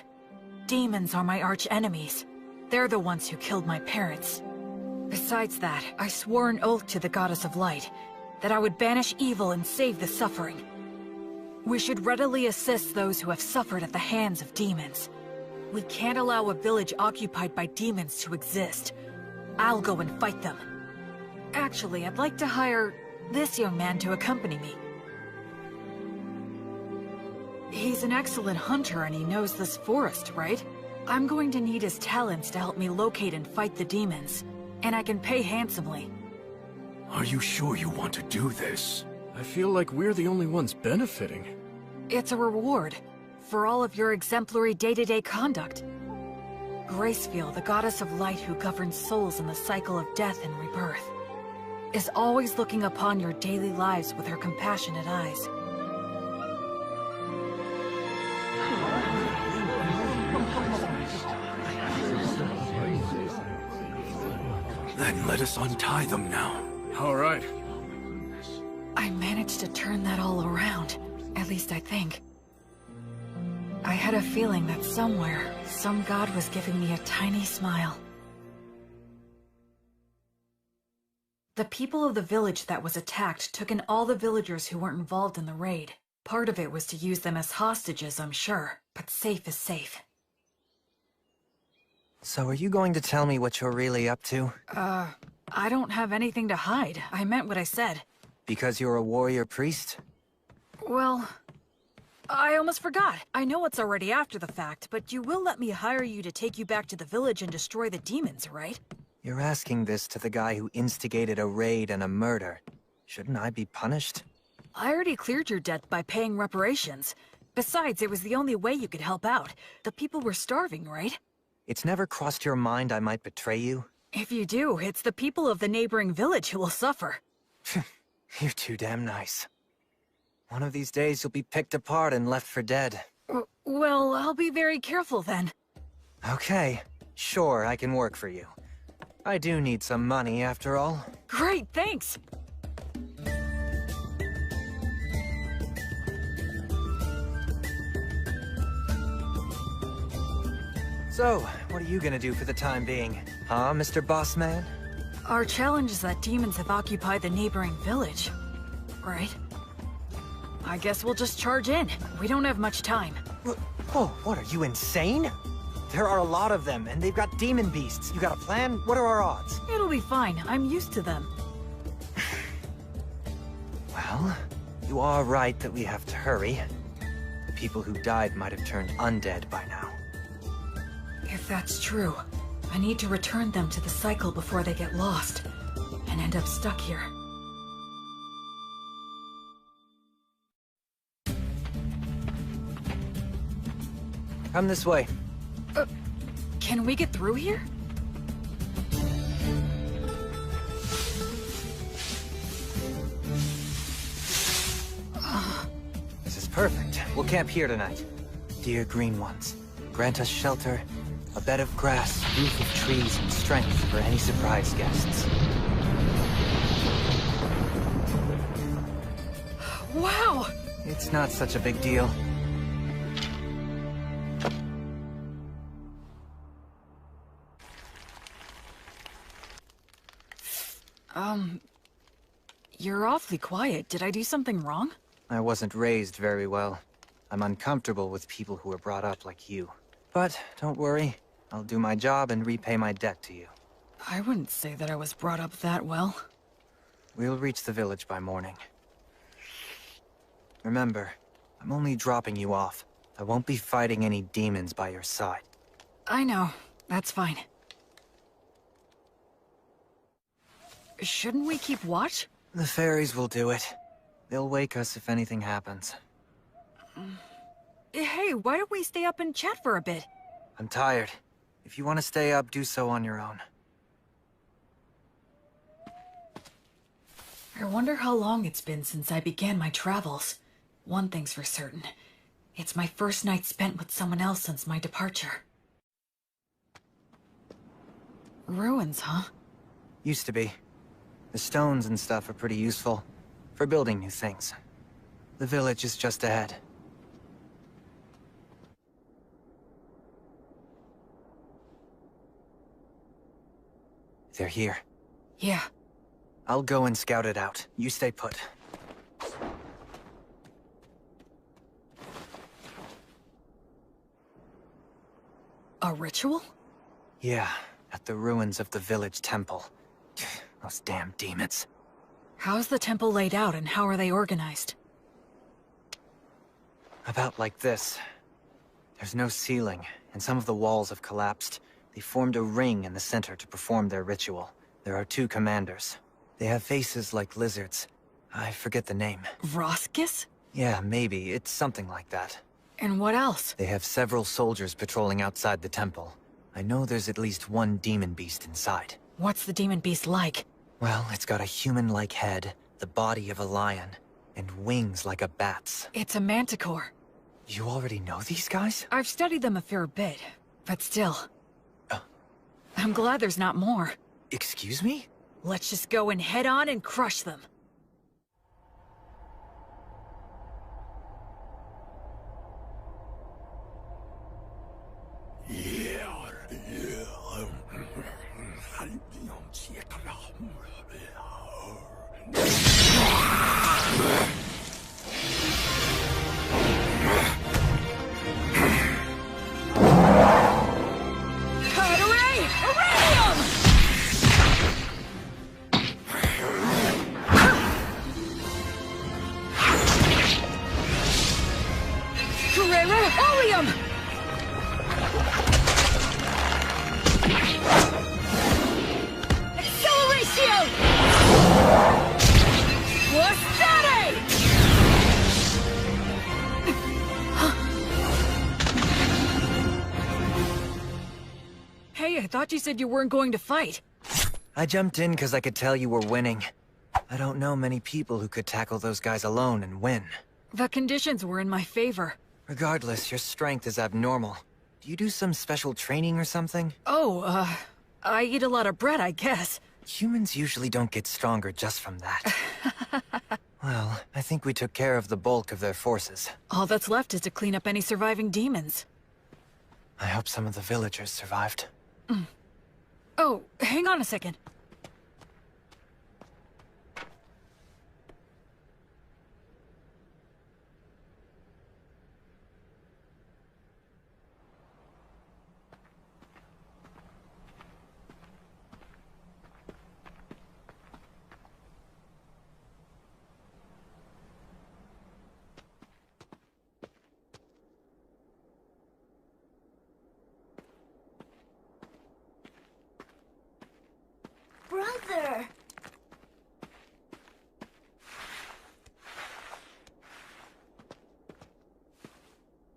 demons are my arch enemies. They're the ones who killed my parents. Besides that, I swore an oath to the Goddess of Light that I would banish evil and save the suffering. We should readily assist those who have suffered at the hands of demons. We can't allow a village occupied by demons to exist. I'll go and fight them. Actually, I'd like to hire this young man to accompany me. He's an excellent hunter and he knows this forest, right? I'm going to need his talents to help me locate and fight the demons. And I can pay handsomely. Are you sure you want to do this? I feel like we're the only ones benefiting. It's a reward for all of your exemplary day-to-day conduct. Gracefield, the Goddess of Light who governs souls in the cycle of death and rebirth, is always looking upon your daily lives with her compassionate eyes. Then let us untie them now. All right. I managed to turn that all around. At least I think. I had a feeling that somewhere, some god was giving me a tiny smile. The people of the village that was attacked took in all the villagers who weren't involved in the raid. Part of it was to use them as hostages, I'm sure, but safe is safe. So are you going to tell me what you're really up to? I don't have anything to hide. I meant what I said. Because you're a warrior priest? Well, I almost forgot. I know it's already after the fact, but you will let me hire you to take you back to the village and destroy the demons, right? You're asking this to the guy who instigated a raid and a murder. Shouldn't I be punished? I already cleared your debt by paying reparations. Besides, it was the only way you could help out. The people were starving, right? It's never crossed your mind I might betray you? If you do, it's the people of the neighboring village who will suffer. You're too damn nice. One of these days you'll be picked apart and left for dead. Well, I'll be very careful then. Okay, sure, I can work for you. I do need some money, after all. Great, thanks! So, what are you gonna do for the time being? Huh, Mr. Boss Man? Our challenge is that demons have occupied the neighboring village, right? I guess we'll just charge in. We don't have much time. Oh, what, are you insane? There are a lot of them, and they've got demon beasts. You got a plan? What are our odds? It'll be fine. I'm used to them. Well, you are right that we have to hurry. The people who died might have turned undead by now. If that's true, I need to return them to the cycle before they get lost and end up stuck here. Come this way. Can we get through here? This is perfect. We'll camp here tonight. Dear Green Ones, grant us shelter, a bed of grass, roof of trees, and strength for any surprise guests. Wow! It's not such a big deal. You're awfully quiet. Did I do something wrong? I wasn't raised very well. I'm uncomfortable with people who were brought up like you. But don't worry, I'll do my job and repay my debt to you. I wouldn't say that I was brought up that well. We'll reach the village by morning. Remember, I'm only dropping you off. I won't be fighting any demons by your side. I know. That's fine. Shouldn't we keep watch? The fairies will do it. They'll wake us if anything happens. Hey, why don't we stay up and chat for a bit? I'm tired. If you want to stay up, do so on your own. I wonder how long it's been since I began my travels. One thing's for certain. It's my first night spent with someone else since my departure. Ruins, huh? Used to be. The stones and stuff are pretty useful for building new things. The village is just ahead. They're here. Yeah. I'll go and scout it out. You stay put. A ritual? Yeah, at the ruins of the village temple. Those damn demons. How's the temple laid out and how are they organized? About like this. There's no ceiling, and some of the walls have collapsed. They formed a ring in the center to perform their ritual. There are 2 commanders. They have faces like lizards. I forget the name. Vroskis? Yeah, maybe. It's something like that. And what else? They have several soldiers patrolling outside the temple. I know there's at least 1 demon beast inside. What's the demon beast like? Well, it's got a human-like head, the body of a lion, and wings like a bat's. It's a manticore. You already know these guys? I've studied them a fair bit, but still. I'm glad there's not more. Excuse me? Let's just go and head on and crush them. Cut around! thought you said you weren't going to fight. I jumped in because I could tell you were winning. I don't know many people who could tackle those guys alone and win. The conditions were in my favor. Regardless, your strength is abnormal. Do you do some special training or something? Oh, I eat a lot of bread, I guess. Humans usually don't get stronger just from that. Well, I think we took care of the bulk of their forces. All that's left is to clean up any surviving demons. I hope some of the villagers survived. Oh, hang on a second. Brother!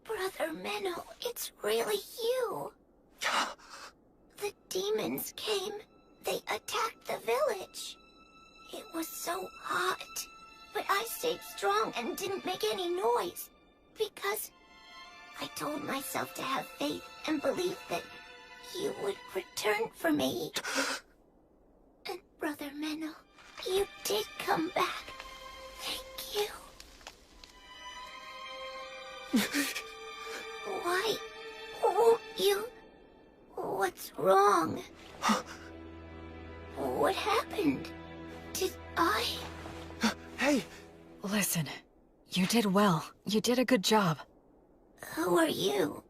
Brother Menno, it's really you. The demons came. They attacked the village. It was so hot. But I stayed strong and didn't make any noise. Because I told myself to have faith and believe that you would return for me. And Brother Menno, you did come back. Thank you. Why won't you? What's wrong? What happened? Did I? Hey! Listen, you did well. You did a good job. Who are you?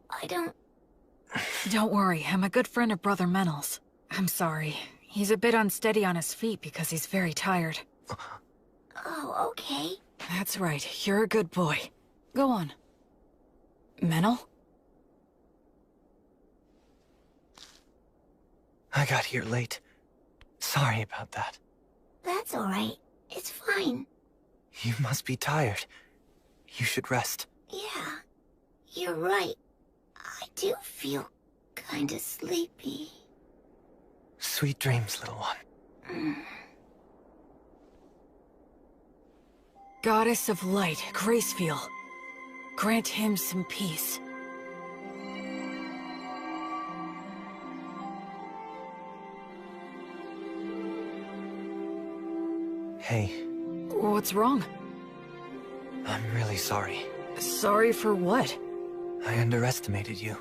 Don't worry, I'm a good friend of Brother Menel's. I'm sorry. He's a bit unsteady on his feet because he's very tired. Oh, okay. That's right, you're a good boy. Go on. Menel? I got here late. Sorry about that. That's alright. It's fine. You must be tired. You should rest. Yeah, you're right. I do feel kinda sleepy. Sweet dreams, little one. Goddess of Light, Gracefiel. Grant him some peace. Hey. What's wrong? I'm really sorry. Sorry for what? I underestimated you.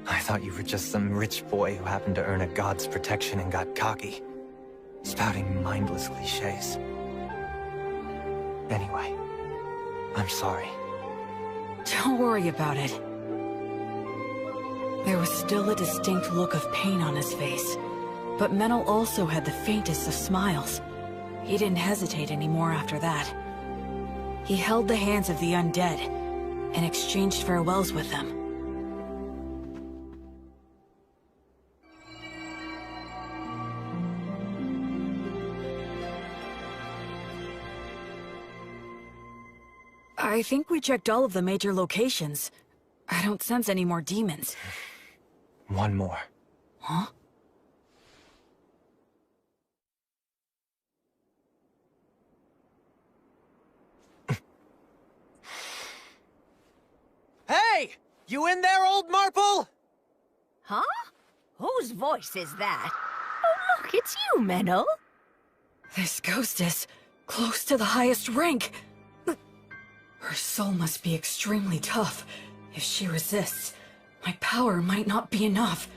I thought you were just some rich boy who happened to earn a god's protection and got cocky, spouting mindless cliches. Anyway, I'm sorry. Don't worry about it. There was still a distinct look of pain on his face, but Menel also had the faintest of smiles. He didn't hesitate anymore after that. He held the hands of the undead and exchanged farewells with them. I think we checked all of the major locations. I don't sense any more demons. One more. Huh? Hey! You in there, old Marple? Huh? Whose voice is that? Oh, look, it's you, Menno. This ghost is close to the highest rank. Her soul must be extremely tough. If she resists, my power might not be enough.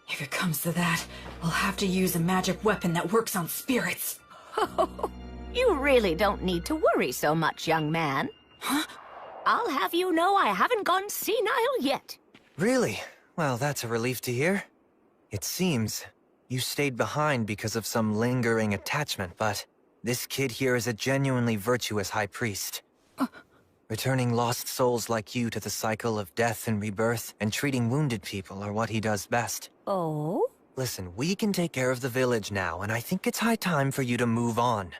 If it comes to that, I'll have to use a magic weapon that works on spirits. You really don't need to worry so much, young man. Huh? I'll have you know I haven't gone senile yet. Really? Well, that's a relief to hear. It seems you stayed behind because of some lingering attachment, but this kid here is a genuinely virtuous high priest. Returning lost souls like you to the cycle of death and rebirth, and treating wounded people are what he does best. Oh? Listen, we can take care of the village now, and I think it's high time for you to move on.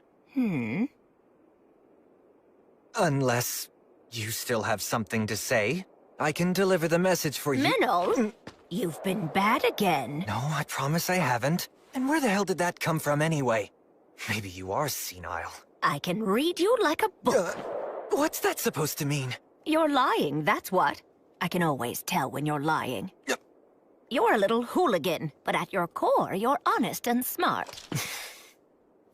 Unless you still have something to say. I can deliver the message for you. Menel, you've been bad again. No, I promise I haven't. And where the hell did that come from anyway? Maybe you are senile. I can read you like a book. What's that supposed to mean? You're lying, that's what. I can always tell when you're lying. You're a little hooligan, but at your core, you're honest and smart.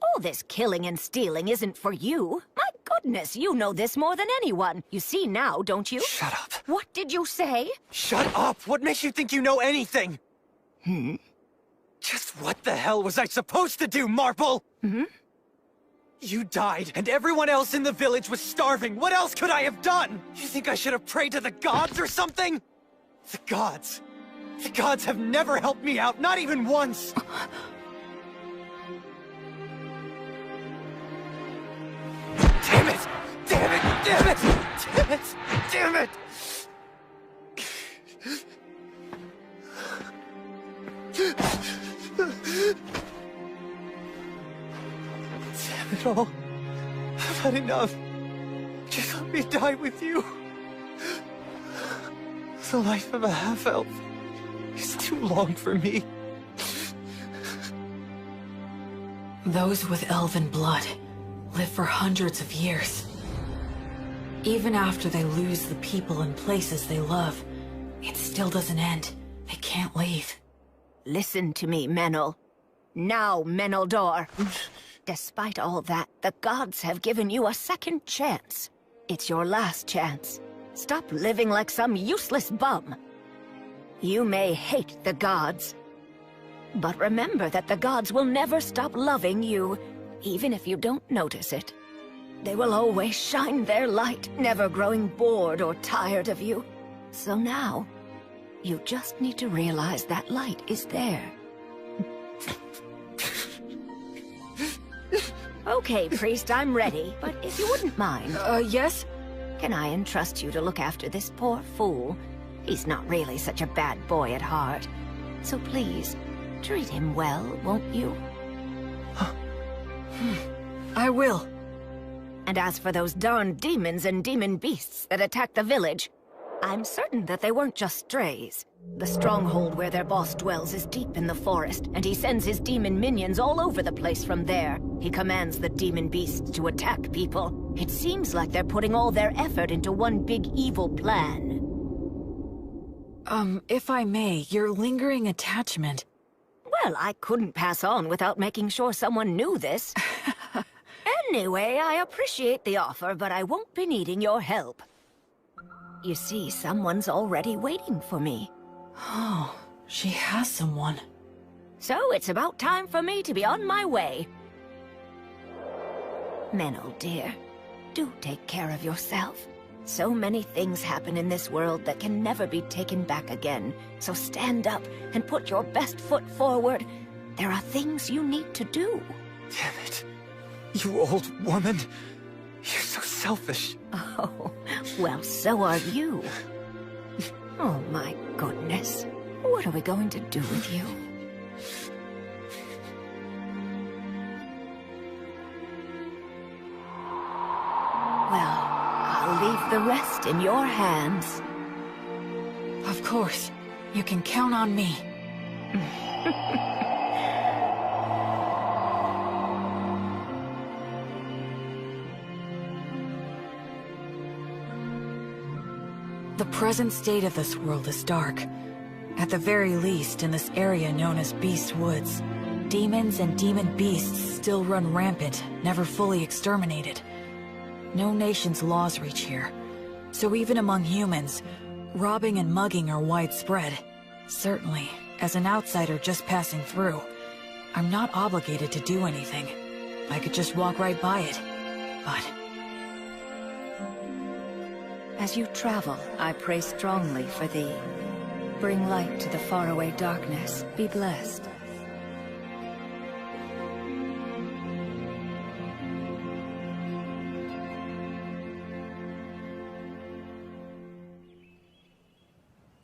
All this killing and stealing isn't for you. My goodness, you know this more than anyone. You see now, don't you? Shut up. What did you say? Shut up! What makes you think you know anything? Hmm? Just what the hell was I supposed to do, Marple? Hmm? You died, and everyone else in the village was starving. What else could I have done? You think I should have prayed to the gods or something? The gods. The gods have never helped me out, not even once. Damn it! Damn it! Damn it! Damn it! Damn it! Damn it all. I've had enough. Just let me die with you. The life of a half-elf is too long for me. Those with elven blood live for hundreds of years. Even after they lose the people and places they love, it still doesn't end. They can't leave. Listen to me, Menel. Now, Meneldor. Despite all that, the gods have given you a second chance. It's your last chance. Stop living like some useless bum. You may hate the gods, but remember that the gods will never stop loving you, even if you don't notice it. They will always shine their light, never growing bored or tired of you. So now, you just need to realize that light is there. Okay, priest, I'm ready, but if you wouldn't mind... Yes? Can I entrust you to look after this poor fool? He's not really such a bad boy at heart. So please, treat him well, won't you? I will. And as for those darn demons and demon beasts that attacked the village, I'm certain that they weren't just strays. The stronghold where their boss dwells is deep in the forest, and he sends his demon minions all over the place from there. He commands the demon beasts to attack people. It seems like they're putting all their effort into one big evil plan. If I may, your lingering attachment... Well, I couldn't pass on without making sure someone knew this. Anyway, I appreciate the offer, but I won't be needing your help. You see, someone's already waiting for me. Oh, she has someone. So it's about time for me to be on my way. Menel, dear, do take care of yourself. So many things happen in this world that can never be taken back again. So stand up and put your best foot forward. There are things you need to do. Damn it. You old woman. You're so selfish. Oh, well, so are you. Oh, my goodness. What are we going to do with you? Well, I'll leave the rest in your hands. Of course. You can count on me. The present state of this world is dark. At the very least, in this area known as Beast Woods, demons and demon beasts still run rampant, never fully exterminated. No nation's laws reach here. So even among humans, robbing and mugging are widespread. Certainly, as an outsider just passing through, I'm not obligated to do anything. I could just walk right by it. But... As you travel, I pray strongly for thee. Bring light to the faraway darkness. Be blessed.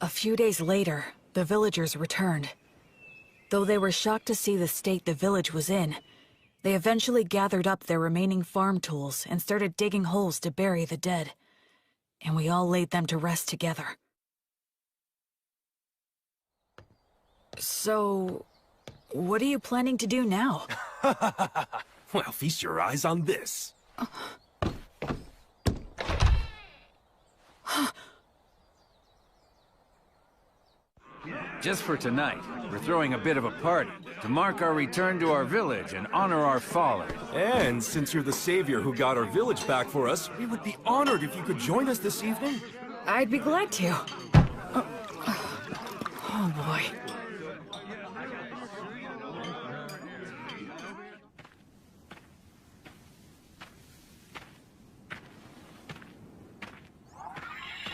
A few days later, the villagers returned. Though they were shocked to see the state the village was in, they eventually gathered up their remaining farm tools and started digging holes to bury the dead. And we all laid them to rest together, So, what are you planning to do now? Well, feast your eyes on this. Just for tonight, we're throwing a bit of a party to mark our return to our village and honor our fallen. And since you're the savior who got our village back for us, we would be honored if you could join us this evening. I'd be glad to. Oh boy.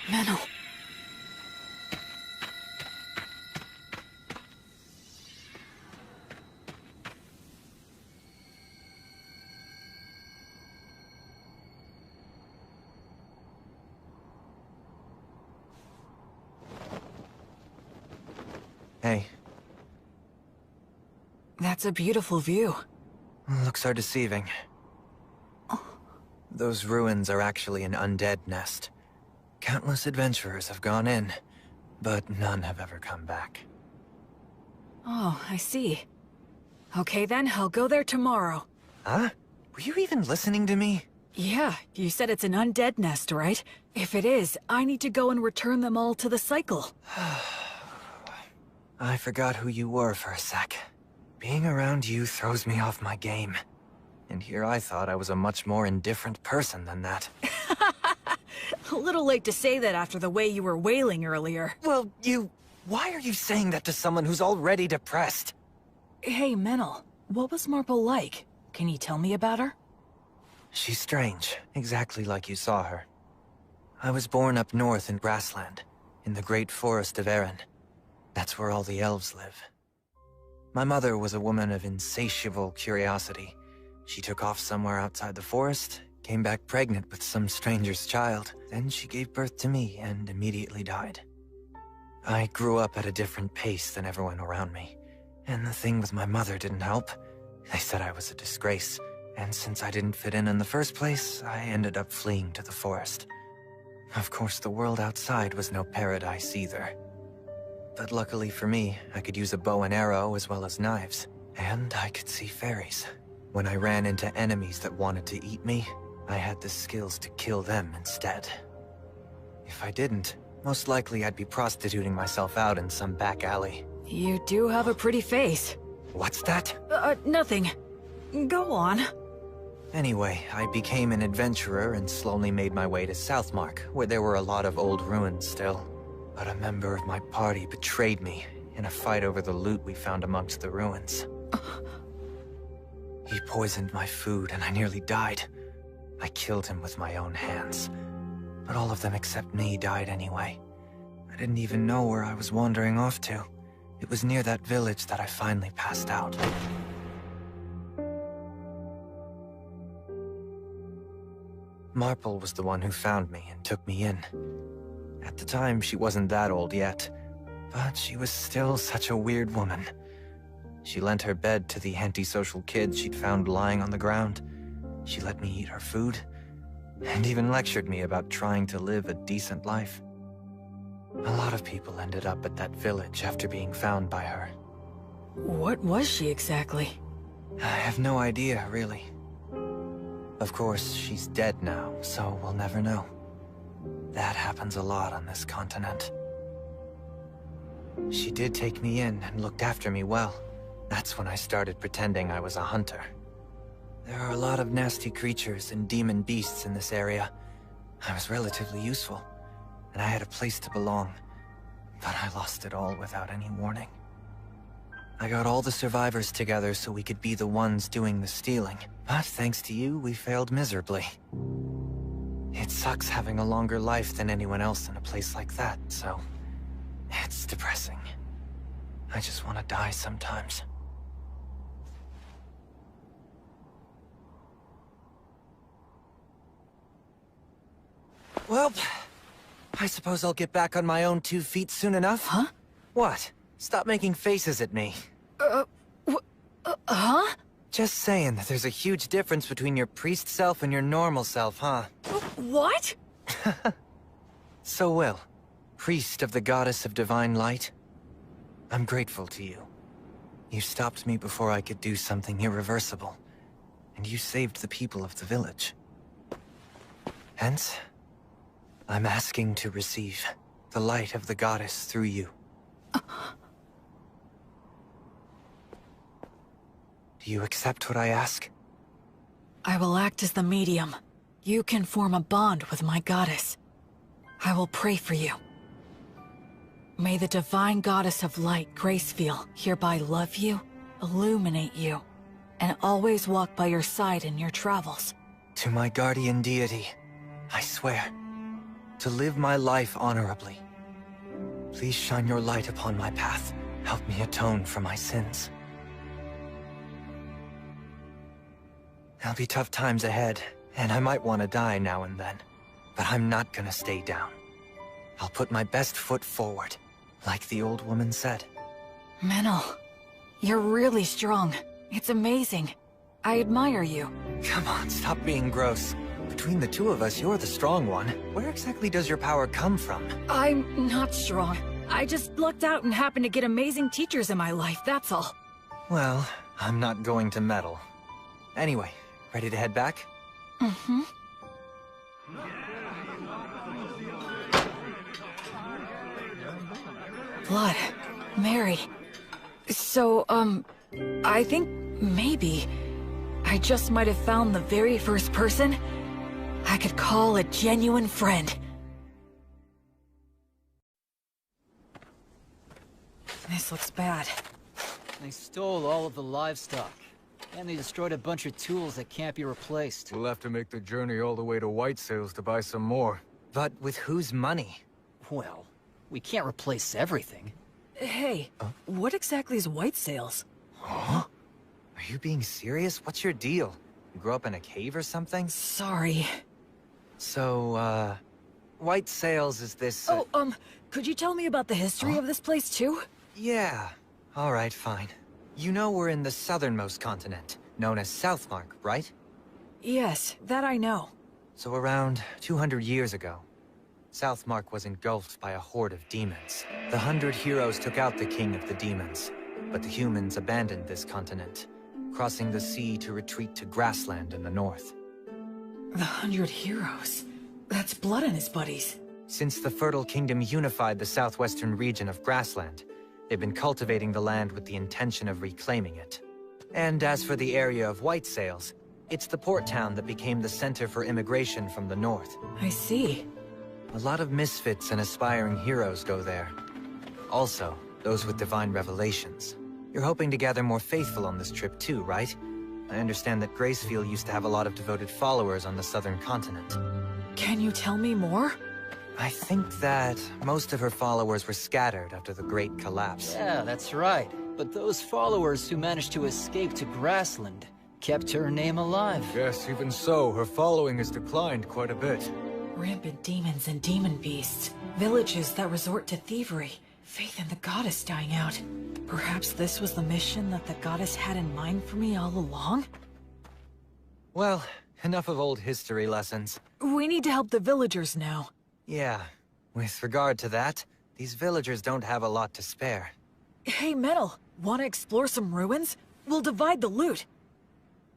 Menno. Hey. That's a beautiful view. Looks are deceiving. Those ruins are actually an undead nest. Countless adventurers have gone in, but none have ever come back. Oh, I see. Okay then, I'll go there tomorrow. Huh? Were you even listening to me? Yeah, you said it's an undead nest, right? If it is, I need to go and return them all to the cycle. I forgot who you were for a sec. Being around you throws me off my game. And here I thought I was a much more indifferent person than that. A little late to say that after the way you were wailing earlier. Well, why are you saying that to someone who's already depressed? Hey, Menel, what was Marple like? Can you tell me about her? She's strange, exactly like you saw her. I was born up north in Grassland, in the great forest of Erin. That's where all the elves live. My mother was a woman of insatiable curiosity. She took off somewhere outside the forest, came back pregnant with some stranger's child. Then she gave birth to me and immediately died. I grew up at a different pace than everyone around me. And the thing with my mother didn't help. They said I was a disgrace. And since I didn't fit in the first place, I ended up fleeing to the forest. Of course, the world outside was no paradise either. But luckily for me, I could use a bow and arrow as well as knives. And I could see fairies. When I ran into enemies that wanted to eat me, I had the skills to kill them instead. If I didn't, most likely I'd be prostituting myself out in some back alley. You do have a pretty face. What's that? Nothing. Go on. Anyway, I became an adventurer and slowly made my way to Southmark, where there were a lot of old ruins still. But a member of my party betrayed me in a fight over the loot we found amongst the ruins. He poisoned my food and I nearly died. I killed him with my own hands. But all of them except me died anyway. I didn't even know where I was wandering off to. It was near that village that I finally passed out. Marple was the one who found me and took me in. At the time, she wasn't that old yet, but she was still such a weird woman. She lent her bed to the antisocial kids she'd found lying on the ground. She let me eat her food, and even lectured me about trying to live a decent life. A lot of people ended up at that village after being found by her. What was she exactly? I have no idea, really. Of course, she's dead now, so we'll never know. That happens a lot on this continent. She did take me in and looked after me well. That's when I started pretending I was a hunter. There are a lot of nasty creatures and demon beasts in this area. I was relatively useful, and I had a place to belong. But I lost it all without any warning. I got all the survivors together so we could be the ones doing the stealing. But thanks to you, we failed miserably. It sucks having a longer life than anyone else in a place like that, so... it's depressing. I just want to die sometimes. Well, I suppose I'll get back on my own 2 feet soon enough. Huh? What? Stop making faces at me. Huh? Just saying that there's a huge difference between your priest self and your normal self, huh? What? So Will, priest of the goddess of divine light. I'm grateful to you. You stopped me before I could do something irreversible, and you saved the people of the village. Hence, I'm asking to receive the light of the goddess through you. Do you accept what I ask? I will act as the medium. You can form a bond with my goddess. I will pray for you. May the divine goddess of light, Gracefield, hereby love you, illuminate you, and always walk by your side in your travels. To my guardian deity, I swear to live my life honorably. Please shine your light upon my path. Help me atone for my sins. There'll be tough times ahead, and I might want to die now and then. But I'm not gonna stay down. I'll put my best foot forward, like the old woman said. Menel, you're really strong. It's amazing. I admire you. Come on, stop being gross. Between the two of us, you're the strong one. Where exactly does your power come from? I'm not strong. I just lucked out and happened to get amazing teachers in my life, that's all. Well, I'm not going to meddle. Anyway, ready to head back? Mm-hmm. Blood. Mary. So, I think maybe I just might have found the very first person I could call a genuine friend. This looks bad. They stole all of the livestock. And they destroyed a bunch of tools that can't be replaced. We'll have to make the journey all the way to White Sails to buy some more. But with whose money? Well, we can't replace everything. Hey, what exactly is White Sails? Huh? Are you being serious? What's your deal? You grew up in a cave or something? Sorry. So, White Sails is this... could you tell me about the history of this place too? Yeah. Alright, fine. You know we're in the southernmost continent, known as Southmark, right? Yes, that I know. So around 200 years ago, Southmark was engulfed by a horde of demons. The 100 heroes took out the king of the demons, but the humans abandoned this continent, crossing the sea to retreat to grassland in the north. The 100 heroes? That's Blood and his buddies. Since the Fertile Kingdom unified the southwestern region of grassland, they've been cultivating the land with the intention of reclaiming it. And as for the area of White Sails, it's the port town that became the center for immigration from the north. I see. A lot of misfits and aspiring heroes go there. Also, those with divine revelations. You're hoping to gather more faithful on this trip too, right? I understand that Gracefield used to have a lot of devoted followers on the southern continent. Can you tell me more? I think that most of her followers were scattered after the Great Collapse. Yeah, that's right. But those followers who managed to escape to Grassland kept her name alive. Yes, even so, her following has declined quite a bit. Rampant demons and demon beasts. Villages that resort to thievery. Faith in the goddess dying out. Perhaps this was the mission that the goddess had in mind for me all along? Well, enough of old history lessons. We need to help the villagers now. Yeah. With regard to that, these villagers don't have a lot to spare. Hey, Metal, wanna explore some ruins? We'll divide the loot.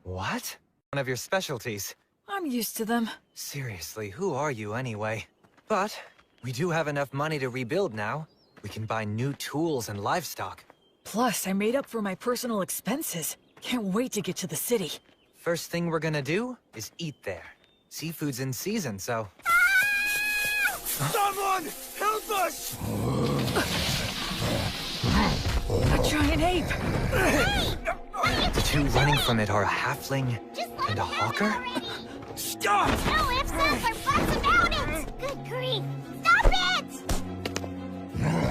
What? One of your specialties. I'm used to them. Seriously, who are you anyway? But we do have enough money to rebuild now. We can buy new tools and livestock. Plus, I made up for my personal expenses. Can't wait to get to the city. First thing we're gonna do is eat there. Seafood's in season, so... Someone! Help us! A giant ape! The two running from it are a halfling and a hawker? Stop! No ifs, ands, or buts about it! Good grief! Stop it! Yeah.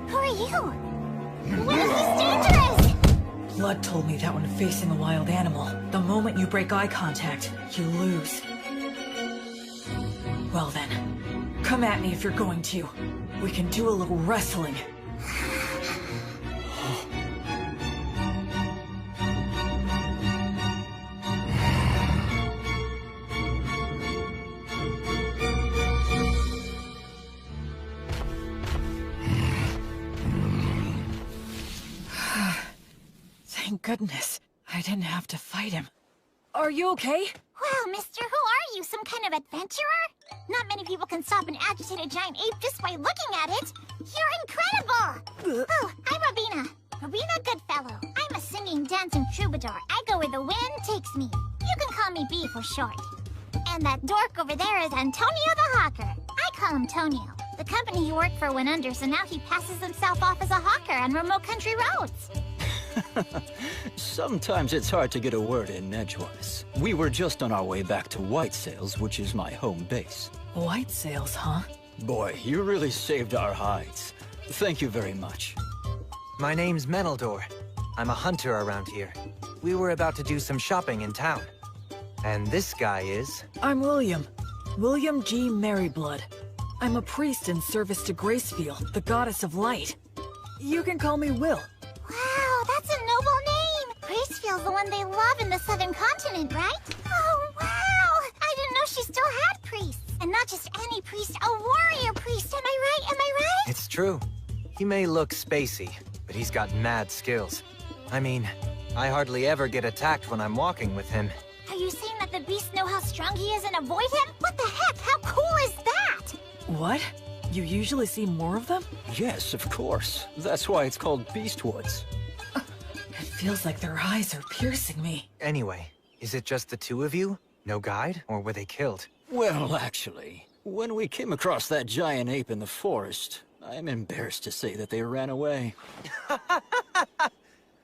Who are you? What is this dangerous? Blood told me that when facing a wild animal, the moment you break eye contact, you lose. Well then, come at me if you're going to. We can do a little wrestling. goodness. I didn't have to fight him. Are you okay? Wow, mister, who are you? Some kind of adventurer? Not many people can stop an agitated giant ape just by looking at it. You're incredible! Oh, I'm Robina. Robina Goodfellow. I'm a singing, dancing troubadour. I go where the wind takes me. You can call me B for short. And that dork over there is Antonio the Hawker. I call him Tonio. The company he worked for went under, so now he passes himself off as a hawker on remote country roads. Sometimes it's hard to get a word in edgewise. We were just on our way back to White Sails, which is my home base. White Sails, huh? Boy, you really saved our hides. Thank you very much. My name's Menaldor. I'm a hunter around here. We were about to do some shopping in town. And this guy is... I'm William. William G. Merryblood. I'm a priest in service to Gracefield, the goddess of light. You can call me Will. Wow, that's a noble name! Gracefield's the one they love in the southern continent, right? Oh, wow! I didn't know she still had priests. And not just any priest, a warrior priest, am I right? Am I right? It's true. He may look spacey, but he's got mad skills. I mean, I hardly ever get attacked when I'm walking with him. Are you saying that the beasts know how strong he is and avoid him? What the heck? How cool is that? What? You usually see more of them? Yes, of course. That's why it's called Beastwoods. It feels like their eyes are piercing me. Anyway, is it just the two of you? No guide? Or were they killed? Well, actually, when we came across that giant ape in the forest, I'm embarrassed to say that they ran away.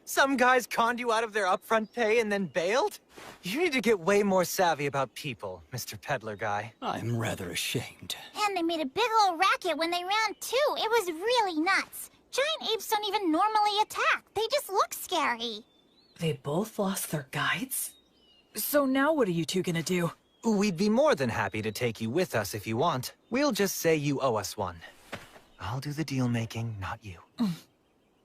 Some guys conned you out of their upfront pay and then bailed? You need to get way more savvy about people, Mr. Peddler Guy. I'm rather ashamed. And they made a big old racket when they ran too. It was really nuts. Giant apes don't even normally attack. They just look scary. They both lost their guides? So now what are you two gonna do? We'd be more than happy to take you with us if you want. We'll just say you owe us one. I'll do the deal-making, not you.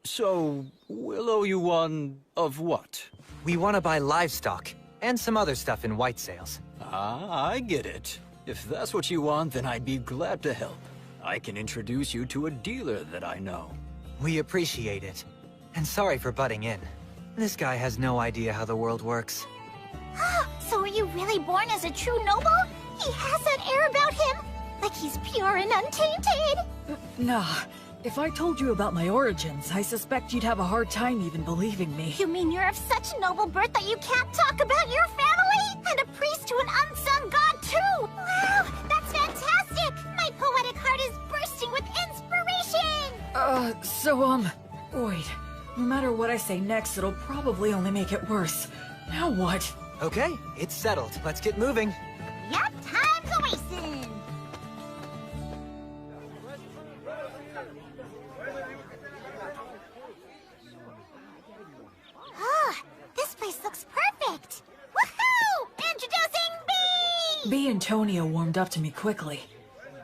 So, we'll owe you one of what? We want to buy livestock, and some other stuff in White Sails. Ah, I get it. If that's what you want, then I'd be glad to help. I can introduce you to a dealer that I know. We appreciate it. And sorry for butting in. This guy has no idea how the world works. So were you really born as a true noble? He has that air about him? Like he's pure and untainted? Nah. If I told you about my origins, I suspect you'd have a hard time even believing me. You mean you're of such noble birth that you can't talk about your family? And a priest to an unsung god, too! Wow, that's fantastic! My poetic heart is bursting with inspiration! Wait. No matter what I say next, it'll probably only make it worse. Now what? Okay, it's settled. Let's get moving. Yup, time's a-wasting! This place looks perfect! Woohoo! Introducing B! B and Tonio warmed up to me quickly.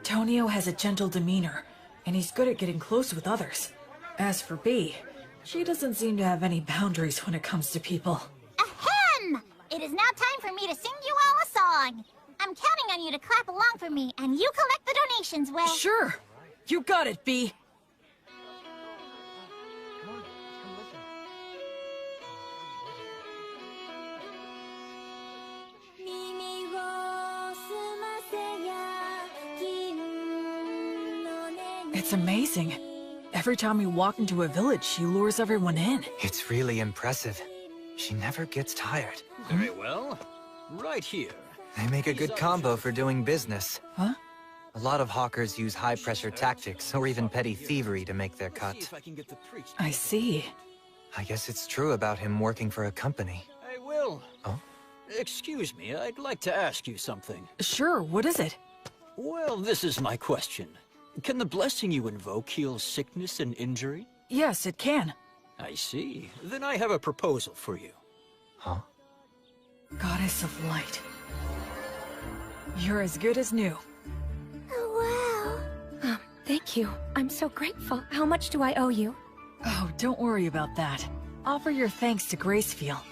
Tonio has a gentle demeanor, and he's good at getting close with others. As for B, she doesn't seem to have any boundaries when it comes to people. Ahem! It is now time for me to sing you all a song. I'm counting on you to clap along for me, and you collect the donations, Will. Sure! You got it, B! It's amazing. Every time we walk into a village, she lures everyone in. It's really impressive. She never gets tired. Very well. Right here. They make a good combo for doing business. Huh? A lot of hawkers use high-pressure tactics or even petty thievery to make their cut. I see. I guess it's true about him working for a company. Hey, Will. Oh? Excuse me, I'd like to ask you something. Sure, what is it? Well, this is my question. Can the blessing you invoke heal sickness and injury? Yes, it can. I see. Then I have a proposal for you. Huh? Goddess of Light. You're as good as new. Oh, wow. Thank you. I'm so grateful. How much do I owe you? Oh, don't worry about that. Offer your thanks to Gracefield.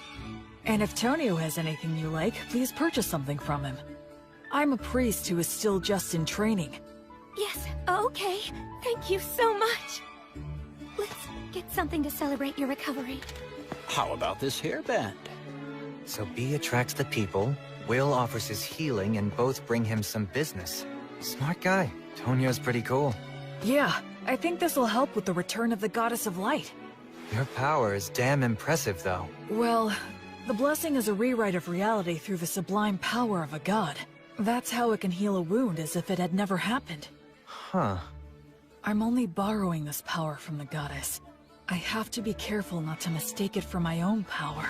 And if Tonio has anything you like, please purchase something from him. I'm a priest who is still just in training. Yes, okay. Thank you so much. Let's get something to celebrate your recovery. How about this hairband? So B attracts the people, Will offers his healing, and both bring him some business. Smart guy. Tonyo's pretty cool. Yeah, I think this will help with the return of the Goddess of Light. Your power is damn impressive, though. Well, the blessing is a rewrite of reality through the sublime power of a god. That's how it can heal a wound as if it had never happened. Huh. I'm only borrowing this power from the goddess. I have to be careful not to mistake it for my own power.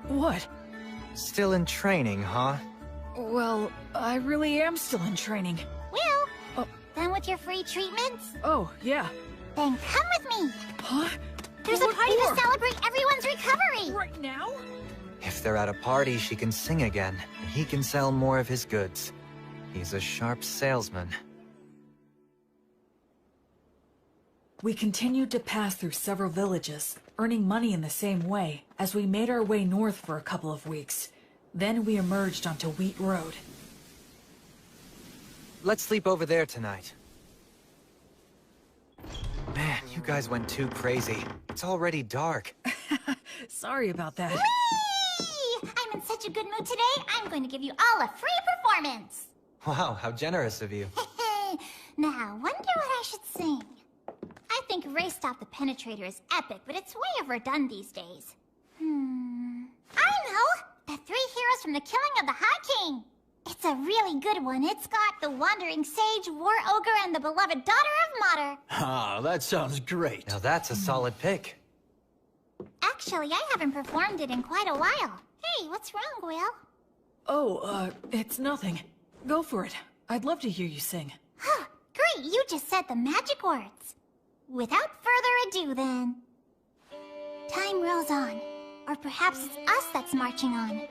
What? Still in training, huh? Well, I really am still in training. Will? Done with your free treatments? Oh, yeah. Then come with me! Huh? There's a party to celebrate everyone's recovery! Right now? If they're at a party, she can sing again, and he can sell more of his goods. He's a sharp salesman. We continued to pass through several villages, earning money in the same way, as we made our way north for a couple of weeks. Then we emerged onto Wheat Road. Let's sleep over there tonight. Man, you guys went too crazy. It's already dark. Sorry about that. Whee! I'm in such a good mood today, I'm going to give you all a free performance! Wow, how generous of you. Now, wonder what I should sing. I think Race Stop the Penetrator is epic, but it's way overdone these days. I know! The three heroes from the killing of the High King! It's a really good one. It's got the Wandering Sage, War Ogre, and the beloved daughter of Mater. Ah, that sounds great. Now that's a solid pick. Actually, I haven't performed it in quite a while. Hey, what's wrong, Will? Oh, it's nothing. Go for it. I'd love to hear you sing. Great, you just said the magic words. Without further ado, then. Time rolls on. Or perhaps it's us that's marching on.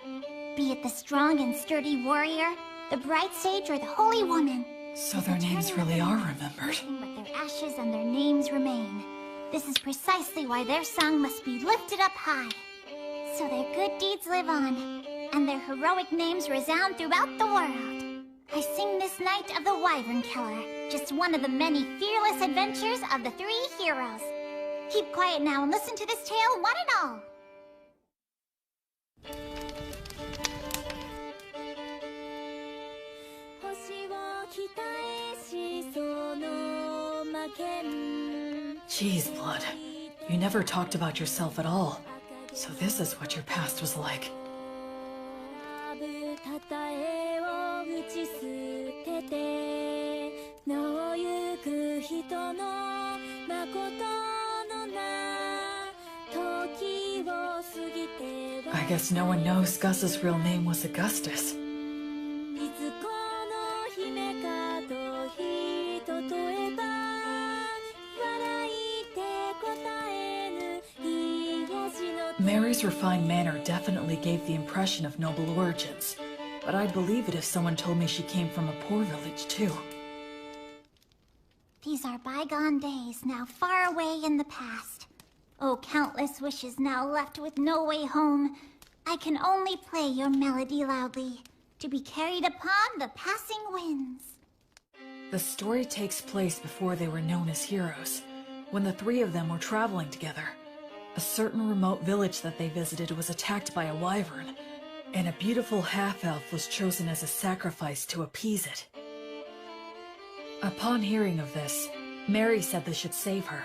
Be it the strong and sturdy warrior, the bright sage, or the holy woman. So their names really are remembered. But their ashes and their names remain. This is precisely why their song must be lifted up high. So their good deeds live on, and their heroic names resound throughout the world. I sing this night of the Wyvern Killer, just one of the many fearless adventures of the three heroes. Keep quiet now and listen to this tale, one and all. Jeez, Blood. You never talked about yourself at all. So this is what your past was like. I guess no one knows Gus's real name was Augustus. Mary's refined manner definitely gave the impression of noble origins, but I'd believe it if someone told me she came from a poor village, too. These are bygone days, now far away in the past. Oh, countless wishes now left with no way home. I can only play your melody loudly, to be carried upon the passing winds. The story takes place before they were known as heroes, when the three of them were traveling together. A certain remote village that they visited was attacked by a wyvern, and a beautiful half-elf was chosen as a sacrifice to appease it. Upon hearing of this, Mary said they should save her,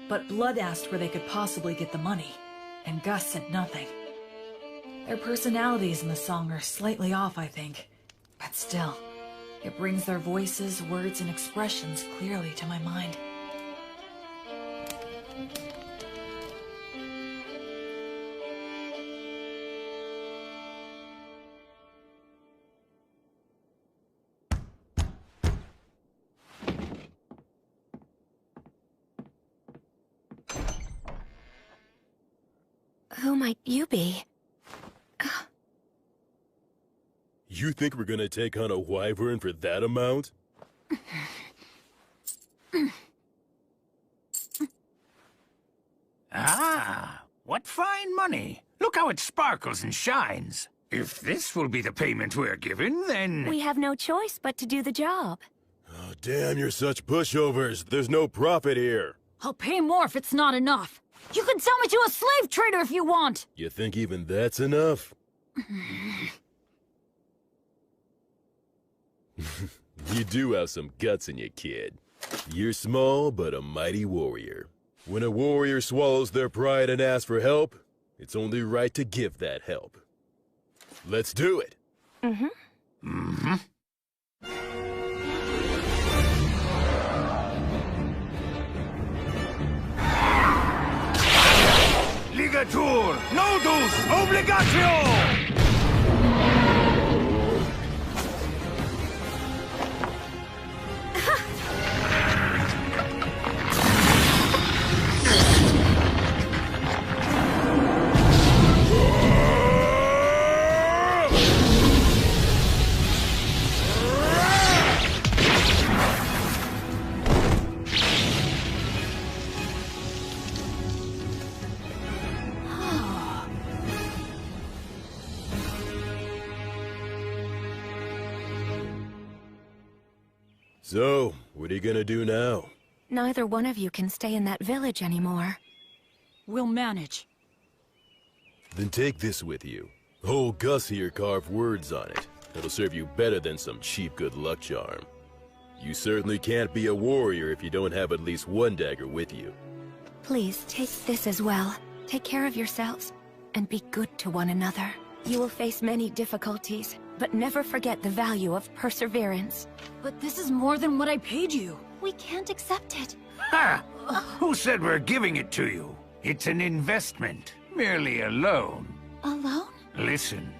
but Blood asked where they could possibly get the money, and Gus said nothing. Their personalities in the song are slightly off, I think, but still, it brings their voices, words, and expressions clearly to my mind. Who might you be? You think we're gonna take on a wyvern for that amount? Ah, what fine money. Look how it sparkles and shines. If this will be the payment we're given, then... We have no choice but to do the job. Oh, damn, you're such pushovers. There's no profit here. I'll pay more if it's not enough. You can sell me to a slave trader if you want! You think even that's enough? You do have some guts in you, kid. You're small, but a mighty warrior. When a warrior swallows their pride and asks for help, it's only right to give that help. Let's do it! Ligatur! Nodus! Obligatio! So, what are you gonna do now? Neither one of you can stay in that village anymore. We'll manage. Then take this with you. Old Gus here carved words on it. It'll serve you better than some cheap good luck charm. You certainly can't be a warrior if you don't have at least one dagger with you. Please, take this as well. Take care of yourselves, and be good to one another. You will face many difficulties, but never forget the value of perseverance. But this is more than what I paid you. We can't accept it. Ha! Who said we're giving it to you? It's an investment, merely a loan. A loan? Listen,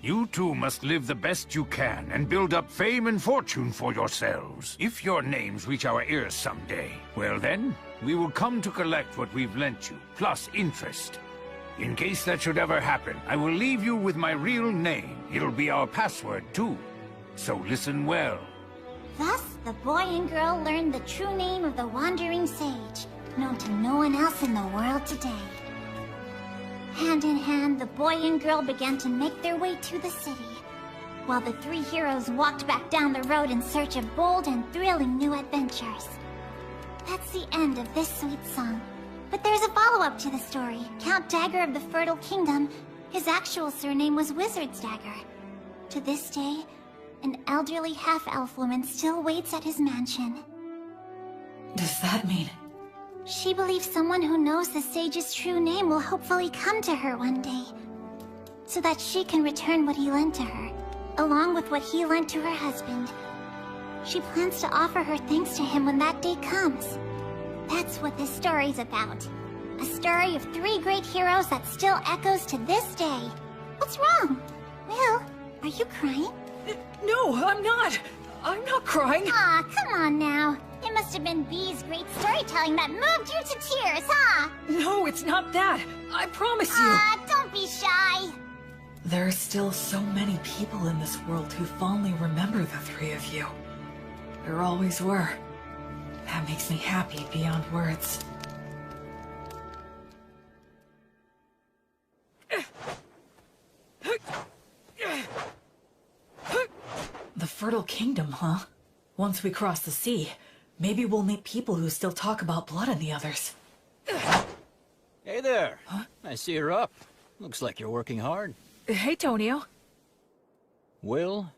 you two must live the best you can and build up fame and fortune for yourselves. If your names reach our ears someday, well then, we will come to collect what we've lent you, plus interest. In case that should ever happen, I will leave you with my real name. It'll be our password, too. So listen well. Thus, the boy and girl learned the true name of the Wandering Sage, known to no one else in the world today. Hand in hand, the boy and girl began to make their way to the city, while the three heroes walked back down the road in search of bold and thrilling new adventures. That's the end of this sweet song. But there's a follow-up to the story. Count Dagger of the Fertile Kingdom, his actual surname was Wizard's Dagger. To this day, an elderly half-elf woman still waits at his mansion. Does that mean? She believes someone who knows the sage's true name will hopefully come to her one day, so that she can return what he lent to her, along with what he lent to her husband. She plans to offer her thanks to him when that day comes. That's what this story's about. A story of three great heroes that still echoes to this day. What's wrong? Will, are you crying? No, I'm not. I'm not crying. Aw, come on now. It must have been Bee's great storytelling that moved you to tears, huh? No, it's not that. I promise you. Aw, don't be shy. There are still so many people in this world who fondly remember the three of you. There always were. That makes me happy beyond words. The Fertile Kingdom, huh? Once we cross the sea, maybe we'll meet people who still talk about blood and the others. Hey there. Huh? I see you're up. Looks like you're working hard. Hey, Tonio. Will,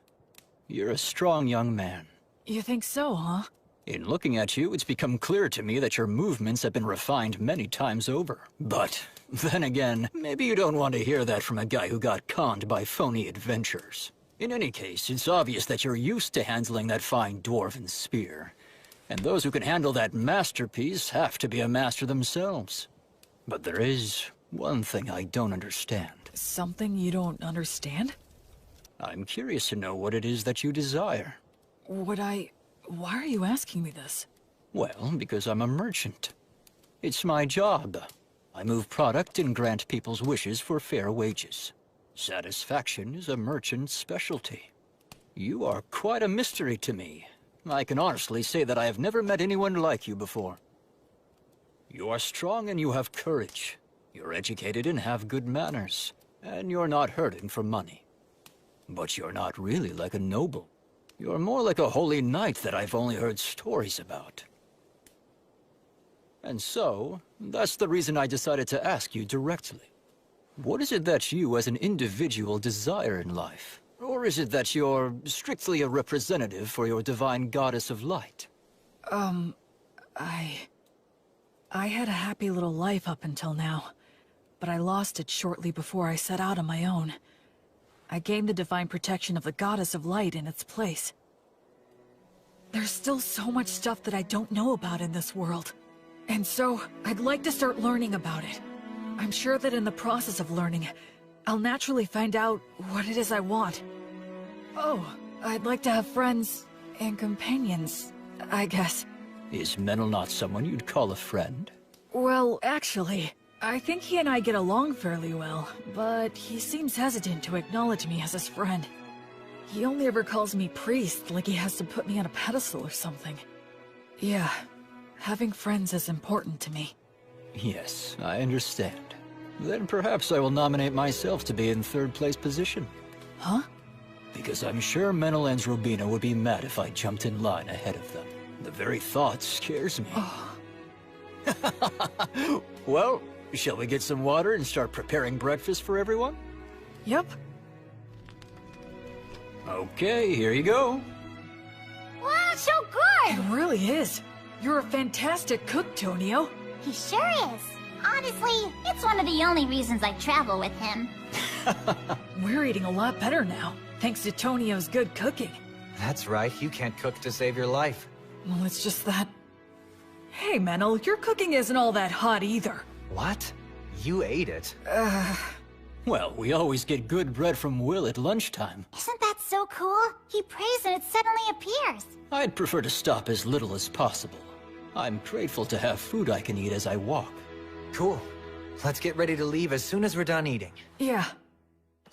you're a strong young man. You think so, huh? In looking at you, it's become clear to me that your movements have been refined many times over. But, then again, maybe you don't want to hear that from a guy who got conned by phony adventurers. In any case, it's obvious that you're used to handling that fine dwarven spear. And those who can handle that masterpiece have to be a master themselves. But there is one thing I don't understand. Something you don't understand? I'm curious to know what it is that you desire. Why are you asking me this? Well, because I'm a merchant. It's my job. I move product and grant people's wishes for fair wages. Satisfaction is a merchant's specialty. You are quite a mystery to me. I can honestly say that I have never met anyone like you before. You are strong and you have courage. You're educated and have good manners. And you're not hurting for money. But you're not really like a noble. You're more like a holy knight that I've only heard stories about. And so, that's the reason I decided to ask you directly. What is it that you as an individual desire in life? Or is it that you're strictly a representative for your divine goddess of light? I had a happy little life up until now, but I lost it shortly before I set out on my own. I gained the divine protection of the goddess of light in its place. There's still so much stuff that I don't know about in this world. And so, I'd like to start learning about it. I'm sure that in the process of learning, I'll naturally find out what it is I want. Oh, I'd like to have friends and companions, I guess. Is Menel not someone you'd call a friend? Well, actually, I think he and I get along fairly well, but he seems hesitant to acknowledge me as his friend. He only ever calls me priest, like he has to put me on a pedestal or something. Yeah, having friends is important to me. Yes, I understand. Then perhaps I will nominate myself to be in third place position. Huh? Because I'm sure Menel and Robina would be mad if I jumped in line ahead of them. The very thought scares me. Well, shall we get some water and start preparing breakfast for everyone? Yep. Okay, here you go. Wow, so good! It really is. You're a fantastic cook, Tonio. He sure is. Honestly, it's one of the only reasons I travel with him. We're eating a lot better now, thanks to Tonio's good cooking. That's right, you can't cook to save your life. Well, it's just that... Hey, Menel, your cooking isn't all that hot either. What? You ate it. Well, we always get good bread from Will at lunchtime. Isn't that so cool? He prays and it suddenly appears. I'd prefer to stop as little as possible. I'm grateful to have food I can eat as I walk. Cool. Let's get ready to leave as soon as we're done eating. Yeah.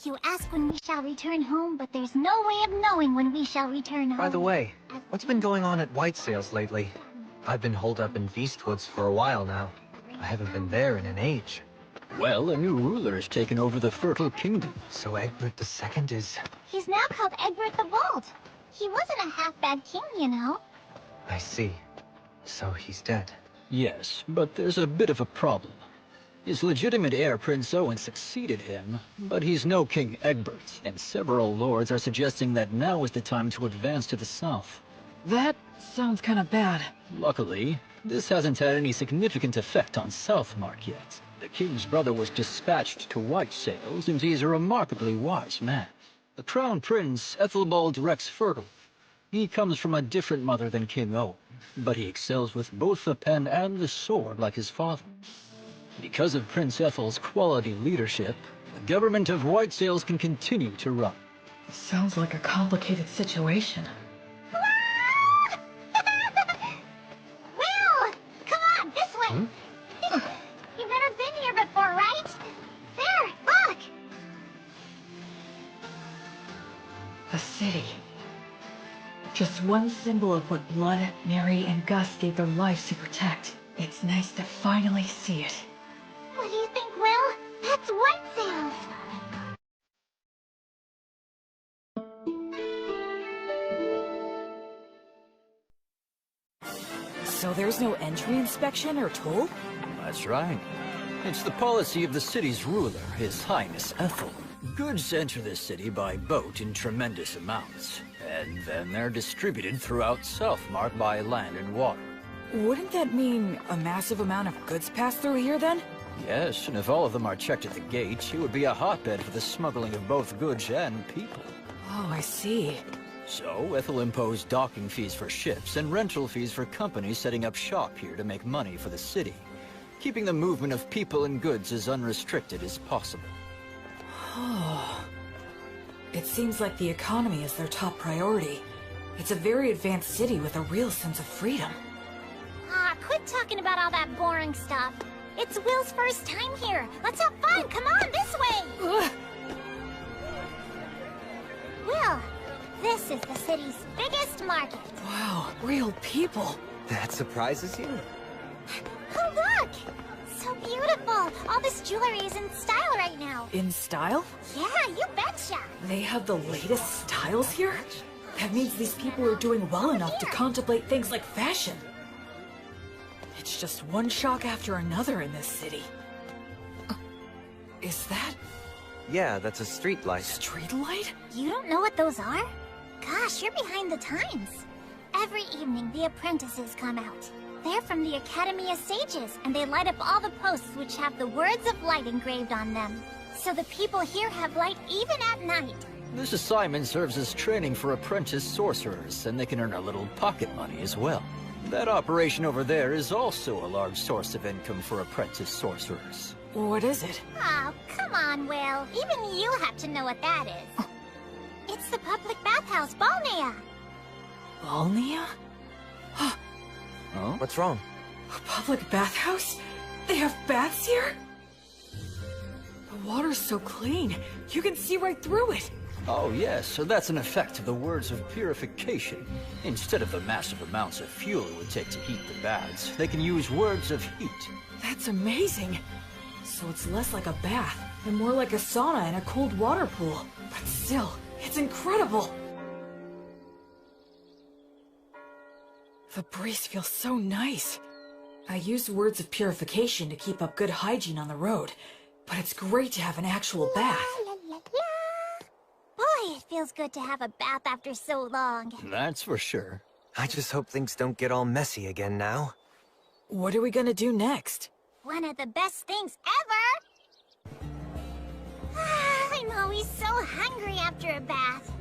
You ask when we shall return home, but there's no way of knowing when we shall return home. By the way, what's been going on at White Sails lately? I've been holed up in Beastwoods for a while now. I haven't been there in an age. Well, a new ruler has taken over the Fertile Kingdom. So Egbert II is... He's now called Egbert the Bold. He wasn't a half-bad king, you know. I see. So he's dead. Yes, but there's a bit of a problem. His legitimate heir, Prince Owen, succeeded him, but he's no King Egbert, and several lords are suggesting that now is the time to advance to the south. That sounds kind of bad. Luckily, this hasn't had any significant effect on Southmark yet. The king's brother was dispatched to White Sails, and he's a remarkably wise man. The Crown Prince, Ethelbald Rex Fertile. He comes from a different mother than King Owen, but he excels with both the pen and the sword like his father. Because of Prince Ethel's quality leadership, the government of White Sails can continue to run. Sounds like a complicated situation. Will! Come on, this way! You've never been here before, right? There, look! A city. Just one symbol of what Blood, Mary, and Gus gave their lives to protect. It's nice to finally see it. What do you think, Will? That's White Sails! So there's no entry inspection or toll? That's right. It's the policy of the city's ruler, His Highness Ethel. Goods enter the city by boat in tremendous amounts, and then they're distributed throughout Southmark by land and water. Wouldn't that mean a massive amount of goods pass through here then? Yes, and if all of them are checked at the gate, it would be a hotbed for the smuggling of both goods and people. Oh, I see. So, Ethel imposed docking fees for ships and rental fees for companies setting up shop here to make money for the city, keeping the movement of people and goods as unrestricted as possible. Oh. It seems like the economy is their top priority. It's a very advanced city with a real sense of freedom. Quit talking about all that boring stuff. It's Will's first time here. Let's have fun. Come on, this way. Will, this is the city's biggest market. Wow, real people. That surprises you? Oh, look! So beautiful. All this jewelry is in style right now. In style? Yeah, you betcha. They have the latest styles here? That means these people are doing well enough to contemplate things like fashion. It's just one shock after another in this city. Is that Yeah, that's a street light. street light? You don't know what those are? Gosh, you're behind the times. Every evening, the apprentices come out. They're from the Academy of Sages, and they light up all the posts which have the words of light engraved on them. So the people here have light even at night. This assignment serves as training for apprentice sorcerers, and they can earn a little pocket money as well. That operation over there is also a large source of income for apprentice sorcerers. What is it? Oh, come on, Will. Even you have to know what that is. It's the public bathhouse, Balnea. Balnea? Oh? What's wrong? A public bathhouse? They have baths here? The water's so clean, you can see right through it. Oh yes, so that's an effect of the words of purification. Instead of the massive amounts of fuel it would take to heat the baths, they can use words of heat. That's amazing. So it's less like a bath, and more like a sauna and a cold water pool. But still, it's incredible. The breeze feels so nice. I use words of purification to keep up good hygiene on the road, but it's great to have an actual bath. La, la, la. Boy, it feels good to have a bath after so long. That's for sure. I just hope things don't get all messy again now. What are we gonna do next? One of the best things ever! I'm always so hungry after a bath.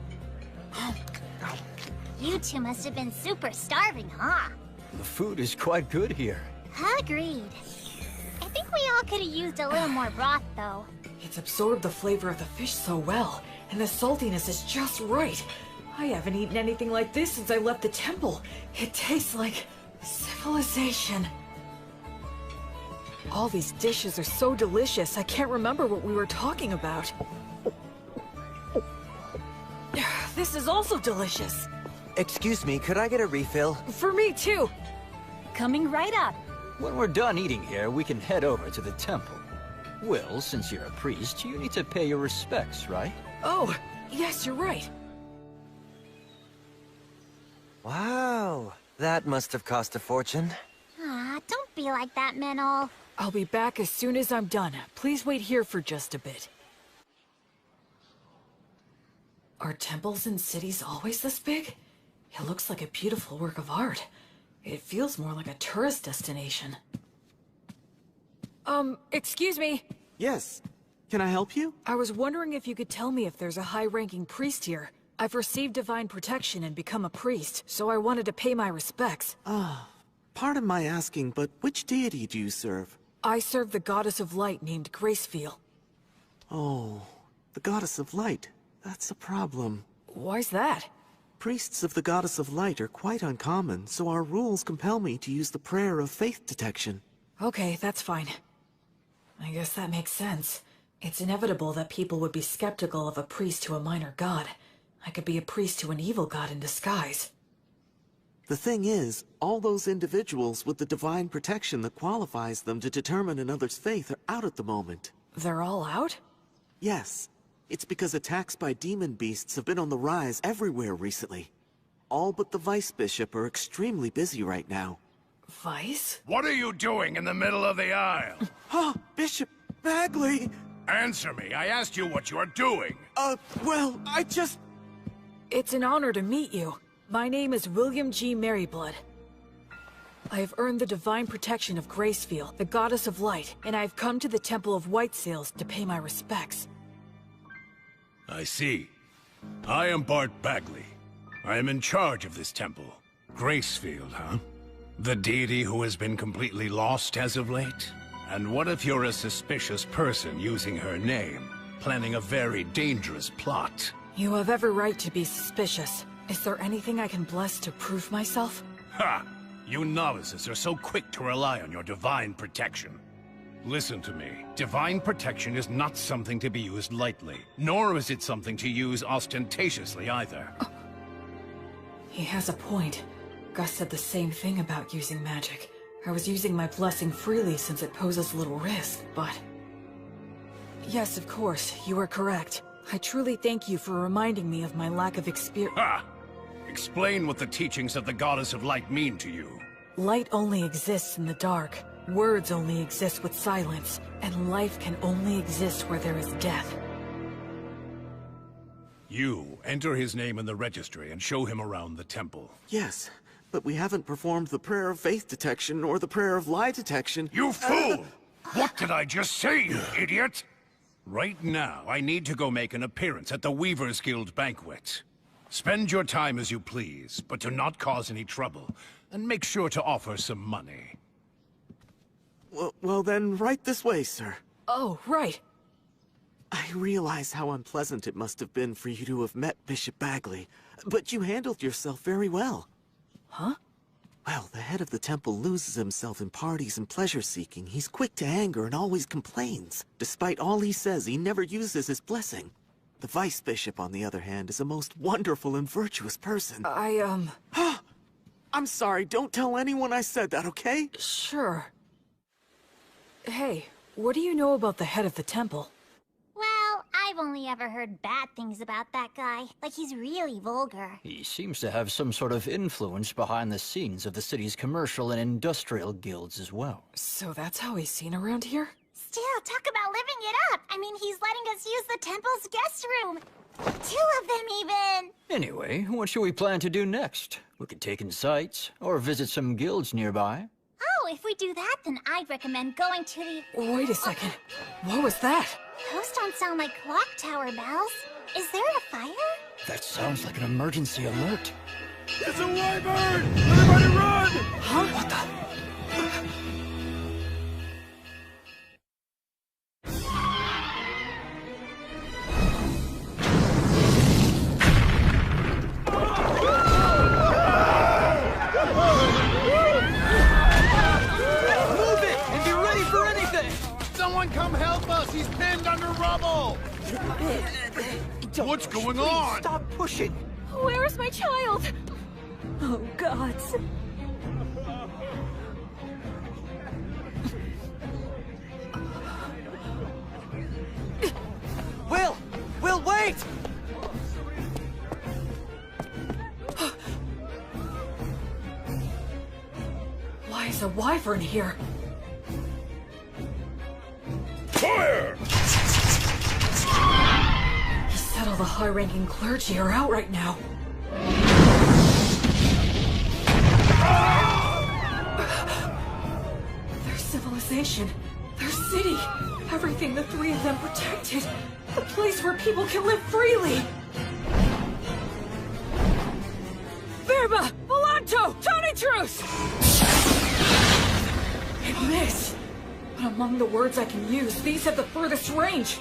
You two must have been super starving, huh? The food is quite good here. Agreed. I think we all could have used a little more broth, though. It's absorbed the flavor of the fish so well, and the saltiness is just right. I haven't eaten anything like this since I left the temple. It tastes like civilization. All these dishes are so delicious, I can't remember what we were talking about. This is also delicious. Excuse me, could I get a refill? For me, too. Coming right up. When we're done eating here, we can head over to the temple. Will, since you're a priest, you need to pay your respects, right? Oh, yes, you're right. Wow, that must have cost a fortune. Don't be like that, Menel. I'll be back as soon as I'm done. Please wait here for just a bit. Are temples in cities always this big? It looks like a beautiful work of art. It feels more like a tourist destination. Excuse me. Yes. Can I help you? I was wondering if you could tell me if there's a high-ranking priest here. I've received divine protection and become a priest, so I wanted to pay my respects. Pardon my asking, but which deity do you serve? I serve the goddess of light named Gracefeel. Oh, the goddess of light. That's a problem. Why's that? Priests of the goddess of light are quite uncommon, so our rules compel me to use the prayer of faith detection. Okay, that's fine. I guess that makes sense. It's inevitable that people would be skeptical of a priest to a minor god. I could be a priest to an evil god in disguise. The thing is, all those individuals with the divine protection that qualifies them to determine another's faith are out at the moment. They're all out? Yes. It's because attacks by demon beasts have been on the rise everywhere recently. All but the Vice Bishop are extremely busy right now. Vice? What are you doing in the middle of the aisle? Bishop Bagley! Answer me. I asked you what you're doing. Well, I just... It's an honor to meet you. My name is William G. Merryblood. I have earned the divine protection of Gracefeel, the goddess of light, and I have come to the Temple of White Sails to pay my respects. I see. I am Bart Bagley. I am in charge of this temple. Gracefield, huh? The deity who has been completely lost as of late? And what if you're a suspicious person using her name, planning a very dangerous plot? You have every right to be suspicious. Is there anything I can bless to prove myself? Ha! You novices are so quick to rely on your divine protection. Listen to me. Divine protection is not something to be used lightly, nor is it something to use ostentatiously either. He has a point. Gus said the same thing about using magic. I was using my blessing freely since it poses little risk, but... Yes, of course, you are correct. I truly thank you for reminding me of my lack of experience. Ha! Explain what the teachings of the Goddess of Light mean to you. Light only exists in the dark. Words only exist with silence. And life can only exist where there is death. You enter his name in the registry and show him around the temple. Yes, but we haven't performed the prayer of faith detection or the prayer of lie detection. You fool! What did I just say, you idiot? Right now, I need to go make an appearance at the Weavers Guild banquet. Spend your time as you please, but do not cause any trouble. And make sure to offer some money. Well then, right this way, sir. Oh, right. I realize how unpleasant it must have been for you to have met Bishop Bagley, but you handled yourself very well. Huh? Well, the head of the temple loses himself in parties and pleasure-seeking. He's quick to anger and always complains. Despite all he says, he never uses his blessing. The vice bishop, on the other hand, is a most wonderful and virtuous person. I'm sorry, don't tell anyone I said that, okay? Sure. Hey, what do you know about the head of the temple? Well, I've only ever heard bad things about that guy. Like, he's really vulgar. He seems to have some sort of influence behind the scenes of the city's commercial and industrial guilds as well. So that's how he's seen around here? Still, talk about living it up. I mean, he's letting us use the temple's guest room. 2 of them, even. Anyway, what should we plan to do next? We could take in sights, or visit some guilds nearby. Oh, if we do that, then I'd recommend going to the... Wait a second. What was that? Those don't sound like clock tower bells. Is there a fire? That sounds like an emergency alert. It's a wyvern! Everybody run! Huh? What the... Come help us! He's pinned under rubble! What's going on? Stop pushing! Where is my child? Oh, gods. Will, wait! Why is a wyvern here? Fire! He said all the high-ranking clergy are out right now. Their civilization, their city, everything the 3 of them protected. A place where people can live freely. Verba! Volanto! Tony Truce! It missed. But among the words I can use, these have the furthest range.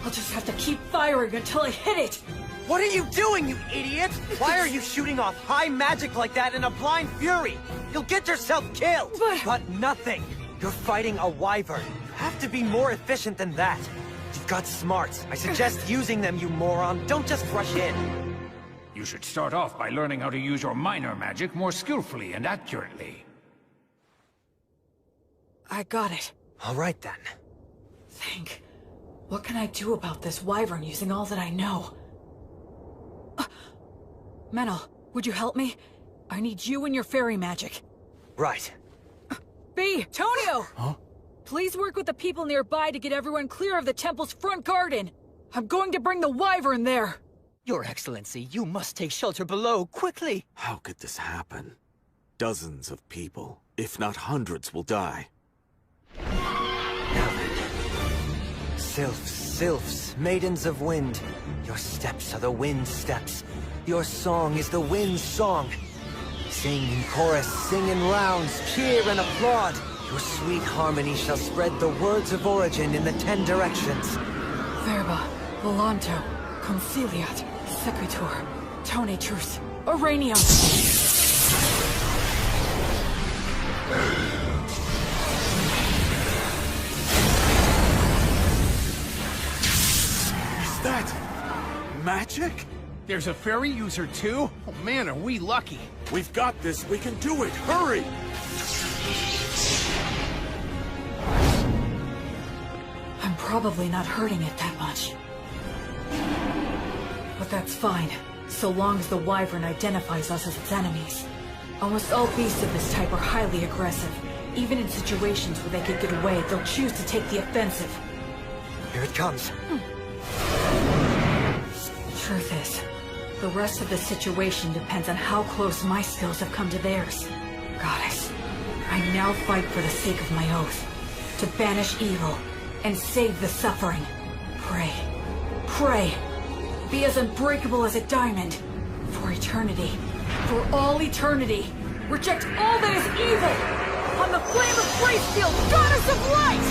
I'll just have to keep firing until I hit it. What are you doing, you idiot? Why are you shooting off high magic like that in a blind fury? You'll get yourself killed! But nothing! You're fighting a wyvern. You have to be more efficient than that. You've got smarts. I suggest using them, you moron. Don't just rush in. You should start off by learning how to use your minor magic more skillfully and accurately. I got it. All right, then. Think. What can I do about this wyvern using all that I know? Menel, would you help me? I need you and your fairy magic. Right. B, Tonio! Huh? Please work with the people nearby to get everyone clear of the temple's front garden. I'm going to bring the wyvern there. Your Excellency, you must take shelter below, quickly! How could this happen? Dozens of people, if not hundreds, will die. Now then. Sylphs, sylphs, maidens of wind. Your steps are the wind steps. Your song is the wind's song. Sing in chorus, sing in rounds, cheer and applaud. Your sweet harmony shall spread the words of origin in the 10 directions. Verba, Volanto, Conciliat, Sequitur, Tony Truce, Uranium. Is that magic? There's a fairy user too? Oh man, are we lucky. We've got this. We can do it. Hurry! I'm probably not hurting it that much. But that's fine, so long as the wyvern identifies us as its enemies. Almost all beasts of this type are highly aggressive. Even in situations where they could get away, they'll choose to take the offensive. Here it comes. Truth is, the rest of the situation depends on how close my skills have come to theirs. Goddess, I now fight for the sake of my oath. To banish evil and save the suffering. Pray. Pray. Be as unbreakable as a diamond. For eternity. For all eternity. Reject all that is evil! On the flame of Gracefield, goddess of light!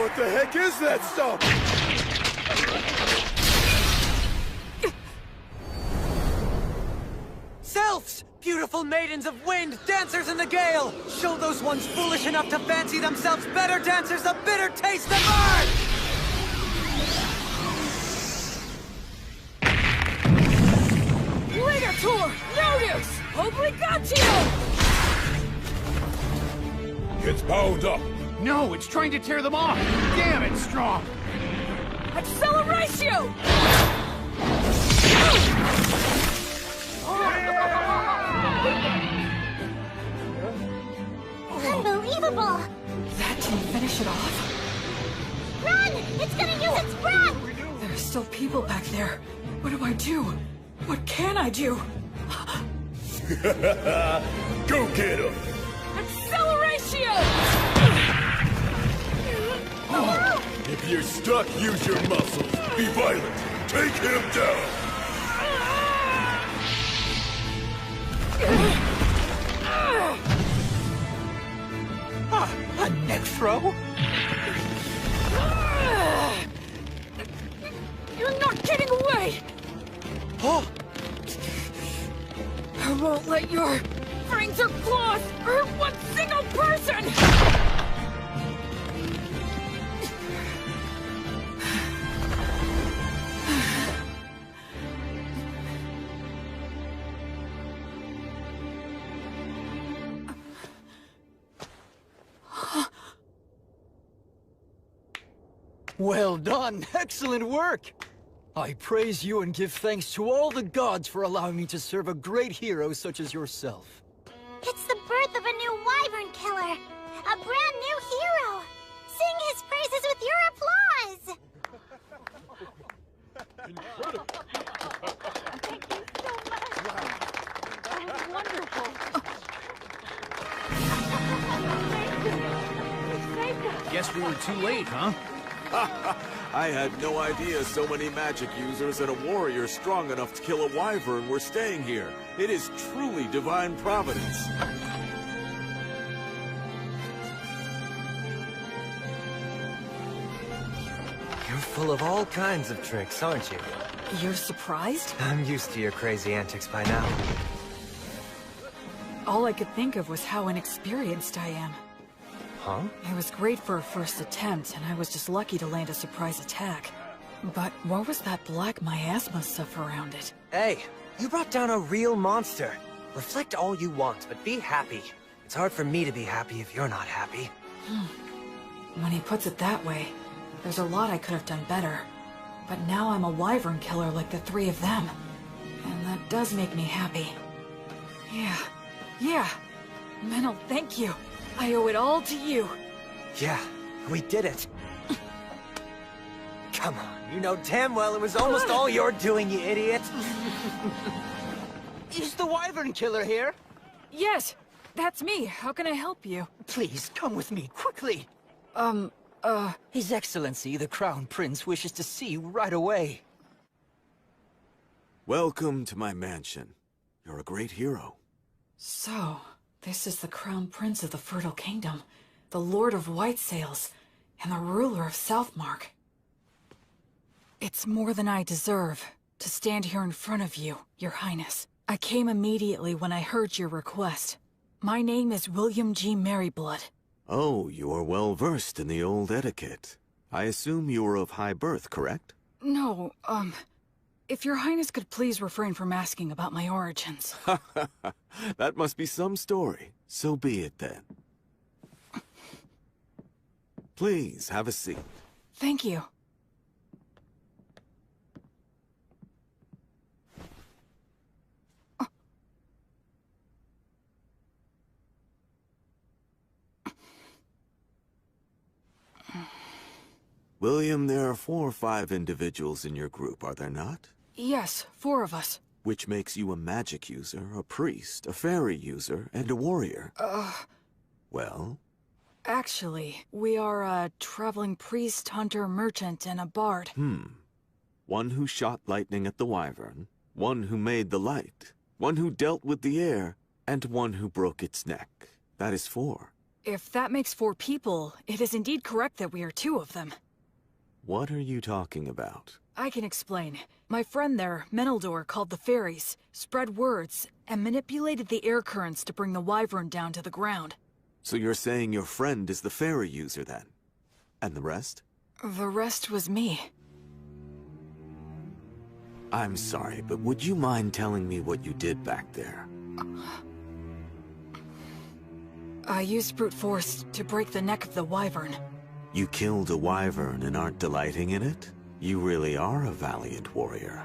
What the heck is that stuff? Sylphs! Beautiful maidens of wind, dancers in the gale! Show those ones foolish enough to fancy themselves better dancers a bitter taste of earth! Later tour! Notice! Obligatio! It's bound up. No, it's trying to tear them off! Damn, it's strong! Acceleratio! Unbelievable! That didn't finish it off. Run! It's gonna use its breath! There are still people back there. What do I do? What can I do? Go get him! Acceleratio! If you're stuck, use your muscles. Be violent. Take him down. A neck throw? You're not getting away! Oh! I won't let your fangs or claws hurt one single person! Well done! Excellent work! I praise you and give thanks to all the gods for allowing me to serve a great hero such as yourself. It's the birth of a new wyvern killer! A brand new hero! Sing his praises with your applause! Incredible! Thank you so much! That was wonderful! Thank you! Guess we were too late, huh? I had no idea so many magic users and a warrior strong enough to kill a wyvern were staying here. It is truly divine providence. You're full of all kinds of tricks, aren't you? You're surprised? I'm used to your crazy antics by now. All I could think of was how inexperienced I am. Huh? It was great for a first attempt, and I was just lucky to land a surprise attack. But what was that black miasma stuff around it? Hey, you brought down a real monster. Reflect all you want, but be happy. It's hard for me to be happy if you're not happy. When he puts it that way, there's a lot I could have done better. But now I'm a wyvern killer like the three of them. And that does make me happy. Yeah. Menel, thank you. I owe it all to you. Yeah, we did it. Come on, you know damn well it was almost all your doing, you idiot. Is the wyvern killer here? Yes, that's me. How can I help you? Please, come with me, quickly. His Excellency, the Crown Prince, wishes to see you right away. Welcome to my mansion. You're a great hero. So, this is the Crown Prince of the Fertile Kingdom, the Lord of White Sails, and the ruler of Southmark. It's more than I deserve to stand here in front of you, Your Highness. I came immediately when I heard your request. My name is William G. Merryblood. Oh, you are well versed in the old etiquette. I assume you were of high birth, correct? No, if Your Highness could please refrain from asking about my origins. That must be some story. So be it then. Please, have a seat. Thank you. William, there are 4 or 5 individuals in your group, are there not? Yes, 4 of us. Which makes you a magic user, a priest, a fairy user, and a warrior. Well? Actually, we are a traveling priest, hunter, merchant, and a bard. One who shot lightning at the wyvern, one who made the light, one who dealt with the air, and one who broke its neck. That is 4. If that makes 4 people, it is indeed correct that we are 2 of them. What are you talking about? I can explain. My friend there, Meneldor, called the fairies, spread words, and manipulated the air currents to bring the wyvern down to the ground. So you're saying your friend is the fairy user then? And the rest? The rest was me. I'm sorry, but would you mind telling me what you did back there? I used brute force to break the neck of the wyvern. You killed a wyvern and aren't delighting in it? You really are a valiant warrior.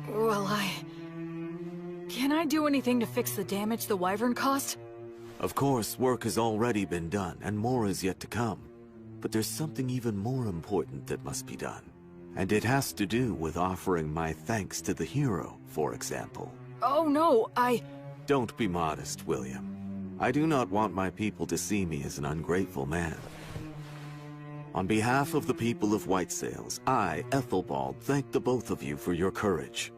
Well, Can I do anything to fix the damage the wyvern caused? Of course, work has already been done, and more is yet to come. But there's something even more important that must be done. And it has to do with offering my thanks to the hero, for example. Oh no, Don't be modest, William. I do not want my people to see me as an ungrateful man. On behalf of the people of White Sails, I, Ethelbald, thank the both of you for your courage.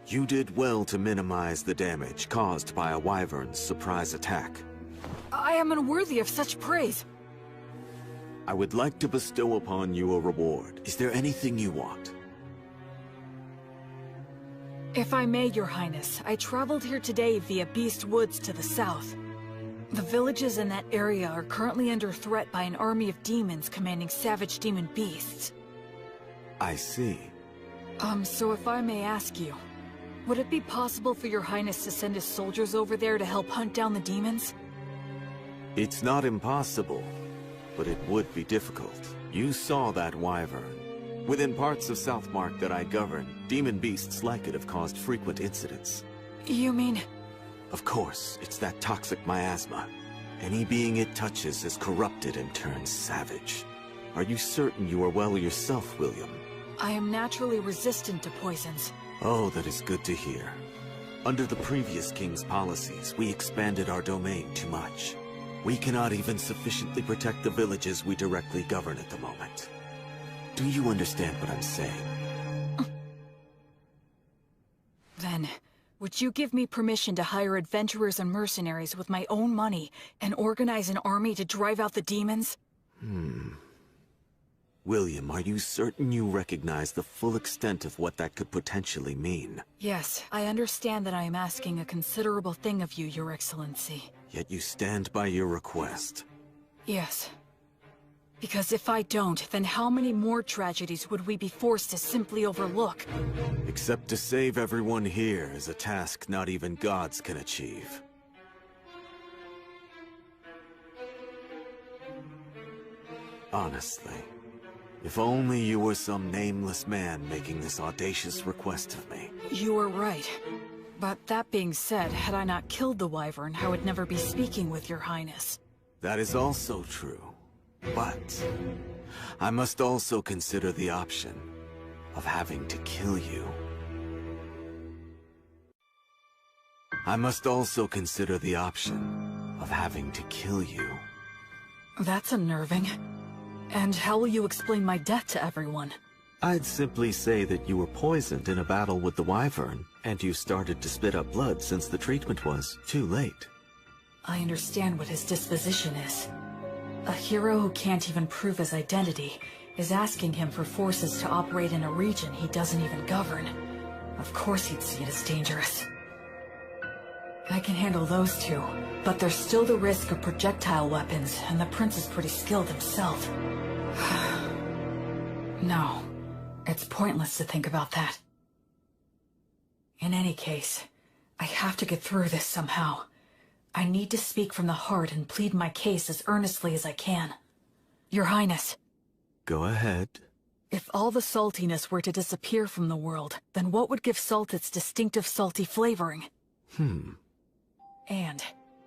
You did well to minimize the damage caused by a wyvern's surprise attack. I am unworthy of such praise. I would like to bestow upon you a reward. Is there anything you want? If I may, Your Highness, I traveled here today via Beast Woods to the south. The villages in that area are currently under threat by an army of demons commanding savage demon beasts. I see. So if I may ask you, would it be possible for Your Highness to send his soldiers over there to help hunt down the demons? It's not impossible, but it would be difficult. You saw that wyvern. Within parts of Southmark that I govern, demon beasts like it have caused frequent incidents. You mean... Of course, it's that toxic miasma. Any being it touches is corrupted and turns savage. Are you certain you are well yourself, William? I am naturally resistant to poisons. Oh, that is good to hear. Under the previous king's policies, we expanded our domain too much. We cannot even sufficiently protect the villages we directly govern at the moment. Do you understand what I'm saying? Then, would you give me permission to hire adventurers and mercenaries with my own money and organize an army to drive out the demons? William, are you certain you recognize the full extent of what that could potentially mean? Yes, I understand that I am asking a considerable thing of you, Your Excellency. Yet you stand by your request. Yes. Because if I don't, then how many more tragedies would we be forced to simply overlook? Except to save everyone here is a task not even gods can achieve. Honestly, if only you were some nameless man making this audacious request of me. You are right. But that being said, had I not killed the wyvern, I would never be speaking with Your Highness. That is also true. But I must also consider the option of having to kill you. I must also consider the option of having to kill you. That's unnerving. And how will you explain my death to everyone? I'd simply say that you were poisoned in a battle with the wyvern, and you started to spit up blood since the treatment was too late. I understand what his disposition is. A hero who can't even prove his identity is asking him for forces to operate in a region he doesn't even govern. Of course he'd see it as dangerous. I can handle those two, but there's still the risk of projectile weapons, and the prince is pretty skilled himself. No, it's pointless to think about that. In any case, I have to get through this somehow. I need to speak from the heart and plead my case as earnestly as I can. Your Highness. Go ahead. If all the saltiness were to disappear from the world, then what would give salt its distinctive salty flavoring? And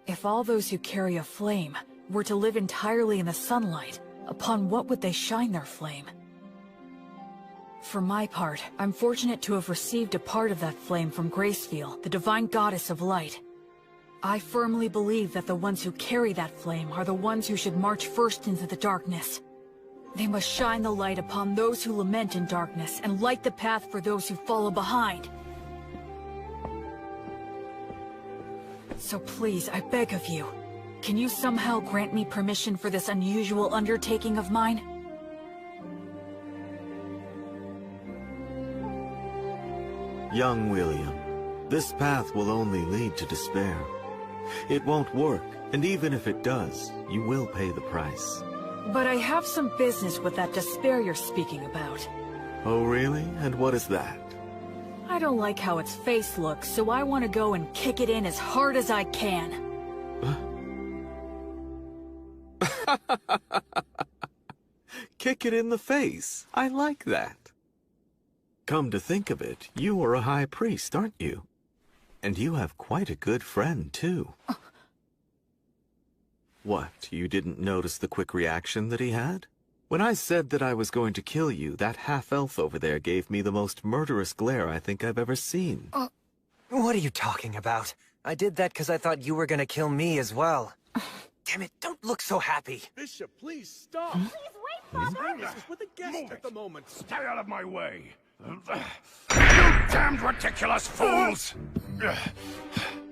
if all those who carry a flame were to live entirely in the sunlight, upon what would they shine their flame? For my part, I'm fortunate to have received a part of that flame from Gracefeel, the divine goddess of light. I firmly believe that the ones who carry that flame are the ones who should march first into the darkness. They must shine the light upon those who lament in darkness and light the path for those who follow behind. So please, I beg of you, can you somehow grant me permission for this unusual undertaking of mine? Young William, this path will only lead to despair. It won't work, and even if it does, you will pay the price. But I have some business with that despair you're speaking about. Oh, really? And what is that? I don't like how its face looks, so I want to go and kick it in as hard as I can. Kick it in the face. I like that. Come to think of it, you are a high priest, aren't you? And you have quite a good friend, too. What, you didn't notice the quick reaction that he had? When I said that I was going to kill you, that half-elf over there gave me the most murderous glare I think I've ever seen. What are you talking about? I did that because I thought you were gonna kill me as well. Damn it, don't look so happy. Bishop, please stop. Please wait, Father! This is with a guest at the moment. Stay out of my way. You damned ridiculous fools!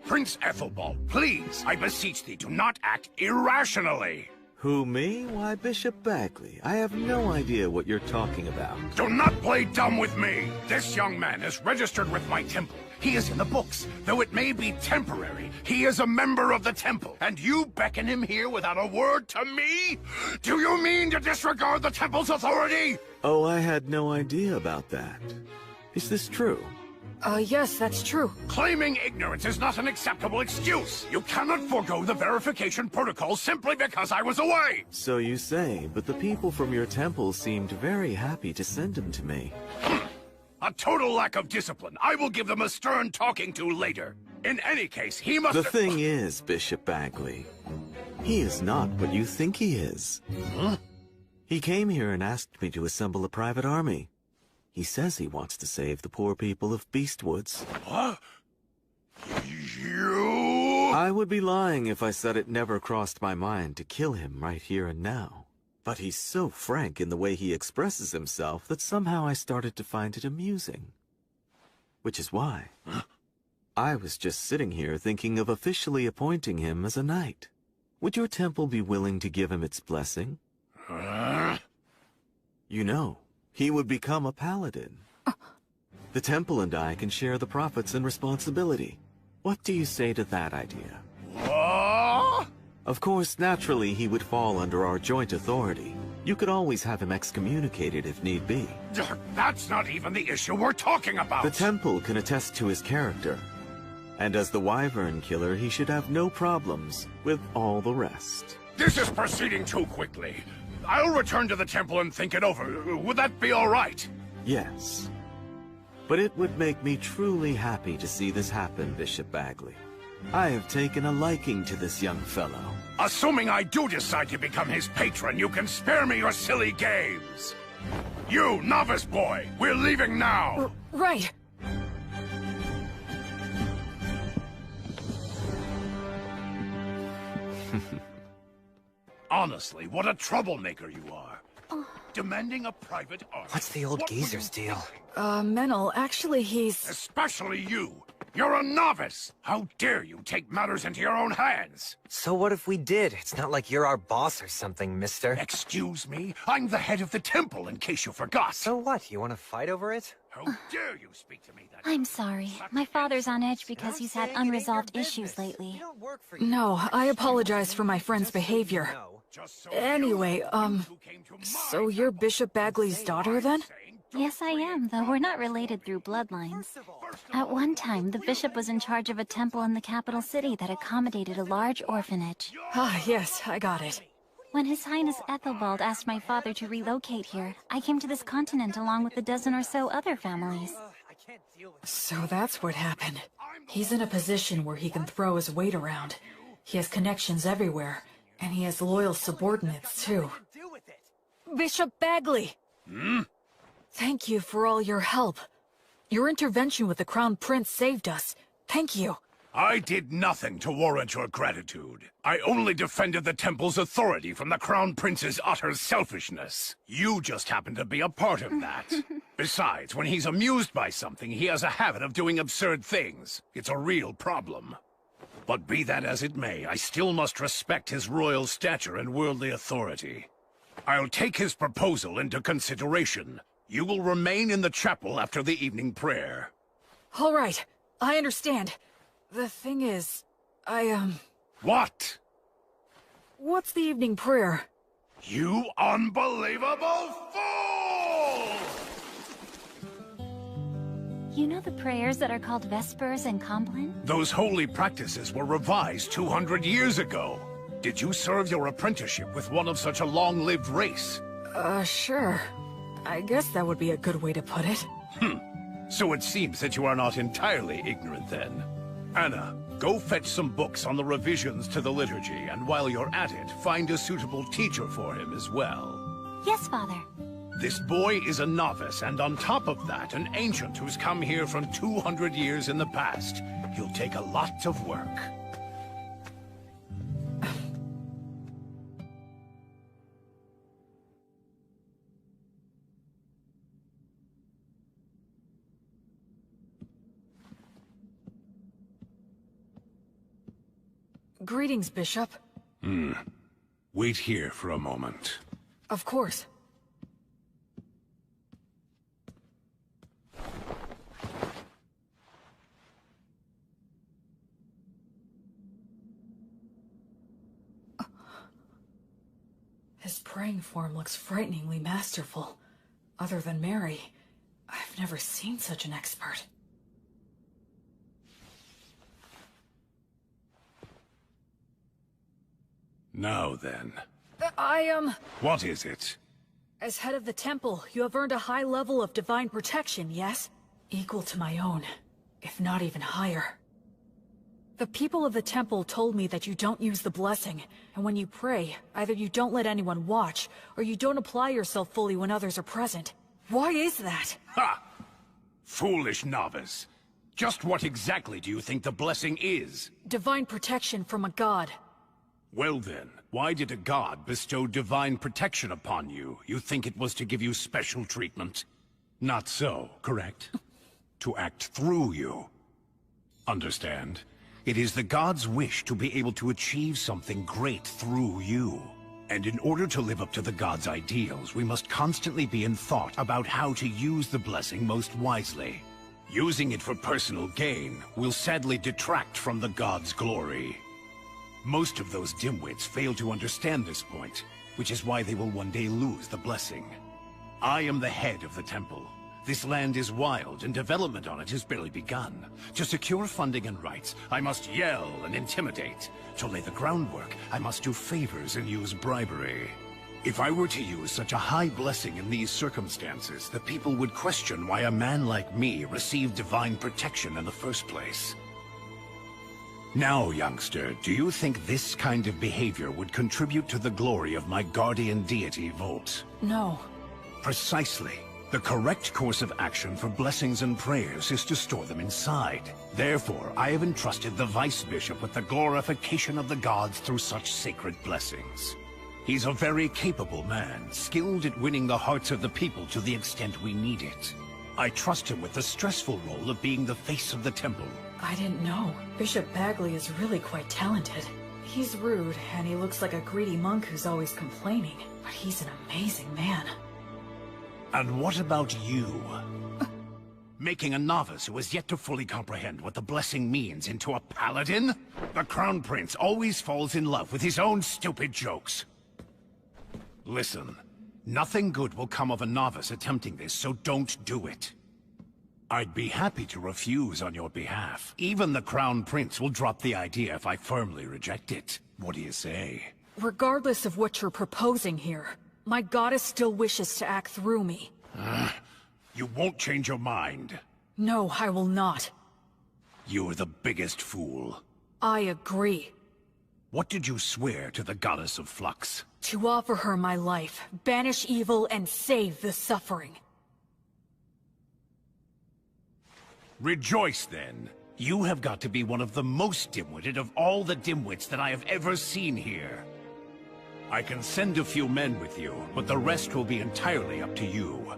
Prince Ethelbald, please, I beseech thee, do not act irrationally. Who, me? Why, Bishop Bagley. I have no idea what you're talking about. Do not play dumb with me. This young man is registered with my temple. He is in the books. Though it may be temporary, he is a member of the temple. And you beckon him here without a word to me? Do you mean to disregard the temple's authority? Oh, I had no idea about that. Is this true? Yes, that's true. Claiming ignorance is not an acceptable excuse. You cannot forego the verification protocol simply because I was away. So you say, but the people from your temple seemed very happy to send him to me. A total lack of discipline. I will give them a stern talking to later. In any case, he must... The thing is, Bishop Bagley, he is not what you think he is. Huh? He came here and asked me to assemble a private army. He says he wants to save the poor people of Beastwoods. What? You... I would be lying if I said it never crossed my mind to kill him right here and now. But he's so frank in the way he expresses himself that somehow I started to find it amusing. Which is why I was just sitting here thinking of officially appointing him as a knight. Would your temple be willing to give him its blessing? You know, he would become a paladin. The temple and I can share the profits and responsibility. What do you say to that idea? What? Of course, naturally, he would fall under our joint authority. You could always have him excommunicated if need be. That's not even the issue we're talking about! The temple can attest to his character. And as the Wyvern Killer, he should have no problems with all the rest. This is proceeding too quickly. I'll return to the temple and think it over. Would that be all right? Yes. But it would make me truly happy to see this happen, Bishop Bagley. I have taken a liking to this young fellow. Assuming I do decide to become his patron, you can spare me your silly games. You, novice boy, we're leaving now. Right. Honestly, what a troublemaker you are. Demanding a private army. What's the old geezer's deal? Menel, actually he's... Especially you. You're a novice. How dare you take matters into your own hands? So what if we did? It's not like you're our boss or something, mister. Excuse me? I'm the head of the temple, in case you forgot. So what? You want to fight over it? How dare you speak to me that I'm sorry. My father's on edge because he's had unresolved issues lately. No, I apologize for my friend's behavior. Anyway, so you're Bishop Bagley's daughter, then? Yes, I am, though we're not related through bloodlines. At one time, the bishop was in charge of a temple in the capital city that accommodated a large orphanage. Ah, yes, I got it. When His Highness Ethelbald asked my father to relocate here, I came to this continent along with a dozen or so other families. So that's what happened. He's in a position where he can throw his weight around. He has connections everywhere, and he has loyal subordinates, too. Bishop Bagley! Thank you for all your help. Your intervention with the Crown Prince saved us. Thank you. I did nothing to warrant your gratitude. I only defended the temple's authority from the Crown Prince's utter selfishness. You just happened to be a part of that. Besides, when he's amused by something, he has a habit of doing absurd things. It's a real problem. But be that as it may, I still must respect his royal stature and worldly authority. I'll take his proposal into consideration. You will remain in the chapel after the evening prayer. All right, I understand. The thing is, What? What's the evening prayer? You unbelievable fool! You know the prayers that are called Vespers and Compline? Those holy practices were revised 200 years ago. Did you serve your apprenticeship with one of such a long-lived race? Sure. I guess that would be a good way to put it. So it seems that you are not entirely ignorant then. Anna, go fetch some books on the revisions to the liturgy, and while you're at it, find a suitable teacher for him as well. Yes, Father. This boy is a novice, and on top of that, an ancient who's come here from 200 years in the past. He'll take a lot of work. Greetings, Bishop. Wait here for a moment. Of course. His praying form looks frighteningly masterful. Other than Mary, I've never seen such an expert. Now then. What is it? As head of the temple, you have earned a high level of divine protection, yes? Equal to my own, if not even higher. The people of the temple told me that you don't use the blessing, and when you pray, either you don't let anyone watch, or you don't apply yourself fully when others are present. Why is that? Ha! Foolish novice. Just what exactly do you think the blessing is? Divine protection from a god. Well then, why did a god bestow divine protection upon you? You think it was to give you special treatment? Not so, correct? To act through you. Understand? It is the god's wish to be able to achieve something great through you. And in order to live up to the god's ideals, we must constantly be in thought about how to use the blessing most wisely. Using it for personal gain will sadly detract from the god's glory. Most of those dimwits fail to understand this point, which is why they will one day lose the blessing. I am the head of the temple. This land is wild, and development on it has barely begun. To secure funding and rights, I must yell and intimidate. To lay the groundwork, I must do favors and use bribery. If I were to use such a high blessing in these circumstances, the people would question why a man like me received divine protection in the first place. Now, youngster, do you think this kind of behavior would contribute to the glory of my guardian deity, Volt? No. Precisely. The correct course of action for blessings and prayers is to store them inside. Therefore, I have entrusted the Vice Bishop with the glorification of the gods through such sacred blessings. He's a very capable man, skilled at winning the hearts of the people to the extent we need it. I trust him with the stressful role of being the face of the temple. I didn't know. Bishop Bagley is really quite talented. He's rude, and he looks like a greedy monk who's always complaining, but he's an amazing man. And what about you? Making a novice who has yet to fully comprehend what the blessing means into a paladin? The Crown Prince always falls in love with his own stupid jokes. Listen, nothing good will come of a novice attempting this, so don't do it. I'd be happy to refuse on your behalf. Even the Crown Prince will drop the idea if I firmly reject it. What do you say? Regardless of what you're proposing here, my goddess still wishes to act through me. You won't change your mind. No, I will not. You're the biggest fool. I agree. What did you swear to the goddess of flux? To offer her my life, banish evil, and save the suffering. Rejoice, then. You have got to be one of the most dim-witted of all the dimwits that I have ever seen here. I can send a few men with you, but the rest will be entirely up to you.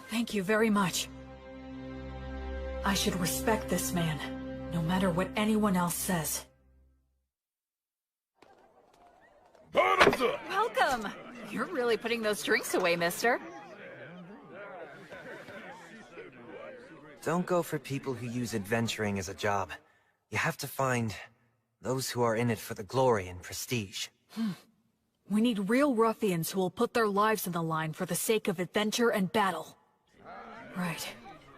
Thank you very much. I should respect this man, no matter what anyone else says. Bottoms up! Welcome! You're really putting those drinks away, mister. Don't go for people who use adventuring as a job. You have to find those who are in it for the glory and prestige. We need real ruffians who will put their lives on the line for the sake of adventure and battle. Right.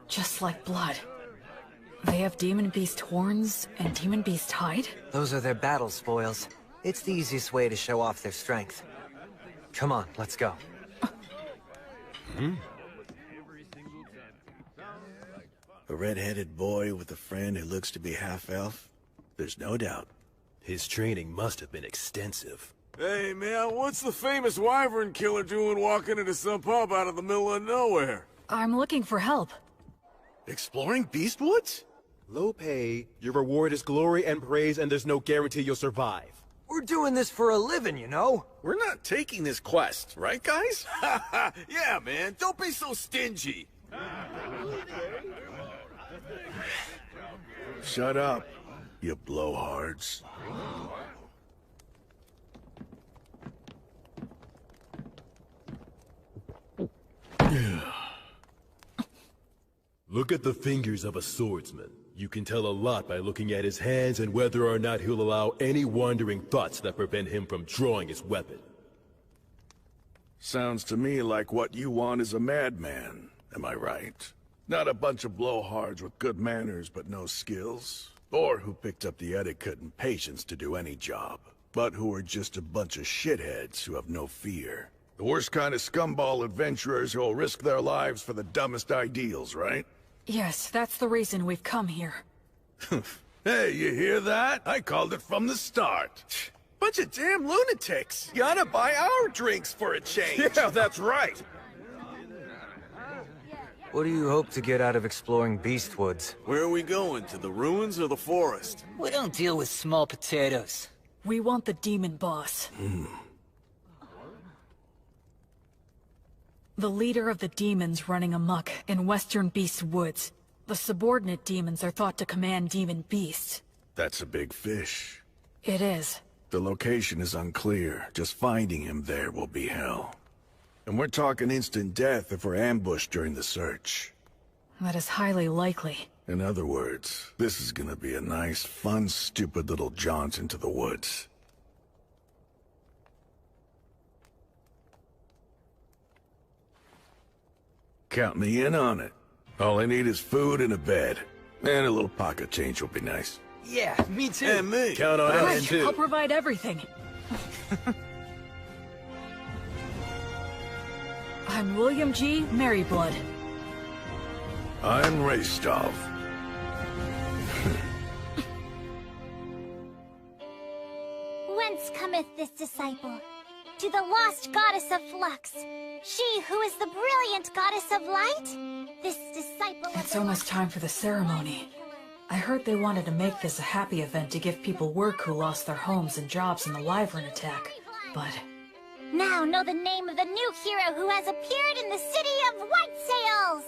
Just like blood. They have demon beast horns and demon beast hide? Those are their battle spoils. It's the easiest way to show off their strength. Come on, let's go. A red-headed boy with a friend who looks to be half-elf? There's no doubt. His training must have been extensive. Hey, man, what's the famous wyvern killer doing walking into some pub out of the middle of nowhere? I'm looking for help. Exploring Beastwoods? Low pay, your reward is glory and praise, and there's no guarantee you'll survive. We're doing this for a living, you know? We're not taking this quest, right, guys? Yeah, man, don't be so stingy. Shut up, you blowhards. Look at the fingers of a swordsman. You can tell a lot by looking at his hands and whether or not he'll allow any wandering thoughts that prevent him from drawing his weapon. Sounds to me like what you want is a madman, am I right? Not a bunch of blowhards with good manners but no skills, or who picked up the etiquette and patience to do any job, but who are just a bunch of shitheads who have no fear. The worst kind of scumball adventurers who'll risk their lives for the dumbest ideals, right? Yes, that's the reason we've come here. Hey, you hear that? I called it from the start. Bunch of damn lunatics. You ought to buy our drinks for a change. Yeah, that's right. What do you hope to get out of exploring Beastwoods? Where are we going? To the ruins or the forest? We don't deal with small potatoes. We want the demon boss. The leader of the demons running amok in Western Beast Woods. The subordinate demons are thought to command demon beasts. That's a big fish. It is. The location is unclear. Just finding him there will be hell. And we're talking instant death if we're ambushed during the search. That is highly likely. In other words, this is gonna be a nice, fun, stupid little jaunt into the woods. Count me in on it. All I need is food and a bed. And a little pocket change will be nice. Yeah, me too. And me. Count on us Right, too. I'll provide everything. I'm William G. Maryblood. I'm Raystov. Whence cometh this disciple? To the lost goddess of flux. She who is the brilliant goddess of light? This disciple of It's the almost time for the ceremony. I heard they wanted to make this a happy event to give people work who lost their homes and jobs in the wyvern attack. But Now know the name of the new hero who has appeared in the city of White Sails!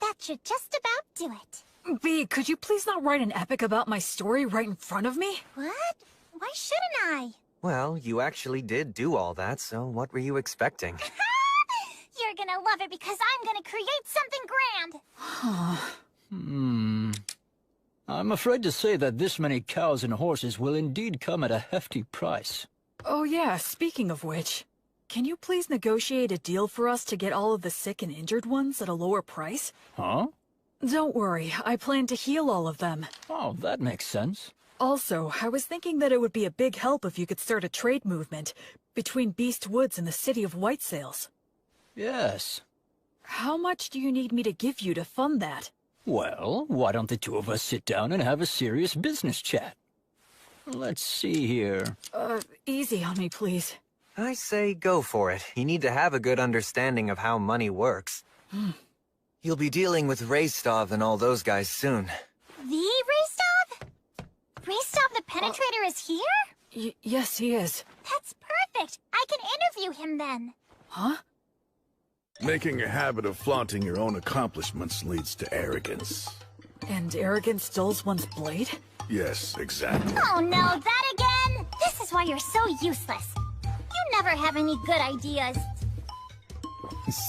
That should just about do it. B, could you please not write an epic about my story right in front of me? What? Why shouldn't I? Well, you actually did do all that, so what were you expecting? You're gonna love it because I'm gonna create something grand! I'm afraid to say that this many cows and horses will indeed come at a hefty price. Oh yeah, speaking of which, can you please negotiate a deal for us to get all of the sick and injured ones at a lower price? Huh? Don't worry, I plan to heal all of them. Oh, that makes sense. Also, I was thinking that it would be a big help if you could start a trade movement between Beast Woods and the city of White Sails. Yes. How much do you need me to give you to fund that? Well, why don't the two of us sit down and have a serious business chat? Let's see here. Easy on me, please. I say go for it. You need to have a good understanding of how money works. You'll be dealing with Raystov and all those guys soon. The Raystov? Raystov the Penetrator is here? Yes, he is. That's perfect. I can interview him then. Huh? Making a habit of flaunting your own accomplishments leads to arrogance. And arrogance dulls one's blade? Yes, exactly. Oh no, that again? This is why you're so useless. You never have any good ideas.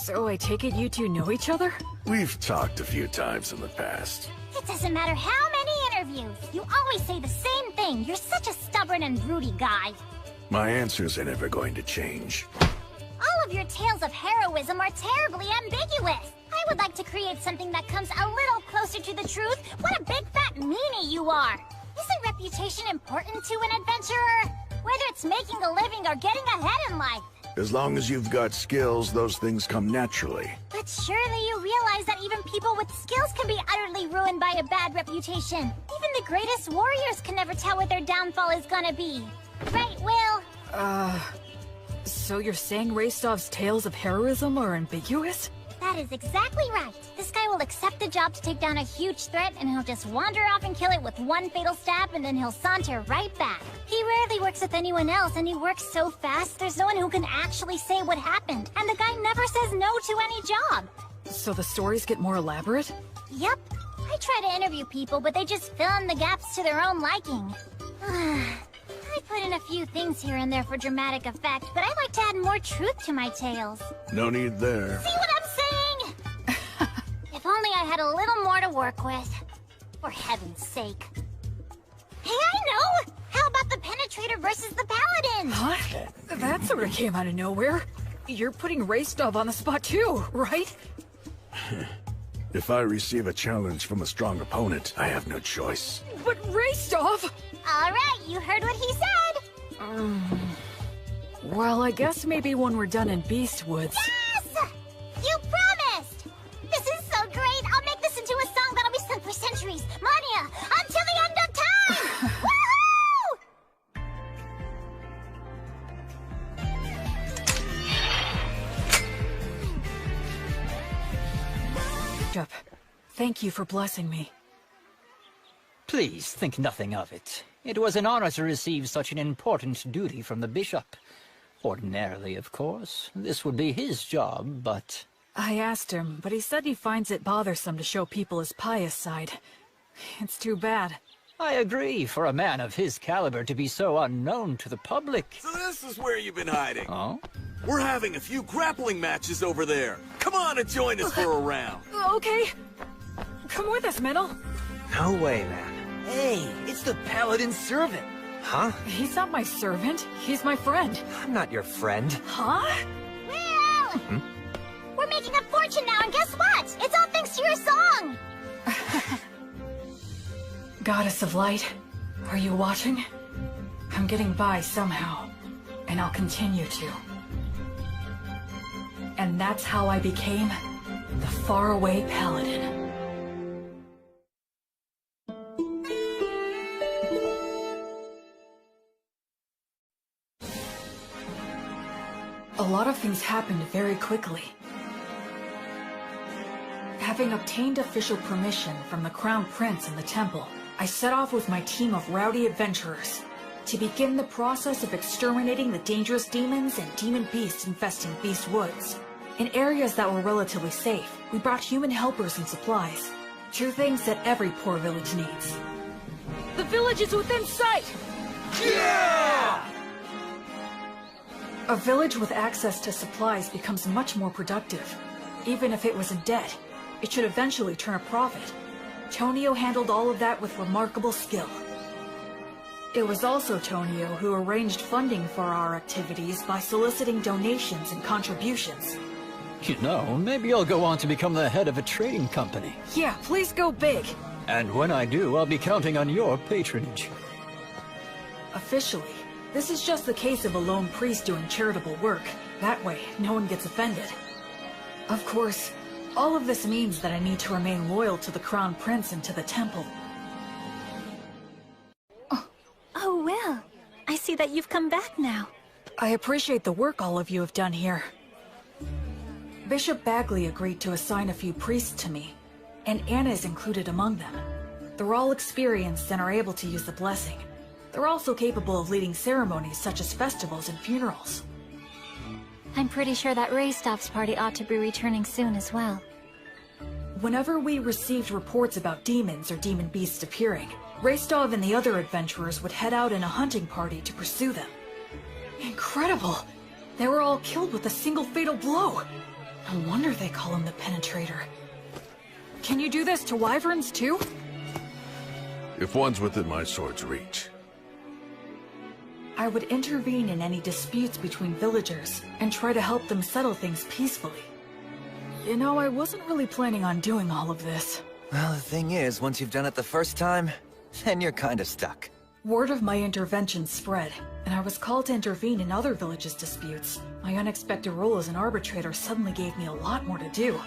So I take it you two know each other? We've talked a few times in the past. It doesn't matter how many interviews. You always say the same thing. You're such a stubborn and broody guy. My answers are never going to change. All of your tales of heroism are terribly ambiguous. I would like to create something that comes a little closer to the truth. What a big fat meanie you are. Isn't reputation important to an adventurer? Whether it's making a living or getting ahead in life. As long as you've got skills, those things come naturally. But surely you realize that even people with skills can be utterly ruined by a bad reputation. Even the greatest warriors can never tell what their downfall is gonna be. Right, Will? So you're saying Raystov's tales of heroism are ambiguous? That is exactly right. This guy will accept the job to take down a huge threat, and he'll just wander off and kill it with one fatal stab, and then he'll saunter right back. He rarely works with anyone else, and he works so fast, there's no one who can actually say what happened. And the guy never says no to any job. So the stories get more elaborate? Yep. I try to interview people, but they just fill in the gaps to their own liking. I put in a few things here and there for dramatic effect, but I like to add more truth to my tales. No need there. See what I'm saying? If only I had a little more to work with. For heaven's sake. Hey, I know! How about the Penetrator versus the Paladin? Huh? That sort of came out of nowhere. You're putting Raystov on the spot too, right? If I receive a challenge from a strong opponent, I have no choice. But Raystov! Alright, you heard what he said! Well, I guess maybe when we're done in Beast Woods. Yes! You promised! This is so great! I'll make this into a song that'll be sung for centuries, millennia, until the end of time! Woohoo! Thank you for blessing me. Please think nothing of it. It was an honor to receive such an important duty from the bishop. Ordinarily, of course, this would be his job, but... I asked him, but he said he finds it bothersome to show people his pious side. It's too bad. I agree, for a man of his caliber to be so unknown to the public. So this is where you've been hiding. Oh? We're having a few grappling matches over there. Come on and join us for a round. Okay. Come with us, Metal. No way, man. Hey, it's the Paladin's servant. Huh? He's not my servant. He's my friend. I'm not your friend. Huh? Will! We're making a fortune now, and guess what? It's all thanks to your song! Goddess of Light, are you watching? I'm getting by somehow, and I'll continue to. And that's how I became the faraway Paladin. A lot of things happened very quickly. Having obtained official permission from the Crown Prince and the temple, I set off with my team of rowdy adventurers to begin the process of exterminating the dangerous demons and demon beasts infesting Beast Woods. In areas that were relatively safe, we brought human helpers and supplies. Two things that every poor village needs. The village is within sight! Yeah! A village with access to supplies becomes much more productive. Even if it was in debt, it should eventually turn a profit. Tonio handled all of that with remarkable skill. It was also Tonio who arranged funding for our activities by soliciting donations and contributions. You know, maybe I'll go on to become the head of a trading company. Yeah, please go big. And when I do, I'll be counting on your patronage. officially. This is just the case of a lone priest doing charitable work. That way, no one gets offended. Of course, all of this means that I need to remain loyal to the Crown Prince and to the temple. Oh, Will. I see that you've come back now. I appreciate the work all of you have done here. Bishop Bagley agreed to assign a few priests to me, and Anna is included among them. They're all experienced and are able to use the blessing. They're also capable of leading ceremonies such as festivals and funerals. I'm pretty sure that Raystoff's party ought to be returning soon as well. Whenever we received reports about demons or demon beasts appearing, Raystov and the other adventurers would head out in a hunting party to pursue them. Incredible! They were all killed with a single fatal blow. No wonder they call him the Penetrator. Can you do this to wyverns too? If one's within my sword's reach. I would intervene in any disputes between villagers and try to help them settle things peacefully. You know, I wasn't really planning on doing all of this. Well, the thing is, once you've done it the first time, then you're kinda stuck. Word of my intervention spread, and I was called to intervene in other villages' disputes. My unexpected role as an arbitrator suddenly gave me a lot more to do.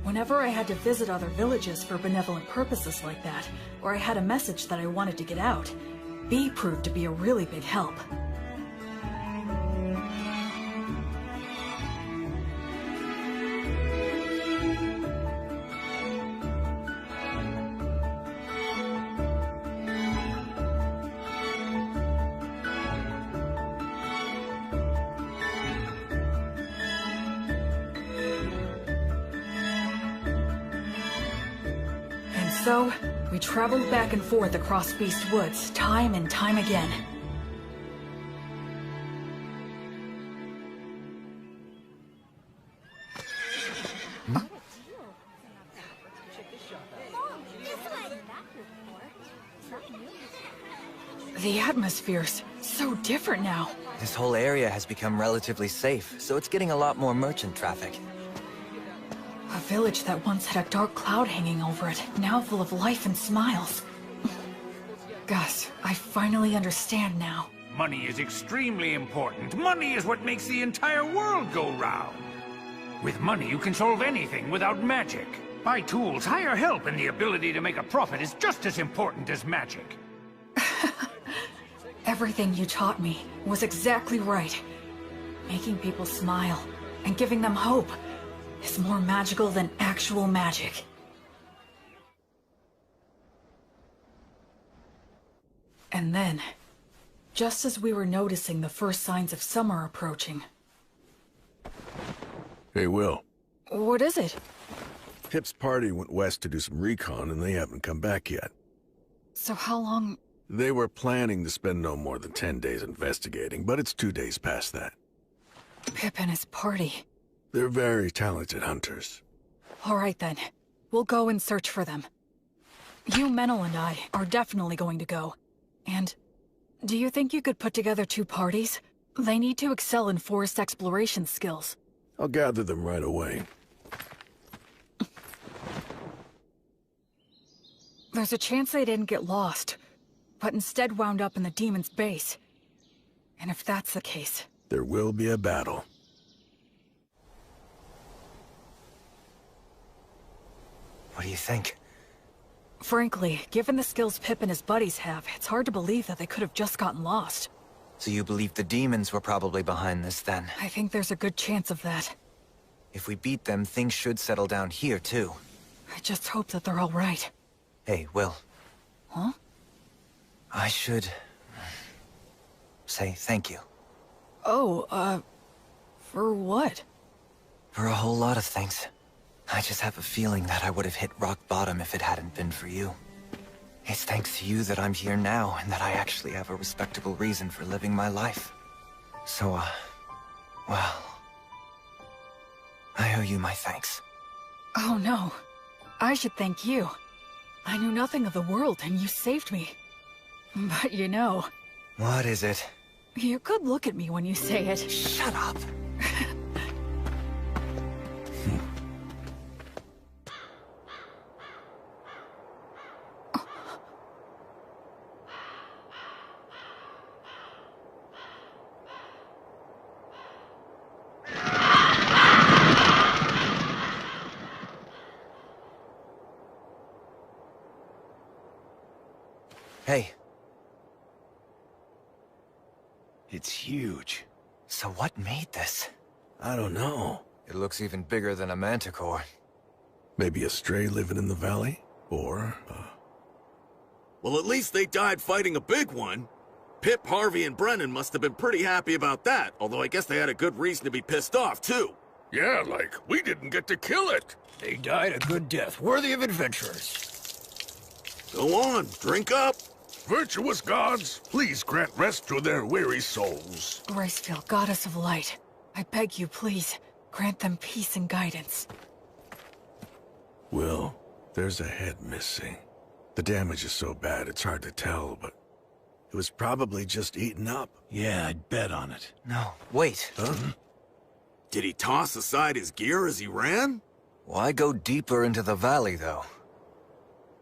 Whenever I had to visit other villages for benevolent purposes like that, or I had a message that I wanted to get out, B proved to be a really big help. So, we traveled back and forth across Beast Woods, time and time again. The atmosphere's so different now. This whole area has become relatively safe, so it's getting a lot more merchant traffic. A village that once had a dark cloud hanging over it, now full of life and smiles. Gus, I finally understand now. Money is extremely important. Money is what makes the entire world go round. With money, you can solve anything without magic. Buy tools, hire help, and the ability to make a profit is just as important as magic. Everything you taught me was exactly right. Making people smile and giving them hope is more magical than actual magic. And then, just as we were noticing the first signs of summer approaching... Hey, Will. What is it? Pip's party went west to do some recon, and they haven't come back yet. So how long... They were planning to spend no more than 10 days investigating, but it's 2 days past that. Pip and his party. They're very talented hunters. All right then. We'll go and search for them. You, Menel, and I are definitely going to go. And do you think you could put together 2 parties? They need to excel in forest exploration skills. I'll gather them right away. There's a chance they didn't get lost, but instead wound up in the demon's base. And if that's the case... There will be a battle. What do you think? Frankly, given the skills Pip and his buddies have, it's hard to believe that they could have just gotten lost. So you believe the demons were probably behind this, then? I think there's a good chance of that. If we beat them, things should settle down here, too. I just hope that they're all right. Hey, Will. Huh? I should... say thank you. Oh, for what? For a whole lot of things. I just have a feeling that I would have hit rock bottom if it hadn't been for you. It's thanks to you that I'm here now, and that I actually have a respectable reason for living my life. So, well... I owe you my thanks. Oh no. I should thank you. I knew nothing of the world, and you saved me. But you know... What is it? You could look at me when you say it. Shut up! Hey. It's huge. So what made this? I don't know. It looks even bigger than a manticore. Maybe a stray living in the valley? Or, Well, at least they died fighting a big one. Pip, Harvey, and Brennan must have been pretty happy about that, although I guess they had a good reason to be pissed off, too. Yeah, like, we didn't get to kill it. They died a good death, worthy of adventurers. Go on, drink up. Virtuous gods, please grant rest to their weary souls. Gracefield, goddess of light, I beg you, please, grant them peace and guidance. Will, there's a head missing. The damage is so bad it's hard to tell, but... It was probably just eaten up. Yeah, I'd bet on it. No, wait. Huh? Did he toss aside his gear as he ran? Why go deeper into the valley, though?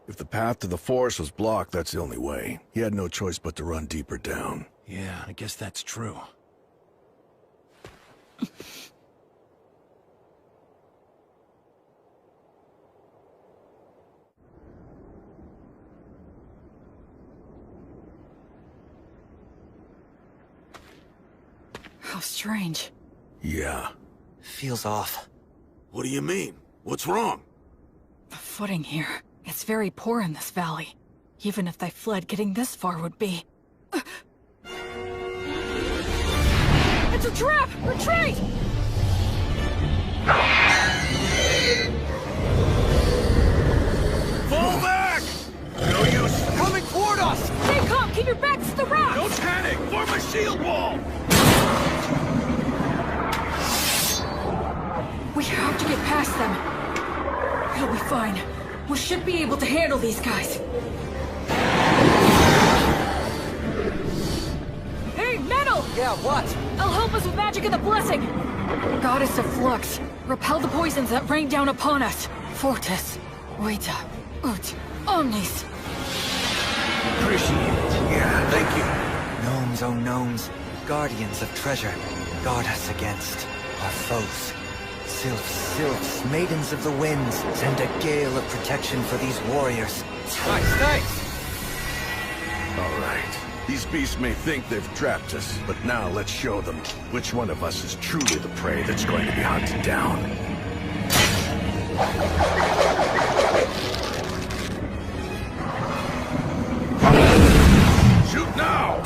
If the path to the forest was blocked, that's the only way. He had no choice but to run deeper down. Yeah, I guess that's true. How strange. Yeah. Feels off. What do you mean? What's wrong? The footing here. It's very poor in this valley. Even if they fled, getting this far would be... It's a trap! Retreat! Fall back! No use. Coming toward us! Stay calm! Keep your backs to the rock! Don't panic! Form a shield wall! We have to get past them. It'll be fine. We should be able to handle these guys. Hey, Metal! Yeah, what? I'll help us with magic and the blessing. Goddess of Flux, repel the poisons that rain down upon us. Fortis, Vita, Ut, Omnis. Appreciate it. Yeah, thank you. Gnomes, oh gnomes, guardians of treasure, guard us against our foes. Sylphs, maidens of the winds, send a gale of protection for these warriors. Nice! All right. These beasts may think they've trapped us, but now let's show them which one of us is truly the prey that's going to be hunted down. Shoot now!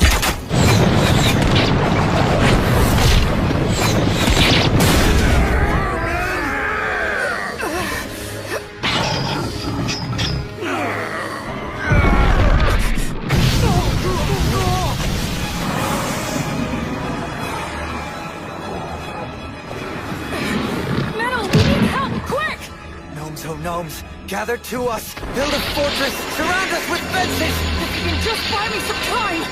Gnomes, gather to us! Build a fortress! Surround us with fences! If you can just buy me some time!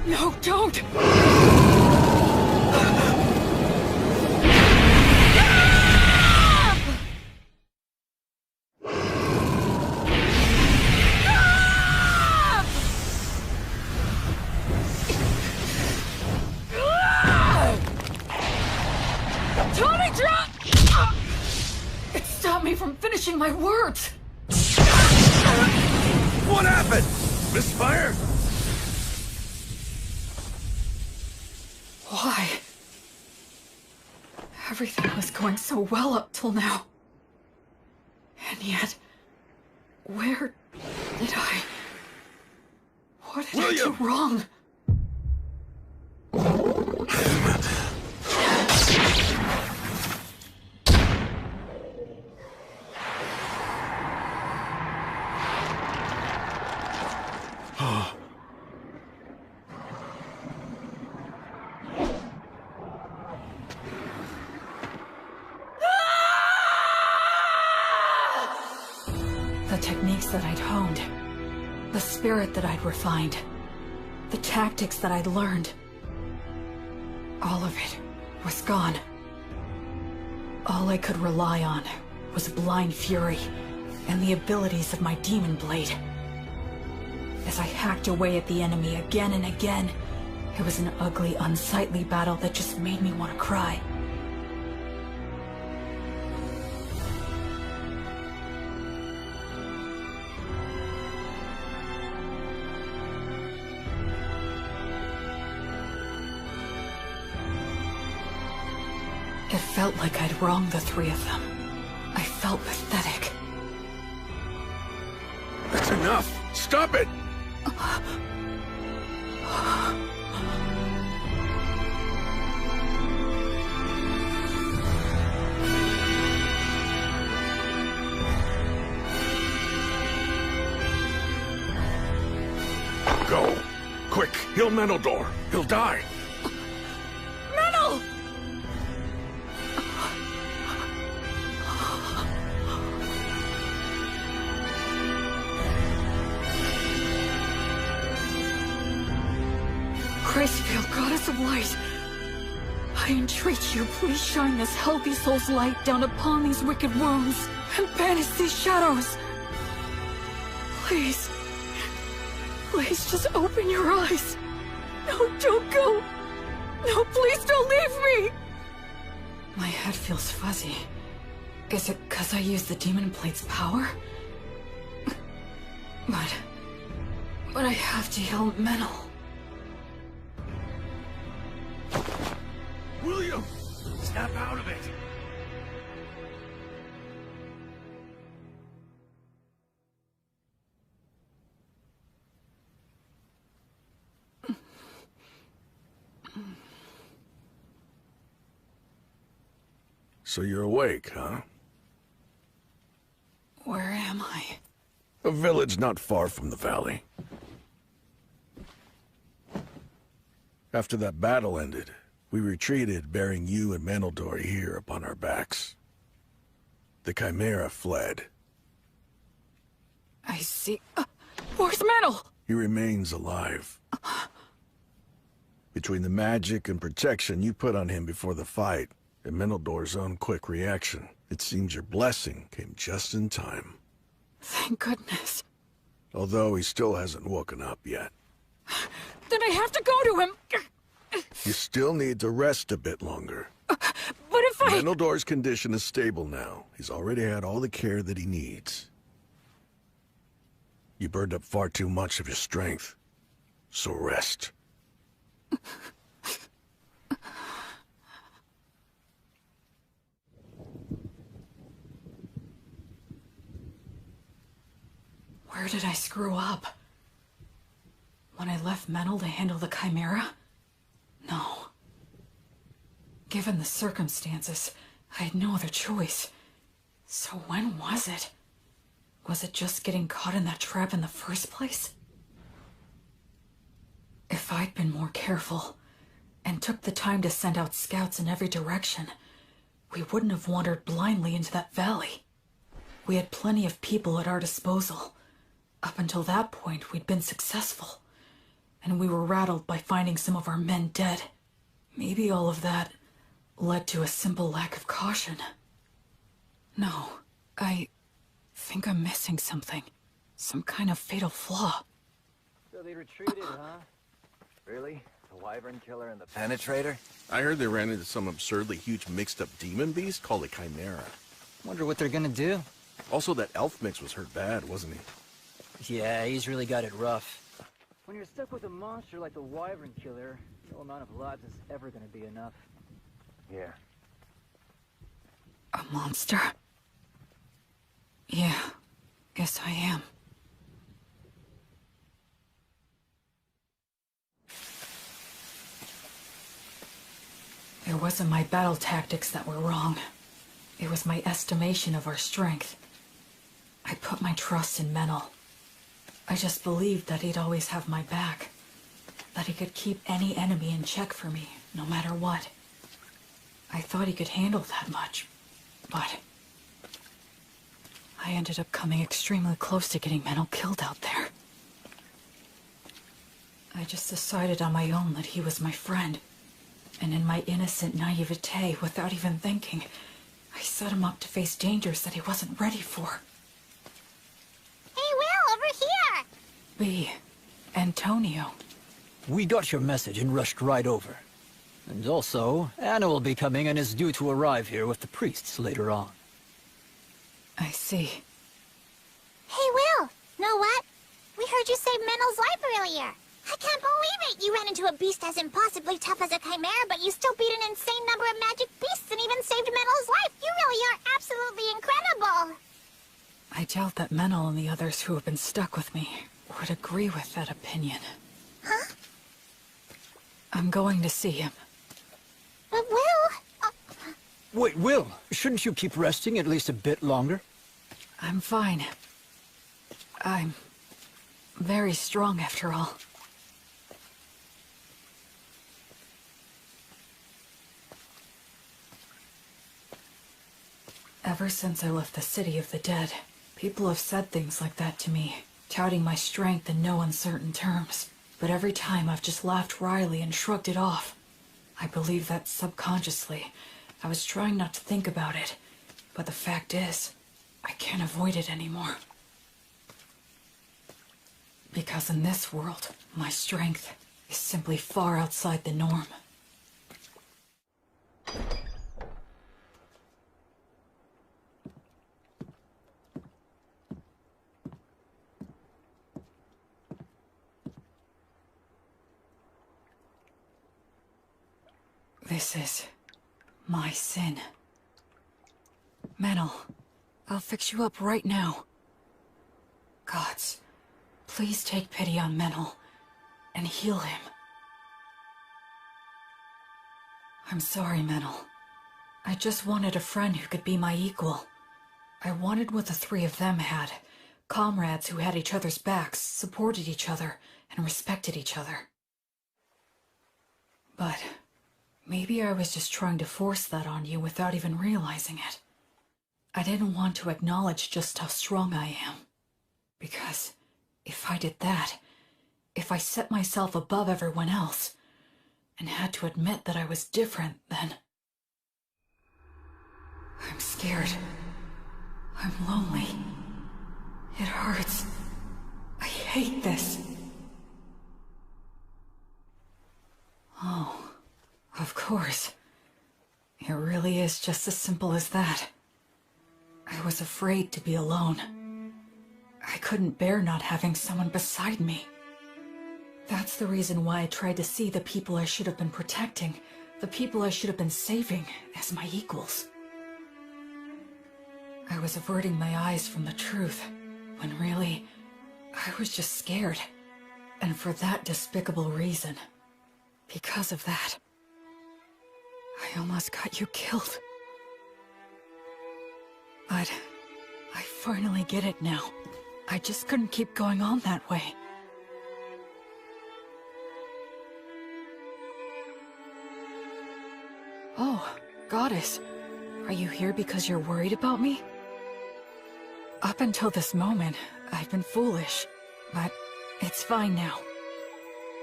No, don't! My words! What happened? Misfire? Why? Everything was going so well up till now. And yet, where did I... What did I do wrong? The techniques that I'd honed, the spirit that I'd refined, the tactics that I'd learned, all of it was gone. All I could rely on was blind fury and the abilities of my demon blade. As I hacked away at the enemy again and again, it was an ugly, unsightly battle that just made me want to cry. It felt like I'd wronged the three of them. I felt pathetic. That's enough! Stop it! Go! Quick! He'll Menildor! He'll die! Menel! Gracefield, goddess of light, I entreat you, please shine this healthy soul's light down upon these wicked wounds and banish these shadows. Please. Please just open your eyes. No, don't go. No, please don't leave me. My head feels fuzzy. Is it 'cause I used the Demon Plate's power? But I have to heal Menel. William! Snap out of it! So you're awake, huh? Where am I? A village not far from the valley. After that battle ended, we retreated, bearing you and Menildor here upon our backs. The Chimera fled. I see. Where's Menel? He remains alive. Between the magic and protection you put on him before the fight, and Menildor's own quick reaction, it seems your blessing came just in time. Thank goodness. Although he still hasn't woken up yet. Then I have to go to him. You still need to rest a bit longer. But if I... Menildor's condition is stable now. He's already had all the care that he needs. You burned up far too much of your strength. So rest. Where did I screw up? When I left Menel to handle the Chimera? No. Given the circumstances, I had no other choice. So when was it? Was it just getting caught in that trap in the first place? If I'd been more careful, and took the time to send out scouts in every direction, we wouldn't have wandered blindly into that valley. We had plenty of people at our disposal. Up until that point, we'd been successful, and we were rattled by finding some of our men dead. Maybe all of that led to a simple lack of caution. No, I think I'm missing something. Some kind of fatal flaw. So they retreated, huh? Really? The Wyvern Killer and the Penetrator? I heard they ran into some absurdly huge mixed-up demon beast called a Chimera. Wonder what they're gonna do. Also, that elf mix was hurt bad, wasn't he? Yeah, he's really got it rough. When you're stuck with a monster like the Wyvern Killer, no amount of lives is ever gonna be enough. Yeah. A monster? Yeah, guess I am. It wasn't my battle tactics that were wrong. It was my estimation of our strength. I put my trust in Menel. I just believed that he'd always have my back. That he could keep any enemy in check for me, no matter what. I thought he could handle that much, but... I ended up coming extremely close to getting Menel killed out there. I just decided on my own that he was my friend. And in my innocent naivete, without even thinking, I set him up to face dangers that he wasn't ready for. Hey, Will, over here! B. Antonio. We got your message and rushed right over. And also, Anna will be coming and is due to arrive here with the priests later on. I see. Hey, Will, know what? We heard you save Menel's life earlier. I can't believe it! You ran into a beast as impossibly tough as a chimera, but you still beat an insane number of magic beasts and even saved Menel's life! You really are absolutely incredible! I doubt that Menel and the others who have been stuck with me would agree with that opinion. Huh? I'm going to see him. But Will... Wait, Will, shouldn't you keep resting at least a bit longer? I'm fine. I'm very strong after all. Ever since I left the City of the Dead, people have said things like that to me, touting my strength in no uncertain terms. But every time I've just laughed wryly and shrugged it off. I believe that subconsciously, I was trying not to think about it. But the fact is, I can't avoid it anymore. Because in this world, my strength is simply far outside the norm. This is my sin. Menel, I'll fix you up right now. Gods, please take pity on Menel and heal him. I'm sorry, Menel. I just wanted a friend who could be my equal. I wanted what the three of them had. Comrades who had each other's backs, supported each other, and respected each other. But maybe I was just trying to force that on you without even realizing it. I didn't want to acknowledge just how strong I am. Because if I did that, if I set myself above everyone else, and had to admit that I was different, then... I'm scared. I'm lonely. It hurts. I hate this. Oh, of course. It really is just as simple as that. I was afraid to be alone. I couldn't bear not having someone beside me. That's the reason why I tried to see the people I should have been protecting, the people I should have been saving, as my equals. I was averting my eyes from the truth, when really, I was just scared. And for that despicable reason. Because of that, I almost got you killed. But I finally get it now. I just couldn't keep going on that way. Oh, Goddess. Are you here because you're worried about me? Up until this moment, I've been foolish. But it's fine now.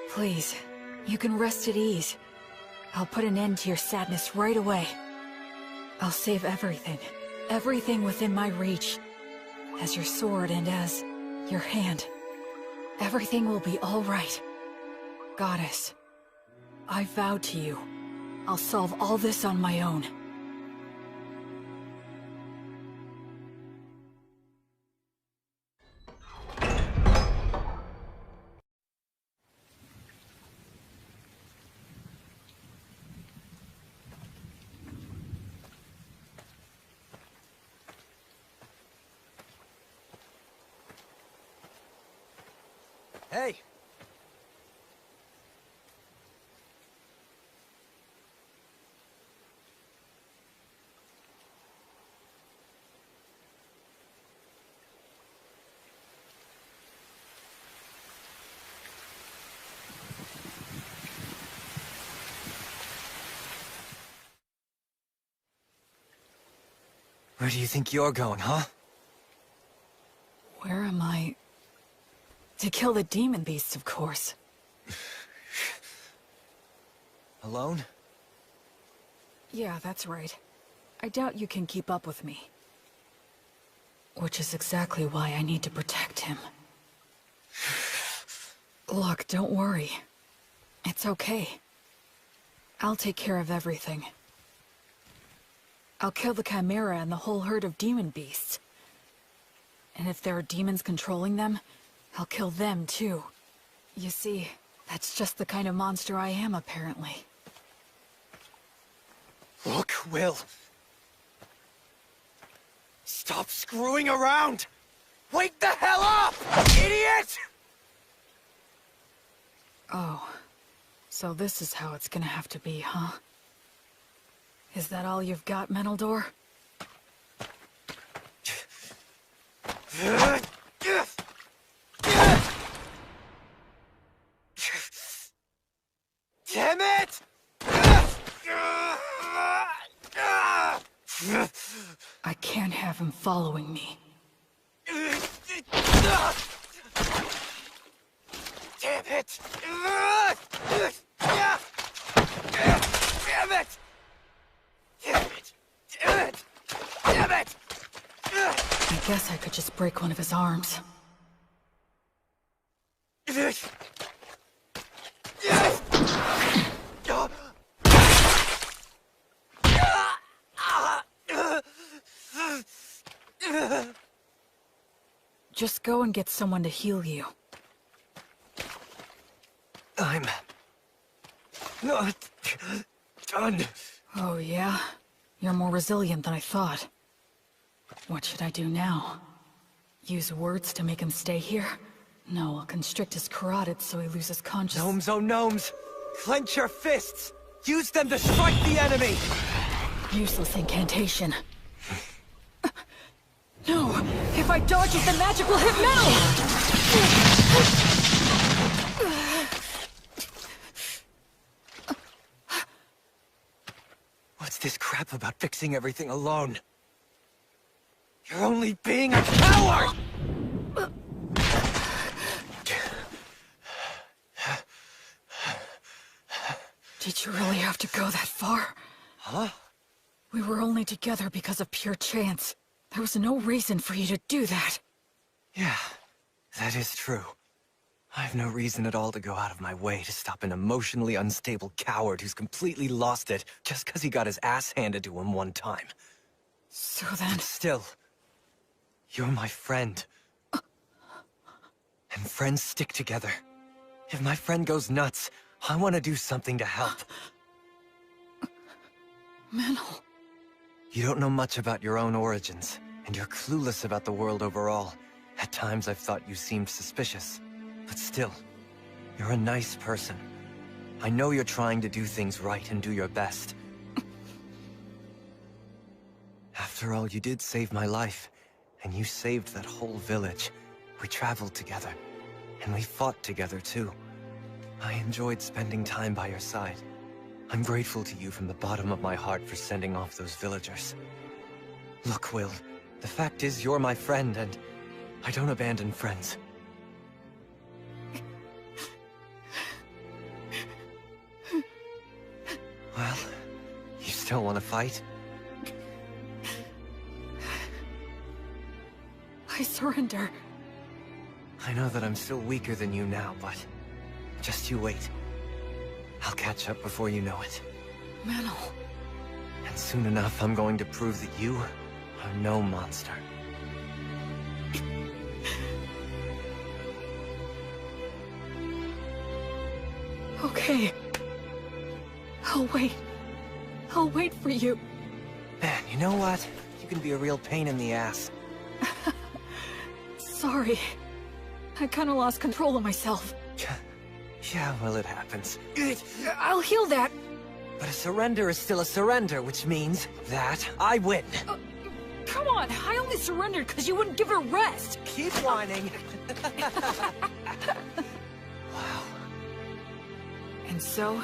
Please, you can rest at ease. I'll put an end to your sadness right away. I'll save everything. Everything within my reach. As your sword and as your hand. Everything will be all right. Goddess, I vow to you, I'll solve all this on my own. Hey! Where do you think you're going, huh? Where am I? To kill the demon beasts, of course. Alone? Yeah, that's right. I doubt you can keep up with me. Which is exactly why I need to protect him. Look, don't worry. It's okay. I'll take care of everything. I'll kill the Chimera and the whole herd of demon beasts. And if there are demons controlling them, I'll kill them too. You see, That's just the kind of monster I am, apparently. Look, Will. Stop screwing around! Wake the hell up, idiot! Oh. So this is how it's gonna have to be, huh? Is that all you've got, Menaldor? Damn it! I can't have him following me. Damn it! Damn it! Damn it! Damn it! Damn it! I guess I could just break one of his arms. Just go and get someone to heal you. I'm not done. Oh, yeah? You're more resilient than I thought. What should I do now? Use words to make him stay here? No, I'll constrict his carotid so he loses consciousness. Gnomes, oh gnomes! Clench your fists! Use them to strike the enemy! Useless incantation. No! If I dodge it, the magic will hit metal! What's this crap about fixing everything alone? You're only being a coward! Did you really have to go that far? Huh? We were only together because of pure chance. There was no reason for you to do that. Yeah, that is true. I have no reason at all to go out of my way to stop an emotionally unstable coward who's completely lost it just because he got his ass handed to him one time. So then... Still, you're my friend. And friends stick together. If my friend goes nuts, I want to do something to help. Menel... You don't know much about your own origins, and you're clueless about the world overall. At times I've thought you seemed suspicious. But still, you're a nice person. I know you're trying to do things right and do your best. After all, you did save my life, and you saved that whole village. We traveled together, and we fought together too. I enjoyed spending time by your side. I'm grateful to you from the bottom of my heart for sending off those villagers. Look, Will, the fact is you're my friend, and I don't abandon friends. Well, you still want to fight? I surrender. I know that I'm still weaker than you now, but just you wait. I'll catch up before you know it. Menel. And soon enough, I'm going to prove that you are no monster. Okay. I'll wait. I'll wait for you. Man, you know what? You can be a real pain in the ass. Sorry. I kinda lost control of myself. Yeah, well, it happens. I'll heal that. But a surrender is still a surrender, which means that I win. Come on, I only surrendered because you wouldn't give her rest. Keep whining. And so,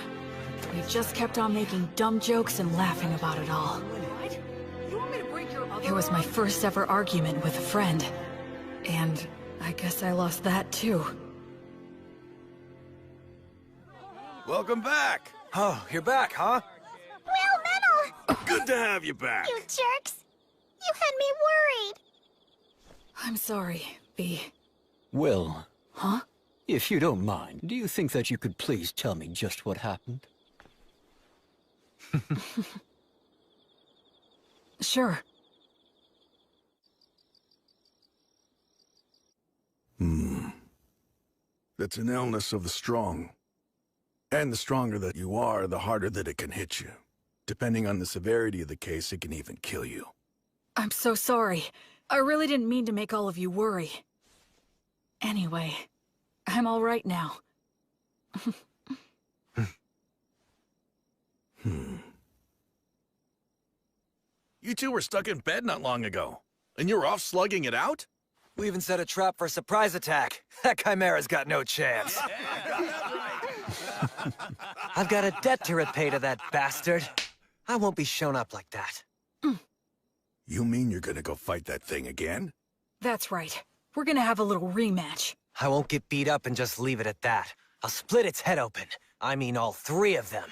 we just kept on making dumb jokes and laughing about it all. It was my first ever argument with a friend. And I guess I lost that too. Welcome back! Oh, you're back, huh? Will, Menel! Good to have you back! You jerks! You had me worried! I'm sorry, B. Will. Huh? If you don't mind, do you think that you could please tell me just what happened? Sure. It's an illness of the strong. And the stronger that you are, the harder that it can hit you. Depending on the severity of the case, it can even kill you. I'm so sorry. I really didn't mean to make all of you worry. Anyway, I'm all right now. You two were stuck in bed not long ago, and you were off slugging it out? We even set a trap for a surprise attack. That Chimera's got no chance. I've got a debt to repay to that bastard. I won't be shown up like that. You mean you're gonna go fight that thing again? That's right. We're gonna have a little rematch. I won't get beat up and just leave it at that. I'll split its head open. I mean all three of them.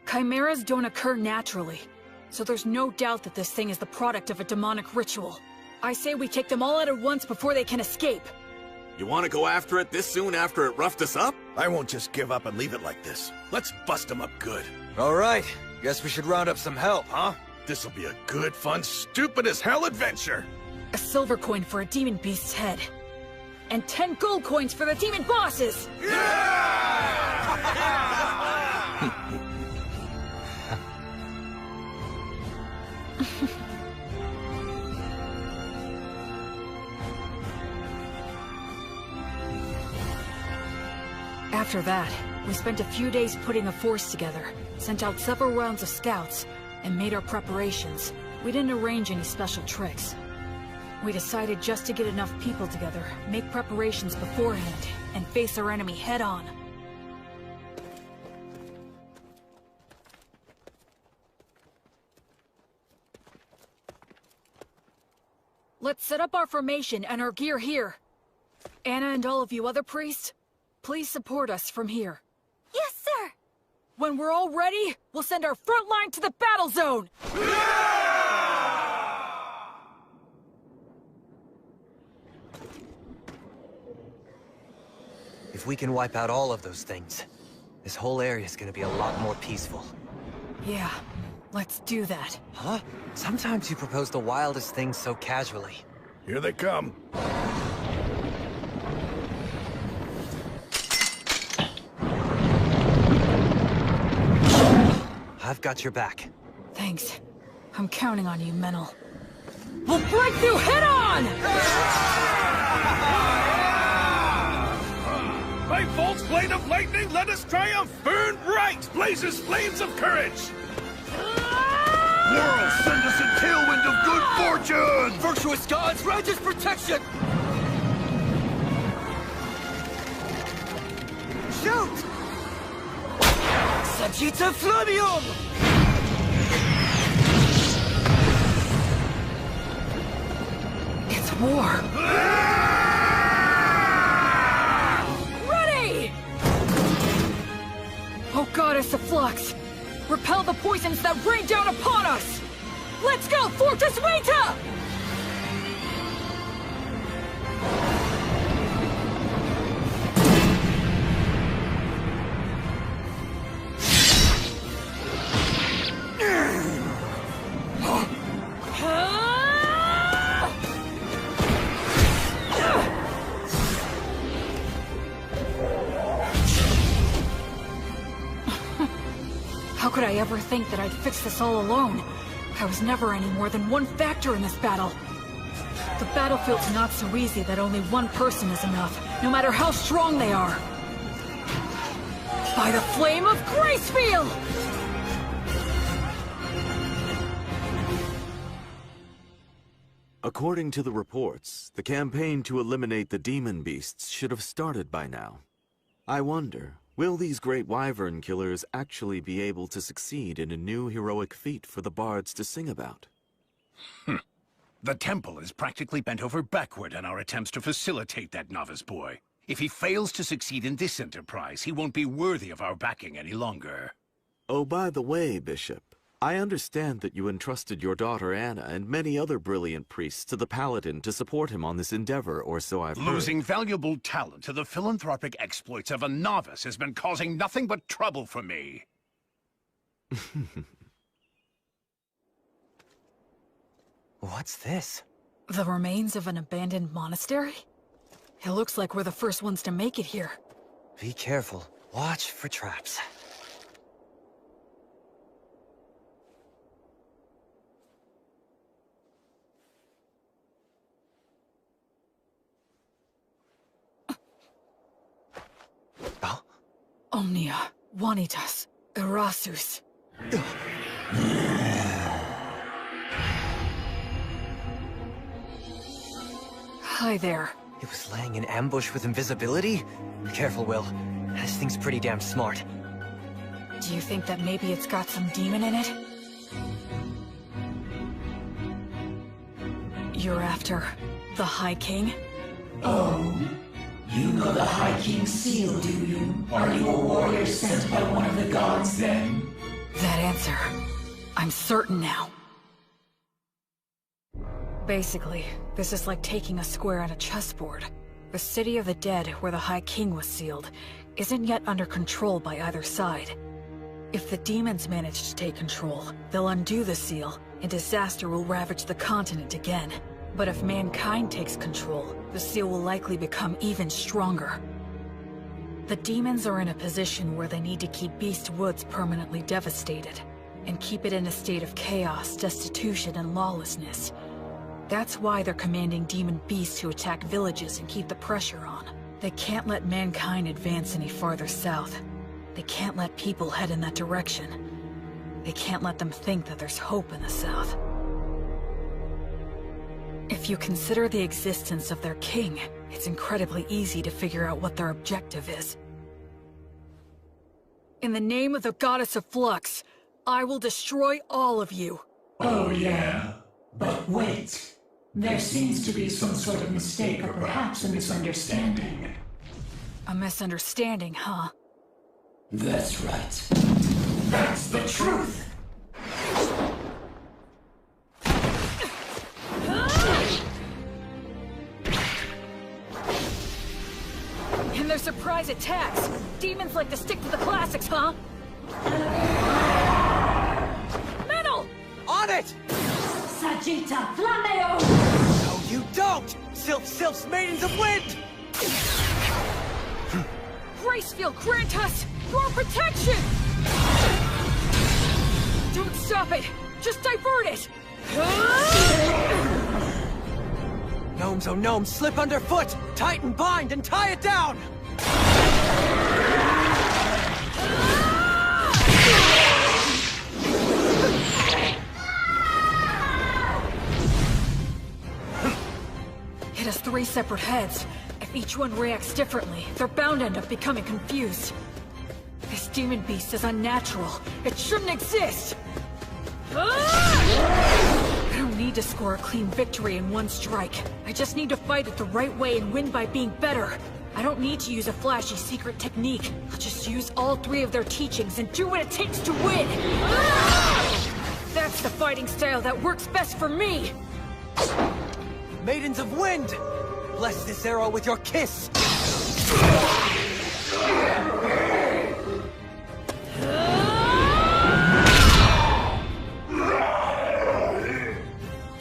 Chimeras don't occur naturally, so there's no doubt that this thing is the product of a demonic ritual. I say we take them all out at once before they can escape. You want to go after it this soon after it roughed us up? I won't just give up and leave it like this. Let's bust them up good. All right. Guess we should round up some help, huh? This'll be a good, fun, stupid-as-hell adventure. A silver coin for a demon beast's head. And 10 gold coins for the demon bosses! After that, we spent a few days putting a force together, sent out several rounds of scouts, and made our preparations. We didn't arrange any special tricks. We decided just to get enough people together, make preparations beforehand, and face our enemy head-on. Let's set up our formation and our gear here. Anna and all of you other priests, please support us from here. Yes, sir! When we're all ready, we'll send our front line to the battle zone! If we can wipe out all of those things, this whole area is gonna be a lot more peaceful. Yeah, let's do that. Huh? Sometimes you propose the wildest things so casually. Here they come. I've got your back. Thanks. I'm counting on you, Menel. We'll break through head-on! By Volt's blade of lightning, let us triumph! Burn bright, blazes flames of courage! World, send us a tailwind of good fortune! Virtuous gods, righteous protection! Shoot! Sagita Flavium! It's war! Ready! Oh, Goddess of Flux! Repel the poisons that rain down upon us! Let's go, Fortress Vita! How could I ever think that I'd fix this all alone? I was never any more than one factor in this battle. The battlefield's not so easy that only one person is enough, no matter how strong they are. By the flame of Gracefield! According to the reports, the campaign to eliminate the demon beasts should have started by now. I wonder, will these great wyvern killers actually be able to succeed in a new heroic feat for the bards to sing about? The temple is practically bent over backward in our attempts to facilitate that novice boy. If he fails to succeed in this enterprise, he won't be worthy of our backing any longer. Oh, by the way, Bishop, I understand that you entrusted your daughter Anna and many other brilliant priests to the Paladin to support him on this endeavor, or so I've heard. Losing valuable talent to the philanthropic exploits of a novice has been causing nothing but trouble for me. What's this? The remains of an abandoned monastery? It looks like we're the first ones to make it here. Be careful. Watch for traps. Oh? Omnia, Vanitas, Erasus. Hi there. It was laying in ambush with invisibility? Careful, Will. This thing's pretty damn smart. Do you think that maybe it's got some demon in it? You're after the High King? Oh? You know the High King's seal, do you? Are you a warrior sent by one of the gods, then? That answer, I'm certain now. Basically, this is like taking a square on a chessboard. The City of the Dead, where the High King was sealed, isn't yet under control by either side. If the demons manage to take control, they'll undo the seal, and disaster will ravage the continent again. But if mankind takes control, the seal will likely become even stronger. The demons are in a position where they need to keep Beast Woods permanently devastated, and keep it in a state of chaos, destitution, and lawlessness. That's why they're commanding demon beasts to attack villages and keep the pressure on. They can't let mankind advance any farther south. They can't let people head in that direction. They can't let them think that there's hope in the south. If you consider the existence of their king, it's incredibly easy to figure out what their objective is. In the name of the goddess of flux, I will destroy all of you. Oh yeah, but wait. There seems to be some sort of mistake or perhaps a misunderstanding. A misunderstanding, huh? That's right. That's the truth! In their surprise attacks, demons like to stick to the classics, huh? Metal! On it! Sagitta Flameo! No, you don't! Sylph's Maidens of Wind! Gracefield, grant us your protection! Don't stop it! Just divert it! Gnomes, oh gnomes, slip underfoot! Tighten, bind, and tie it down! It has 3 separate heads. If each one reacts differently, they're bound to end up becoming confused. This demon beast is unnatural. It shouldn't exist! I don't need to score a clean victory in one strike. I just need to fight it the right way and win by being better. I don't need to use a flashy secret technique. I'll just use all 3 of their teachings and do what it takes to win! That's the fighting style that works best for me! Maidens of Wind! Bless this arrow with your kiss!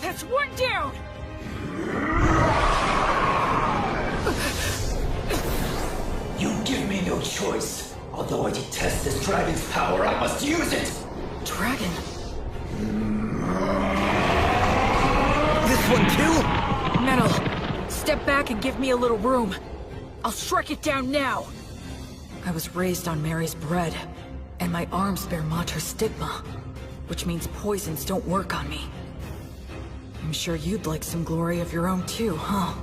That's 1 down! You give me no choice. Although I detest this dragon's power, I must use it! Dragon? This one too? Metal, step back and give me a little room. I'll strike it down now. I was raised on Mary's bread, and my arms bear Mater's stigma, which means poisons don't work on me. I'm sure you'd like some glory of your own too, huh?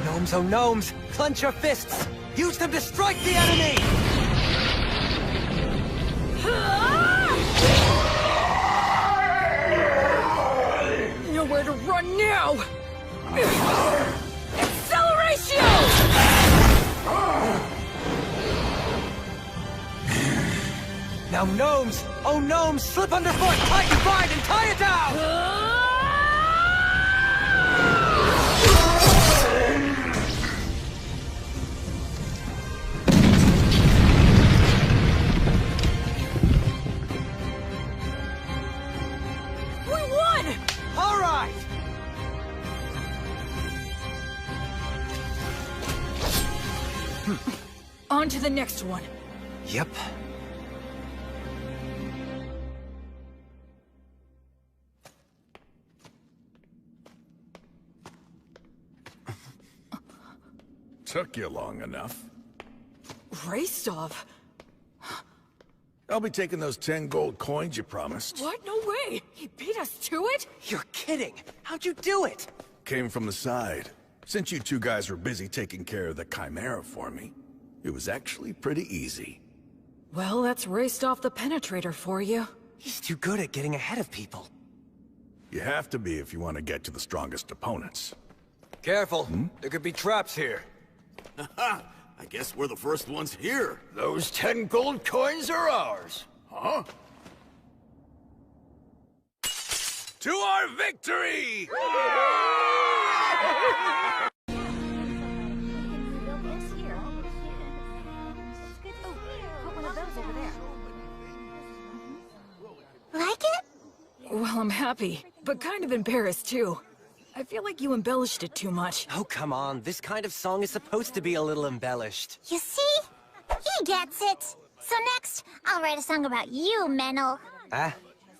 Gnomes, oh gnomes, clench your fists! Use them to strike the enemy! Nowhere to run now! Acceleration! Now gnomes, oh gnomes, slip underfoot, tighten, bind, and tie it down! On to the next one. Yep. Took you long enough. Rastov? I'll be taking those 10 gold coins you promised. What? No way! He beat us to it? You're kidding! How'd you do it? Came from the side. Since you two guys were busy taking care of the Chimera for me, it was actually pretty easy. Well, that's Rastov the Penetrator for you. He's too good at getting ahead of people. You have to be if you want to get to the strongest opponents. Careful. There could be traps here. I guess we're the first ones here. Those 10 gold coins are ours. Huh? To our victory! Like it? Well, I'm happy, but kind of embarrassed too. I feel like you embellished it too much. Oh, come on. This kind of song is supposed to be a little embellished. You see? He gets it. So next, I'll write a song about you, Menel. Ah?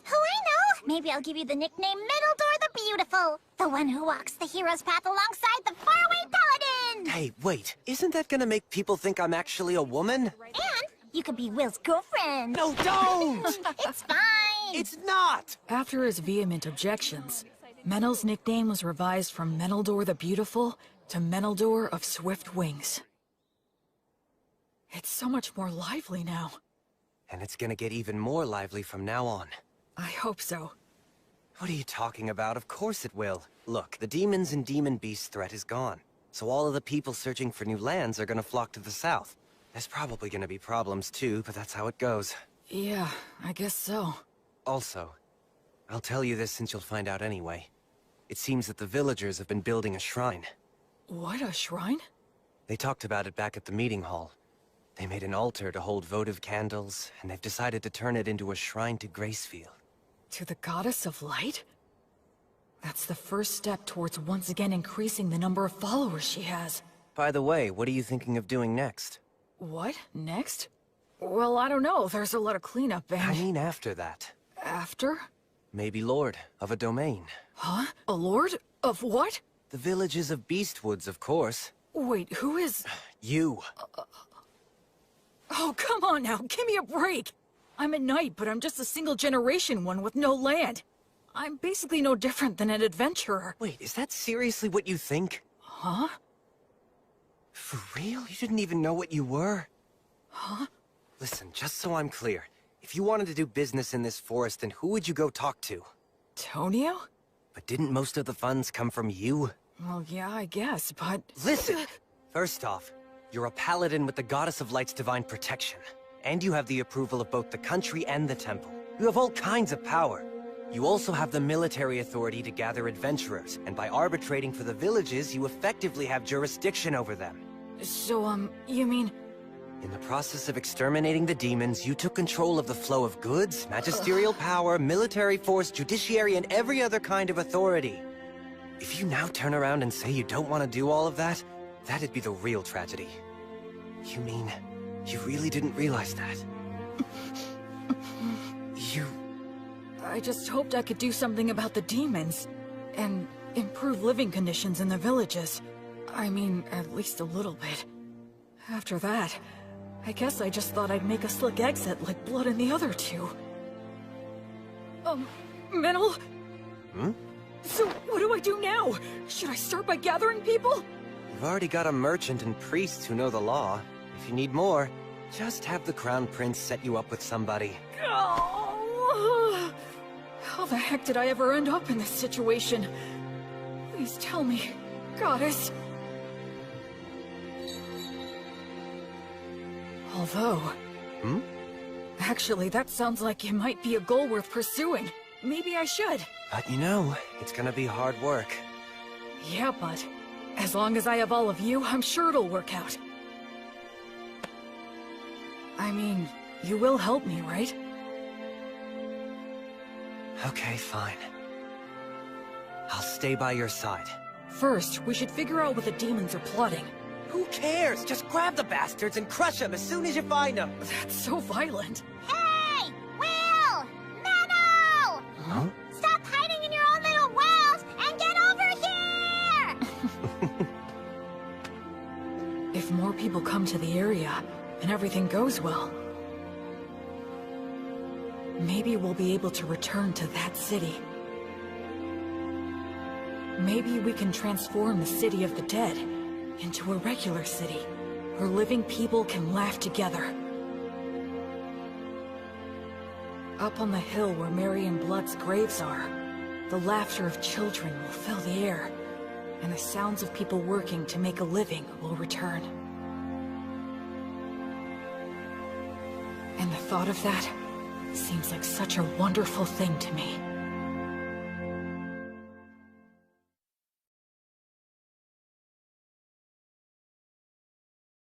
Who I know? Maybe I'll give you the nickname Meneldor the Beautiful. The one who walks the hero's path alongside the faraway paladin. Hey, wait. Isn't that gonna make people think I'm actually a woman? And you could be Will's girlfriend. No, don't! It's fine. It's not! After his vehement objections, Menel's nickname was revised from Meneldor the Beautiful to Meneldor of Swift Wings. It's so much more lively now. And it's gonna get even more lively from now on. I hope so. What are you talking about? Of course it will. Look, the demons and demon beast threat is gone. So all of the people searching for new lands are gonna flock to the south. There's probably gonna be problems too, but that's how it goes. Yeah, I guess so. Also, I'll tell you this since you'll find out anyway. It seems that the villagers have been building a shrine. What, a shrine? They talked about it back at the meeting hall. They made an altar to hold votive candles, and they've decided to turn it into a shrine to Gracefield. To the Goddess of Light? That's the first step towards once again increasing the number of followers she has. By the way, what are you thinking of doing next? What? Next? Well, I don't know. There's a lot of cleanup and... I mean after that. After? Maybe lord of a domain. Huh? A lord? Of what? The villages of Beastwoods, of course. Wait, who is... You. Oh, come on now. Give me a break. I'm a knight, but I'm just a single-generation one with no land. I'm basically no different than an adventurer. Wait, is that seriously what you think? Huh? For real? You didn't even know what you were? Huh? Listen, just so I'm clear. If you wanted to do business in this forest, then who would you go talk to? Tonio? But didn't most of the funds come from you? Well, yeah, I guess, but... Listen! First off, you're a paladin with the Goddess of Light's divine protection. And you have the approval of both the country and the temple. You have all kinds of power. You also have the military authority to gather adventurers, and by arbitrating for the villages, you effectively have jurisdiction over them. So, you mean... In the process of exterminating the demons, you took control of the flow of goods, magisterial power, military force, judiciary, and every other kind of authority. If you now turn around and say you don't want to do all of that, that'd be the real tragedy. You mean, you really didn't realize that? You... I just hoped I could do something about the demons, and improve living conditions in the villages. I mean, at least a little bit. After that, I guess I just thought I'd make a slick exit like Blood and the other two. Menel? Hmm? So, what do I do now? Should I start by gathering people? You've already got a merchant and priests who know the law. If you need more, just have the Crown Prince set you up with somebody. Oh, how the heck did I ever end up in this situation? Please tell me, Goddess. Although... Hmm? Actually, that sounds like it might be a goal worth pursuing. Maybe I should. But you know, it's gonna be hard work. Yeah, but as long as I have all of you, I'm sure it'll work out. I mean, you will help me, right? Okay, fine. I'll stay by your side. First, we should figure out what the demons are plotting. Who cares? Just grab the bastards and crush them as soon as you find them. That's so violent. Hey! Will! Menno! Huh? Stop hiding in your own little world and get over here! If more people come to the area, and everything goes well, maybe we'll be able to return to that city. Maybe we can transform the city of the dead into a regular city, where living people can laugh together. Up on the hill where Mary and Blood's graves are, the laughter of children will fill the air, and the sounds of people working to make a living will return. And the thought of that seems like such a wonderful thing to me.